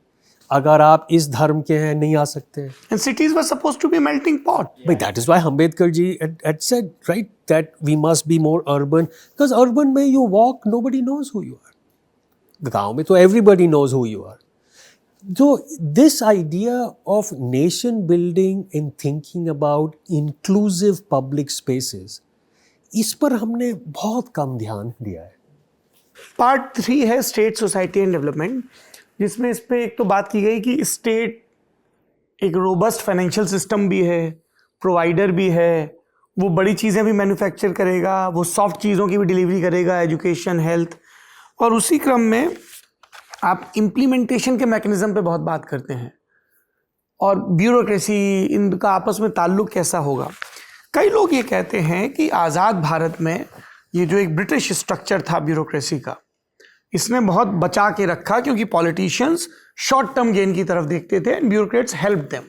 अगर आप इस धर्म के हैं नहीं आ सकते हैं. And cities were supposed to be a melting pot. But that is why Ambedkar ji had said, right, that we must be more urban, because urban में you walk, nobody knows who you are. गाँव में तो everybody knows who you are. So this idea of nation building and thinking about inclusive public spaces, इस पर हमने बहुत कम ध्यान दिया है. पार्ट 3 है स्टेट, सोसाइटी एंड डेवलपमेंट, जिसमें इस पे एक तो बात की गई कि स्टेट एक रोबस्ट फाइनेंशियल सिस्टम भी है, प्रोवाइडर भी है, वो बड़ी चीज़ें भी मैन्युफैक्चर करेगा, वो सॉफ्ट चीज़ों की भी डिलीवरी करेगा, एजुकेशन, हेल्थ, और उसी क्रम में आप इम्प्लीमेंटेशन के मैकेनिज्म पे बहुत बात करते हैं और ब्यूरोक्रेसी, इनका आपस में ताल्लुक कैसा होगा. कई लोग ये कहते हैं कि आज़ाद भारत में ये जो एक ब्रिटिश स्ट्रक्चर था ब्यूरोक्रेसी का, इसने बहुत बचा के रखा, क्योंकि पॉलिटिशियंस शॉर्ट टर्म गेन की तरफ देखते थे एंड ब्यूरोक्रेट्स हेल्प देम.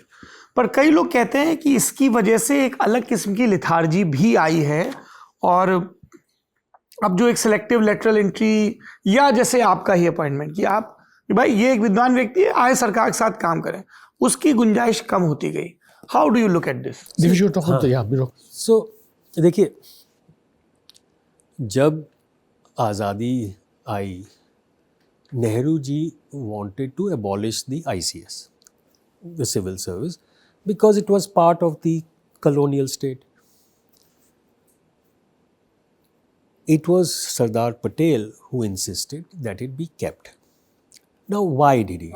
पर कई लोग कहते हैं कि इसकी वजह से एक अलग किस्म की लिथार्जी भी आई है, और अब जो एक सिलेक्टिव लेटरल एंट्री, या जैसे आपका ही अपॉइंटमेंट कि आप भाई ये एक विद्वान व्यक्ति है, आए सरकार के साथ काम करें, उसकी गुंजाइश कम होती गई. How do you look at this? So देखिए, जब आज़ादी आई, Nehru ji wanted to abolish the ICS, the civil service, because it was part of the colonial state. It was Sardar Patel who insisted that it be kept. Now, why did he?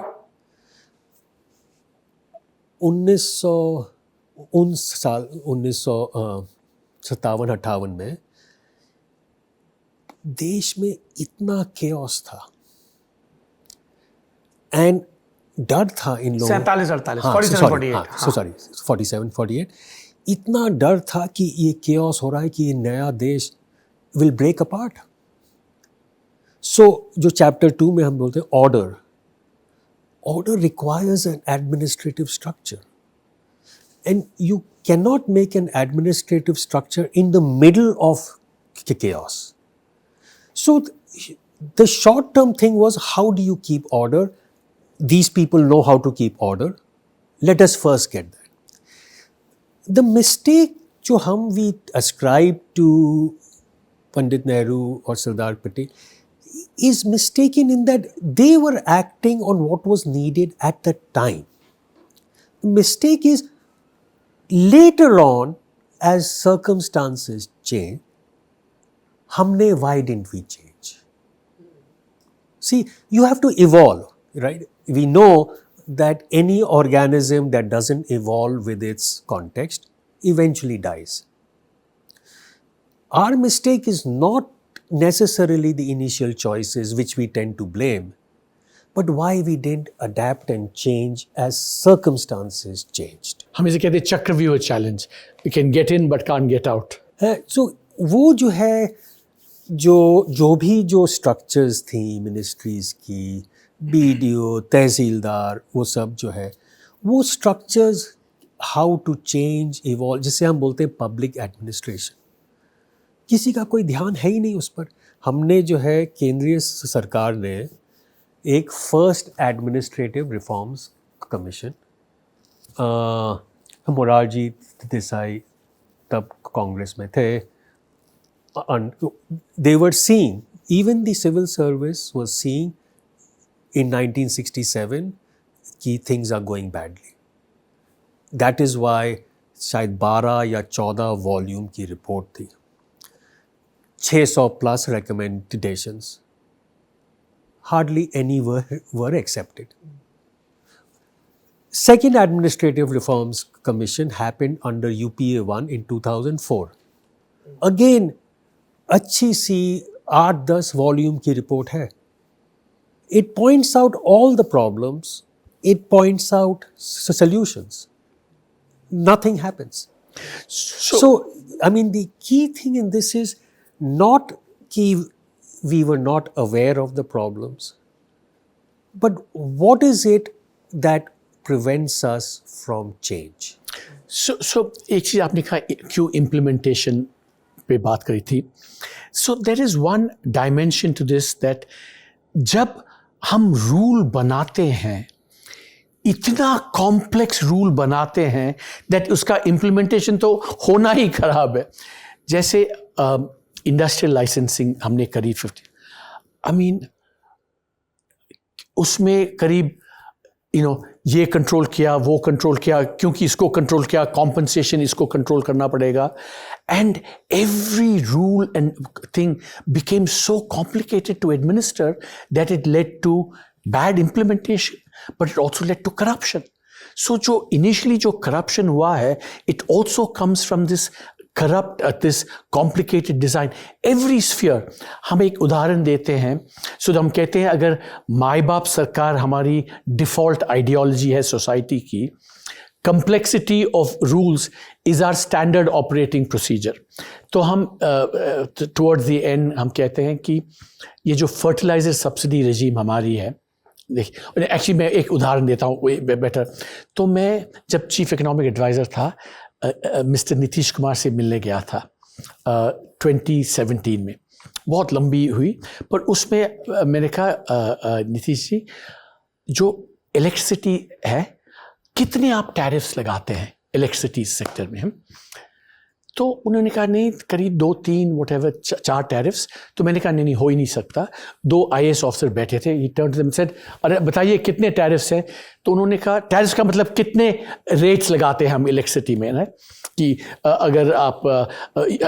1957-58 में देश में इतना chaos था and डर था इन लोगों, 47-48, इतना डर था कि ये केओस हो रहा है कि ये नया देश विल ब्रेक अपार्ट. सो जो चैप्टर 2 में हम बोलते हैं order requires N administrative structure, and you can not make an administrative structure in the middle of chaos. So the short-term thing was, how do you keep order? These people know how to keep order. Let us first get that. The mistake जो we ascribe to Pandit Nehru or Sardar Patel is mistaken in that they were acting on what was needed at the time. The mistake is later on, as circumstances change, हमने, why didn't we change? See, you have to evolve, right? We know that any organism that doesn't evolve with its context eventually dies. Our mistake is not necessarily the initial choices which we tend to blame, but why we didn't adapt and change as circumstances changed. हम इसे कहते हैं चक्रव्यूह challenge. We can get in but can't get out. So वो जो है, जो भी स्ट्रक्चर्स थी मिनिस्ट्रीज़ की, BDO, तहसीलदार, वो सब जो है, वो structures how to change, evolve, जिसे हम बोलते हैं पब्लिक एडमिनिस्ट्रेशन, किसी का कोई ध्यान है ही नहीं उस पर. हमने जो है, केंद्रीय सरकार ने एक first administrative reforms commission Morarji Desai तब कांग्रेस में थे, they were seeing, even the civil service was seeing in 1967 कि things are going badly. That is why शायद 12 या 14 वॉल्यूम की रिपोर्ट थी, 600 plus recommendations. Hardly any were accepted. Second Administrative Reforms Commission happened under UPA 1 in 2004. Again, अच्छी सी 8-10 volume की report है. It points out all the problems. It points out solutions. Nothing happens. So, I mean, the key thing in this is not that we were not aware of the problems, but what is it that prevents us from change? So एक चीज़ आपने कहा क्यों implementation पे बात करी थी. So there is one dimension to this that जब हम रूल बनाते हैं, इतना कॉम्प्लेक्स रूल बनाते हैं दैट उसका इम्प्लीमेंटेशन तो होना ही खराब है. जैसे इंडस्ट्रियल लाइसेंसिंग हमने करी 50, आई मीन उसमें करीब ये कंट्रोल किया, वो कंट्रोल किया, क्योंकि इसको कंट्रोल किया, कॉम्पनसेशन इसको कंट्रोल करना पड़ेगा. And every rule and thing became so complicated to administer that it led to bad implementation, but it also led to corruption. So जो इनिशियली जो करप्शन हुआ है, it also comes from this corrupt this complicated design. Every sphere. हम एक उदाहरण देते हैं. So हम कहते हैं अगर माई बाप सरकार हमारी डिफ़ॉल्ट आइडियोलॉजी है सोसाइटी की, complexity of rules is our standard operating procedure. तो हम towards the end हम कहते हैं कि ये जो फर्टिलाइजर सब्सिडी रजीम हमारी है, देखिए एक्चुअली मैं एक उदाहरण देता हूँ बेटर. तो मैं जब चीफ इकोनॉमिक एडवाइज़र था, मिस्टर नीतीश कुमार से मिलने गया था 2017 में. बहुत लंबी हुई, पर उसमें मैंने कहा नीतीश जी, जो इलेक्ट्रिसिटी है, कितने आप टैरिफ्स लगाते हैं इलेक्ट्रिसिटी सेक्टर में? तो उन्होंने कहा नहीं, करीब 2-3 व्हाटएवर 4 टैरिफ्स. तो मैंने कहा नहीं हो ही नहीं सकता. 2 IAS ऑफिसर बैठे थे. He turned to them said, अरे बताइए कितने टैरिफ्स हैं? तो उन्होंने कहा टैरिफ्स का मतलब कितने रेट्स लगाते हैं हम इलेक्ट्रिसिटी में ना, कि अगर आप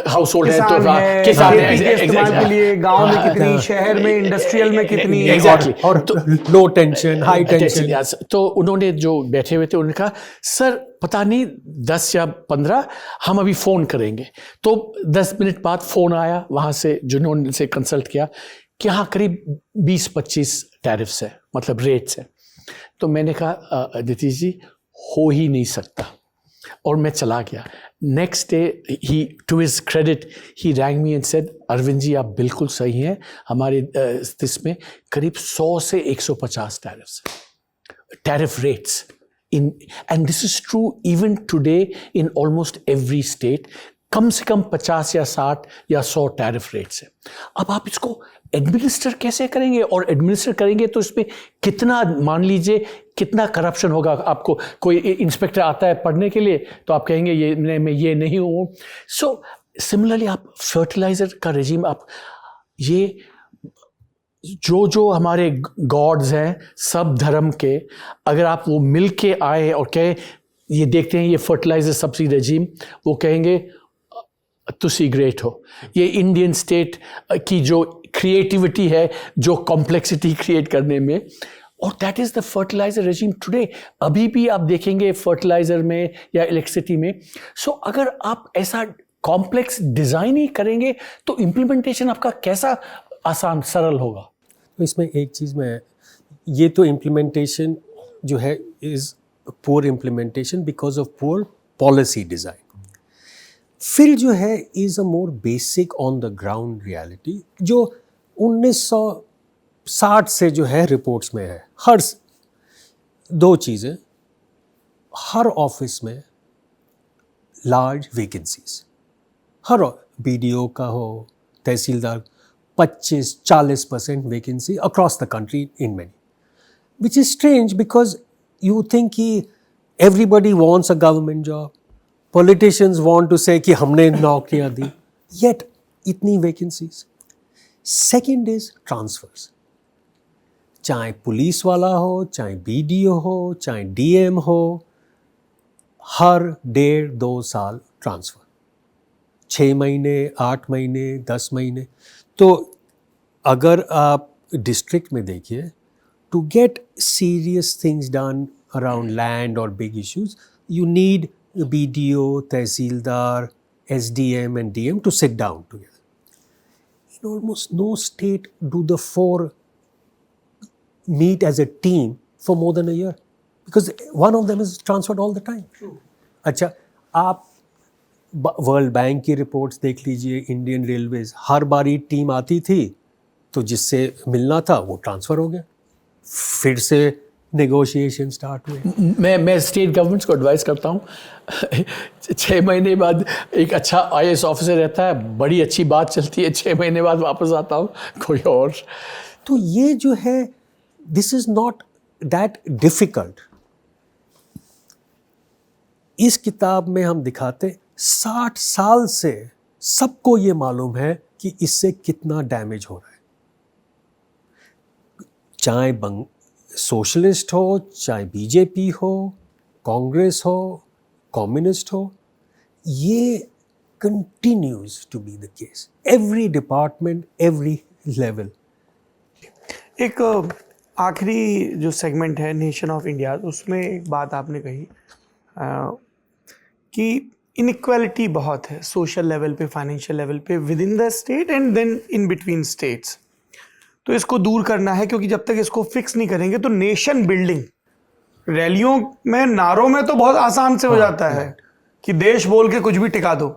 हाउस होल्ड है तो किसान इस्तेमाल के लिए गांव में कितनी, शहर में इंडस्ट्रियल में कितनी, एग्जैक्टली, और लो टेंशन, हाई टेंशन. तो उन्होंने जो बैठे हुए थे उन्होंने कहा सर पता नहीं 10 या 15 हम अभी फ़ोन करेंगे. तो 10 मिनट बाद फ़ोन आया वहाँ से जिन्होंने से कंसल्ट किया कि हाँ करीब 20-25 टैरिफ्स है, मतलब रेट्स है. तो मैंने कहा नीतीश जी हो ही नहीं सकता, और मैं चला गया. नेक्स्ट डे ही, to his credit, he rang me and said, Arvind ji आप बिल्कुल सही हैं, हमारे इसमें करीब 100 से 150 tariffs, tariff rates in, and this is true even today in almost every state. कम से कम 50 या 60 या 100 टैरिफ रेट्स है. अब आप इसको एडमिनिस्टर कैसे करेंगे? और एडमिनिस्टर करेंगे तो इसमें कितना, मान लीजिए कितना करप्शन होगा. आपको कोई इंस्पेक्टर आता है पढ़ने के लिए तो आप कहेंगे ये मैं ये नहीं हूँ. सो सिमिलरली आप फर्टिलाइज़र का रेजिम, आप ये जो हमारे गॉड्स हैं सब धर्म के, अगर आप वो मिल के आए और कहे ये देखते हैं ये फर्टिलाइजर सब्सिडी रेजिम, वो कहेंगे तुसी ग्रेट हो. ये इंडियन स्टेट की जो क्रिएटिविटी है, जो कॉम्प्लेक्सिटी क्रिएट करने में, और that is the fertiliser regime today. अभी भी आप देखेंगे फर्टिलाइजर में या इलेक्ट्रिसिटी में. सो अगर आप ऐसा कॉम्प्लेक्स डिज़ाइन ही करेंगे तो इम्प्लीमेंटेशन आपका कैसा आसान सरल होगा? तो इसमें एक चीज़ में, ये तो इम्प्लीमेंटेशन जो है is poor implementation because of poor policy design. फिर जो है is a more basic on the ground reality, जो 1960 से जो है रिपोर्ट्स में है. हर 2 चीज़ें, हर ऑफिस में लार्ज वैकेंसीज, हर BDO का हो, तहसीलदार, 25-40% vacancy across the country in many, which is strange because you think कि Everybody wants a government job. Politicians want to say कि हमने नौकरियां दी. Yet इतनी vacancies. Second is transfers. चाहे पुलिस वाला हो, चाहे BDO हो, चाहे DM हो, हर 1.5-2 साल ट्रांसफ़र. 6 महीने, 8 महीने, 10 महीने. तो अगर आप डिस्ट्रिक्ट में देखिए, to get serious things done around land or big issues, you need BDO, Tehsildar, SDM and DM to sit down together. In almost no state do the 4 meet as a team for more than a year because one of them is transferred all the time. True. अच्छा, आप world bank की reports देख लीजिए, Indian railways, हर बारी team आती थी तो जिससे मिलना था वो ट्रांसफ़र हो गया, फिर से नेगोशिएशन स्टार्ट हुए. मैं स्टेट गवर्नमेंट्स को एडवाइस करता हूँ 6 महीने बाद एक अच्छा IAS ऑफिसर रहता है, बड़ी अच्छी बात चलती है, 6 महीने बाद वापस आता हूँ कोई और. तो ये जो है, this is not that difficult. इस किताब में हम दिखाते 60 साल से सबको ये मालूम है कि इससे कितना डैमेज हो रहा है. चाहे सोशलिस्ट हो, चाहे BJP हो, कांग्रेस हो, कम्युनिस्ट हो, ये continues to be the case. Every department, every level. एक आखिरी जो सेगमेंट है नेशन ऑफ इंडिया, उसमें एक बात आपने कही कि इनइक्वालिटी बहुत है सोशल लेवल पे, फाइनेंशियल लेवल पे, within the state and then in between states. तो इसको दूर करना है, क्योंकि जब तक इसको फिक्स नहीं करेंगे तो नेशन बिल्डिंग रैलियों में, नारों में तो बहुत आसान से हो जाता है कि देश बोल के कुछ भी टिका दो.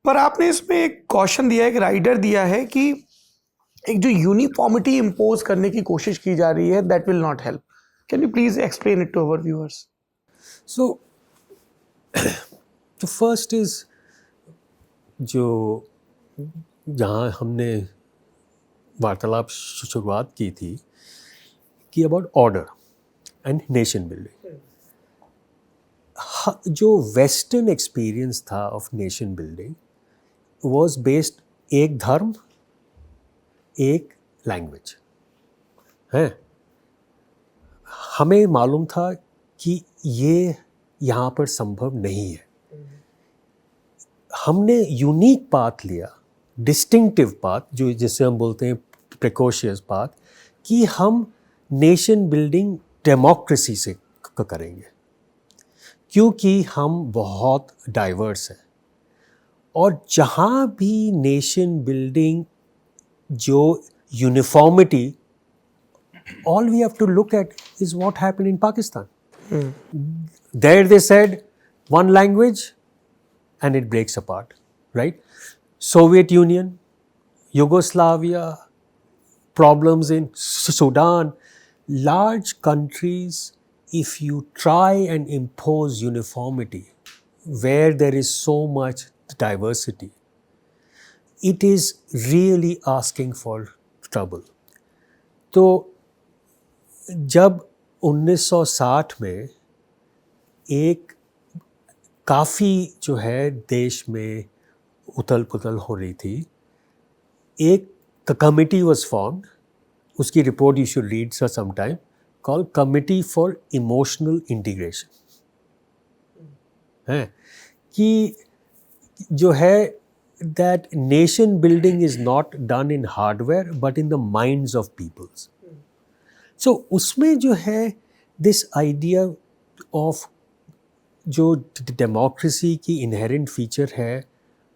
पर आपने इसमें एक कॉशन दिया है, एक राइडर दिया है कि एक जो यूनिफॉर्मिटी इम्पोज करने की कोशिश की जा रही है, that will not help. Can you please explain it to our viewers? So तो फर्स्ट इज, जो जहाँ हमने वार्तालाप शुरुआत की थी कि about order and nation building, जो वेस्टर्न एक्सपीरियंस था of nation building was based एक धर्म, एक लैंग्वेज है. हमें मालूम था कि ये यहाँ पर संभव नहीं है. हमने यूनिक पाथ लिया, डिस्टिंक्टिव पाथ, जो जिसे हम बोलते हैं प्रिकॉशियस पाथ, कि हम नेशन बिल्डिंग डेमोक्रेसी से करेंगे, क्योंकि हम बहुत डाइवर्स हैं. और जहाँ भी नेशन बिल्डिंग, जो uniformity, all we have to look at is what happened in Pakistan. There they said one language and it breaks apart, right? Soviet Union, Yugoslavia, problems in Sudan, large countries, if you try and impose uniformity where there is so much diversity, it is really asking for trouble. तो जब 1960 में एक काफ़ी जो है देश में उथल पुथल हो रही थी, एक कमिटी वाज फॉर्म्ड, उसकी report you should read sir some time, called committee for emotional integration. है कि जो है that nation building is not done in hardware but in the minds of peoples. So उसमें जो है दिस आइडिया ऑफ जो democracy की inherent feature है,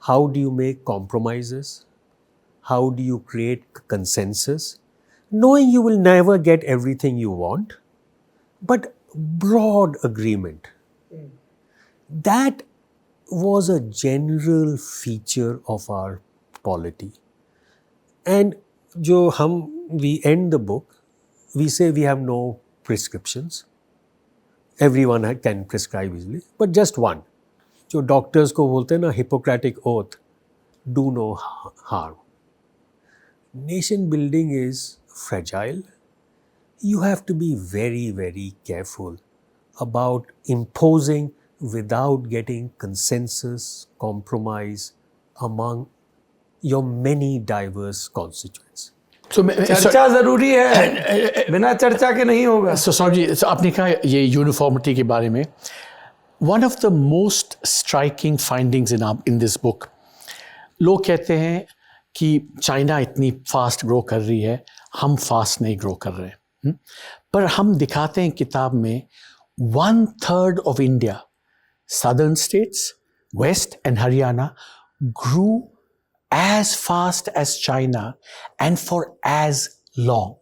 how do you make compromises, how do you create consensus, knowing you will never get everything you want, but broad agreement. That was a general feature of our polity. And jo we end the book, we say we have no prescriptions. Everyone can prescribe easily, but just one. जो doctors को बोलते हैं ना, Hippocratic oath, do no harm. Nation building is fragile. You have to be very, very careful about imposing without getting consensus, compromise among your many diverse constituents. चर्चा जरूरी है, बिना चर्चा के नहीं होगा। So सौरभ जी, so आपने कहा ये यूनिफॉर्मिटी के बारे में, one of the most striking findings in this book, लोग कहते हैं कि चाइना इतनी फास्ट ग्रो कर रही है, हम फास्ट नहीं ग्रो कर रहे हैं, पर हम दिखाते हैं किताब में 1/3 of India, southern states, West and Haryana, grew as fast as China and for as long.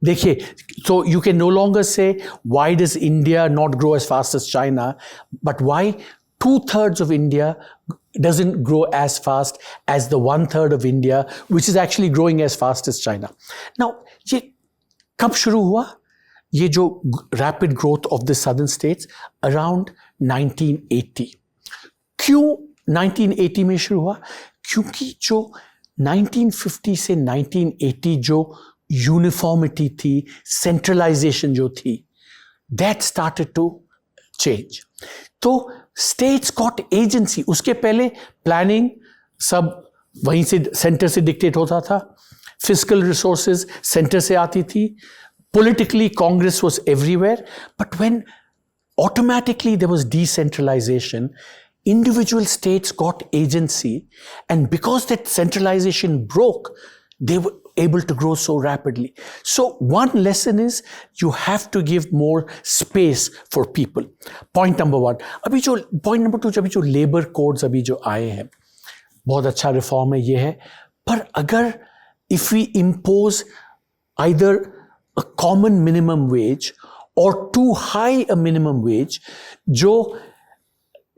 देखिए, so you can no longer say why does India not grow as fast as China, but why 2/3 of India doesn't grow as fast as the 1/3 of India, which is actually growing as fast as China. Now, ये कब शुरू हुआ? ये जो rapid growth of the southern states around 1980. क्यों 1980 में शुरू हुआ? क्योंकि जो 1950 से 1980 जो यूनिफॉर्मिटी थी, सेंट्रलाइजेशन जो थी, that started to change. तो states got agency. उसके पहले प्लानिंग सब वहीं से सेंटर से डिक्टेट होता था, फिजिकल रिसोर्सेज सेंटर से आती थी, politically Congress was everywhere, but when automatically there was decentralization, individual states got agency, and because that centralization broke, they were able to grow so rapidly. So one lesson is you have to give more space for people. Point number 1. अभी जो point number 2, अभी जो labor codes अभी जो आए हैं, बहुत अच्छा रिफॉर्म है ये है, पर अगर if we impose either a common minimum wage or too high a minimum wage, जो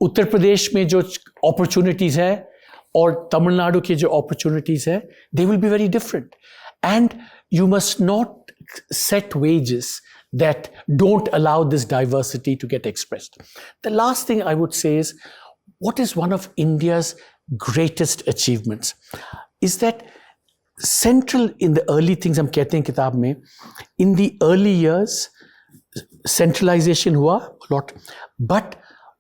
उत्तर प्रदेश में जो opportunities है और तमिलनाडु के जो opportunities है, they will be very different. And you must not set wages that don't allow this diversity to get expressed. The last thing I would say is, what is one of India's greatest achievements is that central in the early things, हम कहते हैं किताब में, in the early years, centralization हुआ a lot, but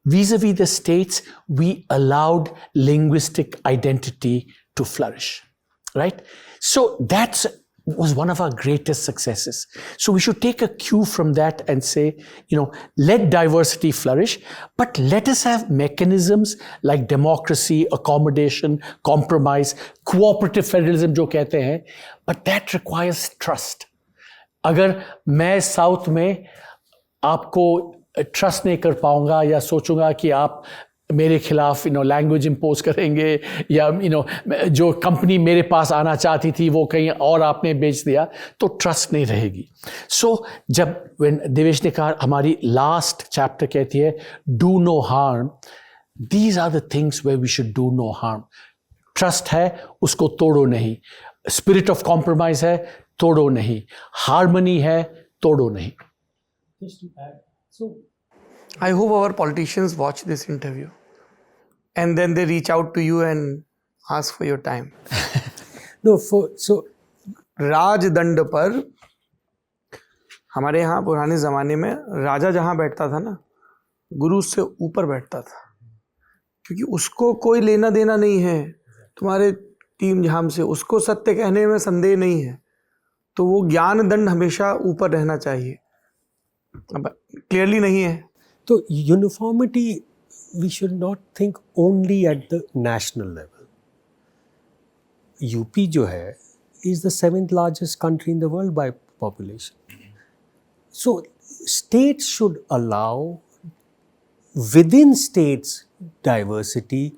vis-a-vis the states, we allowed linguistic identity to flourish, right? So that was one of our greatest successes. So we should take a cue from that and say, let diversity flourish, but let us have mechanisms like democracy, accommodation, compromise, cooperative federalism जो कहते हैं, but that requires trust. अगर मैं south में आपको trust नहीं कर पाऊंगा या सोचूंगा कि आप मेरे खिलाफ लैंग्वेज इम्पोज करेंगे या जो कंपनी मेरे पास आना चाहती थी वो कहीं और आपने बेच दिया, तो ट्रस्ट नहीं रहेगी. सो जब देवेश ने कहा, हमारी लास्ट चैप्टर कहती है do no harm, these are the things where we should do no harm. Trust है, उसको तोड़ो नहीं. स्पिरिट ऑफ कॉम्प्रोमाइज है, तोड़ो नहीं. हार्मनी है, तोड़ो नहीं. I hope our politicians watch this interview and then they reach out to you and ask for your time. राजदंड पर हमारे यहाँ पुराने ज़माने में राजा जहाँ बैठता था ना, गुरु उससे ऊपर बैठता था, क्योंकि उसको कोई लेना देना नहीं है तुम्हारे टीम झाम से, उसको सत्य कहने में संदेह नहीं है, तो वो ज्ञान दंड हमेशा ऊपर रहना चाहिए. अब क्लियरली नहीं है. तो uniformity we should not think only at the national level. UP जो है is the 7th largest country in the world by population. So states should allow within states diversity.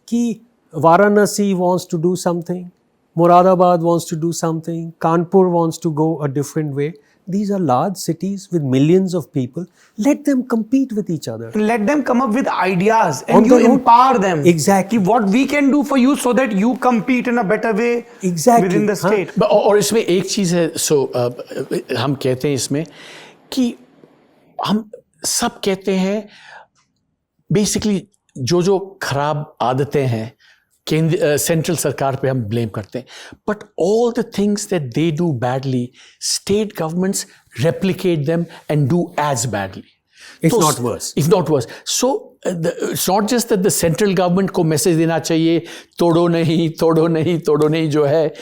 Ki Varanasi wants to do something, Moradabad wants to do something, Kanpur wants to go a different way. These are large cities with millions of people. Let them compete with each other. Let them come up with ideas and you empower them. Exactly. What we can do for you so that you compete in a better way within the state. और इसमें एक चीज़ है, हम कहते हैं इसमें कि हम सब कहते हैं बेसिकली जो खराब आदतें हैं केंद्र सेंट्रल सरकार पे हम ब्लेम करते हैं, but all the things that they do badly, state governments replicate them and do as badly, If not worse. If not worse. So it's not just that the central government को message देना चाहिए तोड़ो नहीं जो है,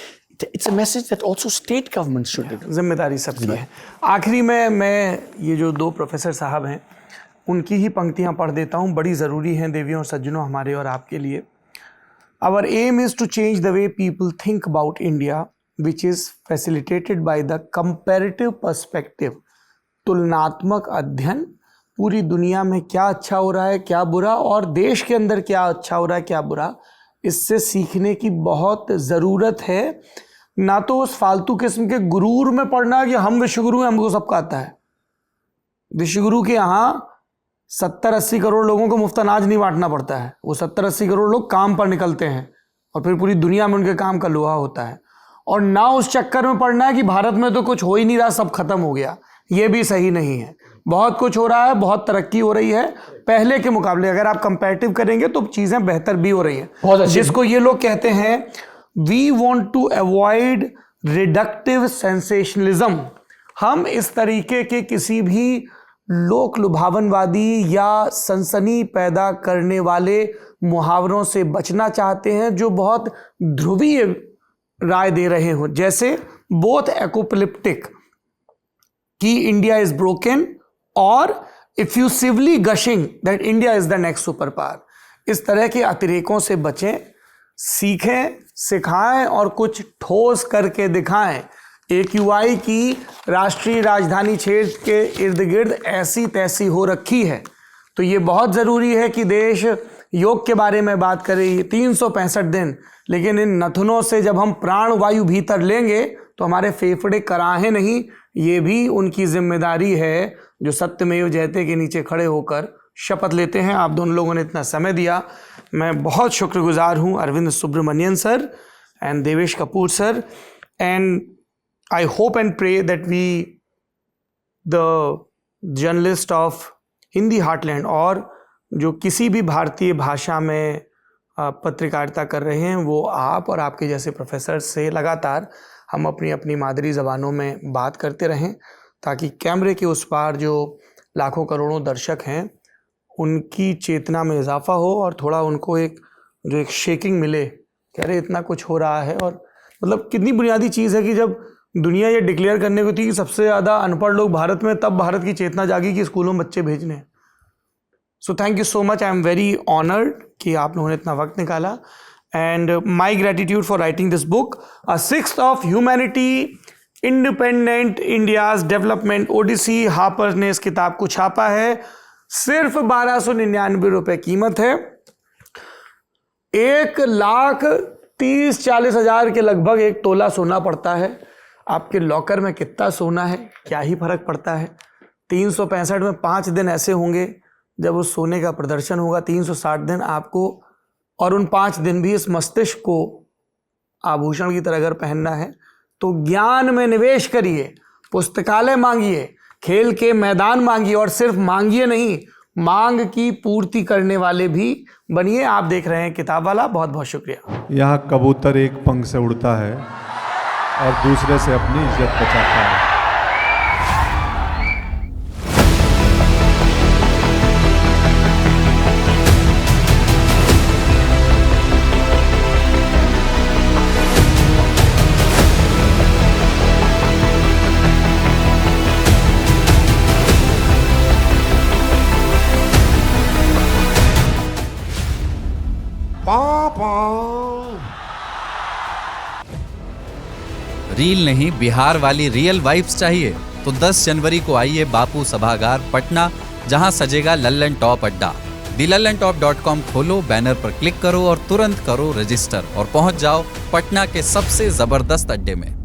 it's a message that also state governments should do. जिम्मेदारी सबकी है। आखिरी में मैं ये जो दो प्रोफेसर साहब हैं उनकी ही पंक्तियां पढ़ देता हूं, बड़ी ज़रूरी हैं देवियों और सज्जनों हमारे और आपके लिए। Our aim is to change the way people think about India, which is facilitated by the comparative perspective. तुलनात्मक अध्ययन, पूरी दुनिया में क्या अच्छा हो रहा है क्या बुरा, और देश के अंदर क्या अच्छा हो रहा है क्या बुरा, इससे सीखने की बहुत ज़रूरत है। ना तो उस फालतू किस्म के गुरूर में पढ़ना कि हम विश्वगुरु हैं, हमको सबका आता है। विश्वगुरु के यहाँ 70-80 करोड़ लोगों को मुफ्त अनाज नहीं बांटना पड़ता है, वो 70-80 करोड़ लोग काम पर निकलते हैं और फिर पूरी दुनिया में उनके काम का लोहा होता है। और ना उस चक्कर में पढ़ना है कि भारत में तो कुछ हो ही नहीं रहा, सब खत्म हो गया, ये भी सही नहीं है। बहुत कुछ हो रहा है, बहुत तरक्की हो रही है पहले के मुकाबले। अगर आप कंपैरेटिव करेंगे तो चीज़ें बेहतर भी हो रही हैं। जिसको ये लोग कहते हैं we want to avoid reductive sensationalism. हम इस तरीके के किसी भी लोक लुभावनवादी या सनसनी पैदा करने वाले मुहावरों से बचना चाहते हैं जो बहुत ध्रुवीय राय दे रहे हो, जैसे बोथ एपोकलिप्टिक कि इंडिया इज ब्रोकन और effusively gushing that India is the next super power. इस तरह के अतिरेकों से बचें, सीखें, सिखाएं और कुछ ठोस करके दिखाएं। AQI की राष्ट्रीय राजधानी क्षेत्र के इर्द गिर्द ऐसी तैसी हो रखी है, तो ये बहुत ज़रूरी है कि देश योग के बारे में बात करे 365 दिन, लेकिन इन नथुनों से जब हम प्राण वायु भीतर लेंगे तो हमारे फेफड़े कराहे नहीं। ये भी उनकी जिम्मेदारी है जो सत्यमेव जयते के नीचे खड़े होकर शपथ लेते हैं। आप दोनों लोगों ने इतना समय दिया, मैं बहुत शुक्रगुजार हूँ Arvind Subramanian sir and Devesh Kapur sir, and I hope and pray that we the journalist of Hindi heartland और जो किसी भी भारतीय भाषा में पत्रकारिता कर रहे हैं वो आप और आपके जैसे प्रोफेसर से लगातार हम अपनी अपनी मादरी ज़बानों में बात करते रहें, ताकि कैमरे के उस पार जो लाखों करोड़ों दर्शक हैं उनकी चेतना में इजाफा हो और थोड़ा उनको एक शेकिंग मिले कि अरे इतना कुछ हो रहा है। और मतलब कितनी बुनियादी चीज़ है कि जब दुनिया ये डिक्लेयर करने को थी कि सबसे ज़्यादा अनपढ़ लोग भारत में, तब भारत की चेतना जागी कि स्कूलों में बच्चे भेजने। So thank you so much, I am very honoured कि आप लोगों ने इतना वक्त निकाला, and my gratitude for writing this book, A Sixth of Humanity, Independent India's Development Odyssey। Hopper ने इस किताब को छापा है, सिर्फ 1299 रुपए कीमत है। 1,30,40 हज़ार के लगभग एक तोला सोना पड़ता है। आपके लॉकर में कितना सोना है क्या ही फर्क पड़ता है। 365 में 5 दिन ऐसे होंगे जब उस सोने का प्रदर्शन होगा, 360 दिन आपको, और उन 5 दिन भी इस मस्तिष्क को आभूषण की तरह अगर पहनना है तो ज्ञान में निवेश करिए, पुस्तकालय मांगिए, खेल के मैदान मांगिए, और सिर्फ मांगिए नहीं, मांग की पूर्ति करने वाले भी बनिए। आप देख रहे हैं किताब वाला, बहुत बहुत शुक्रिया। यहाँ कबूतर एक पंख से उड़ता है और दूसरे से अपनी इज्जत बचाता है। रील नहीं, बिहार वाली रियल वाइब्स चाहिए तो 10 जनवरी को आइए बापू सभागार पटना, जहां सजेगा लल्लन टॉप अड्डा। thelallanTop.com खोलो, बैनर पर क्लिक करो और तुरंत करो रजिस्टर और पहुंच जाओ पटना के सबसे जबरदस्त अड्डे में।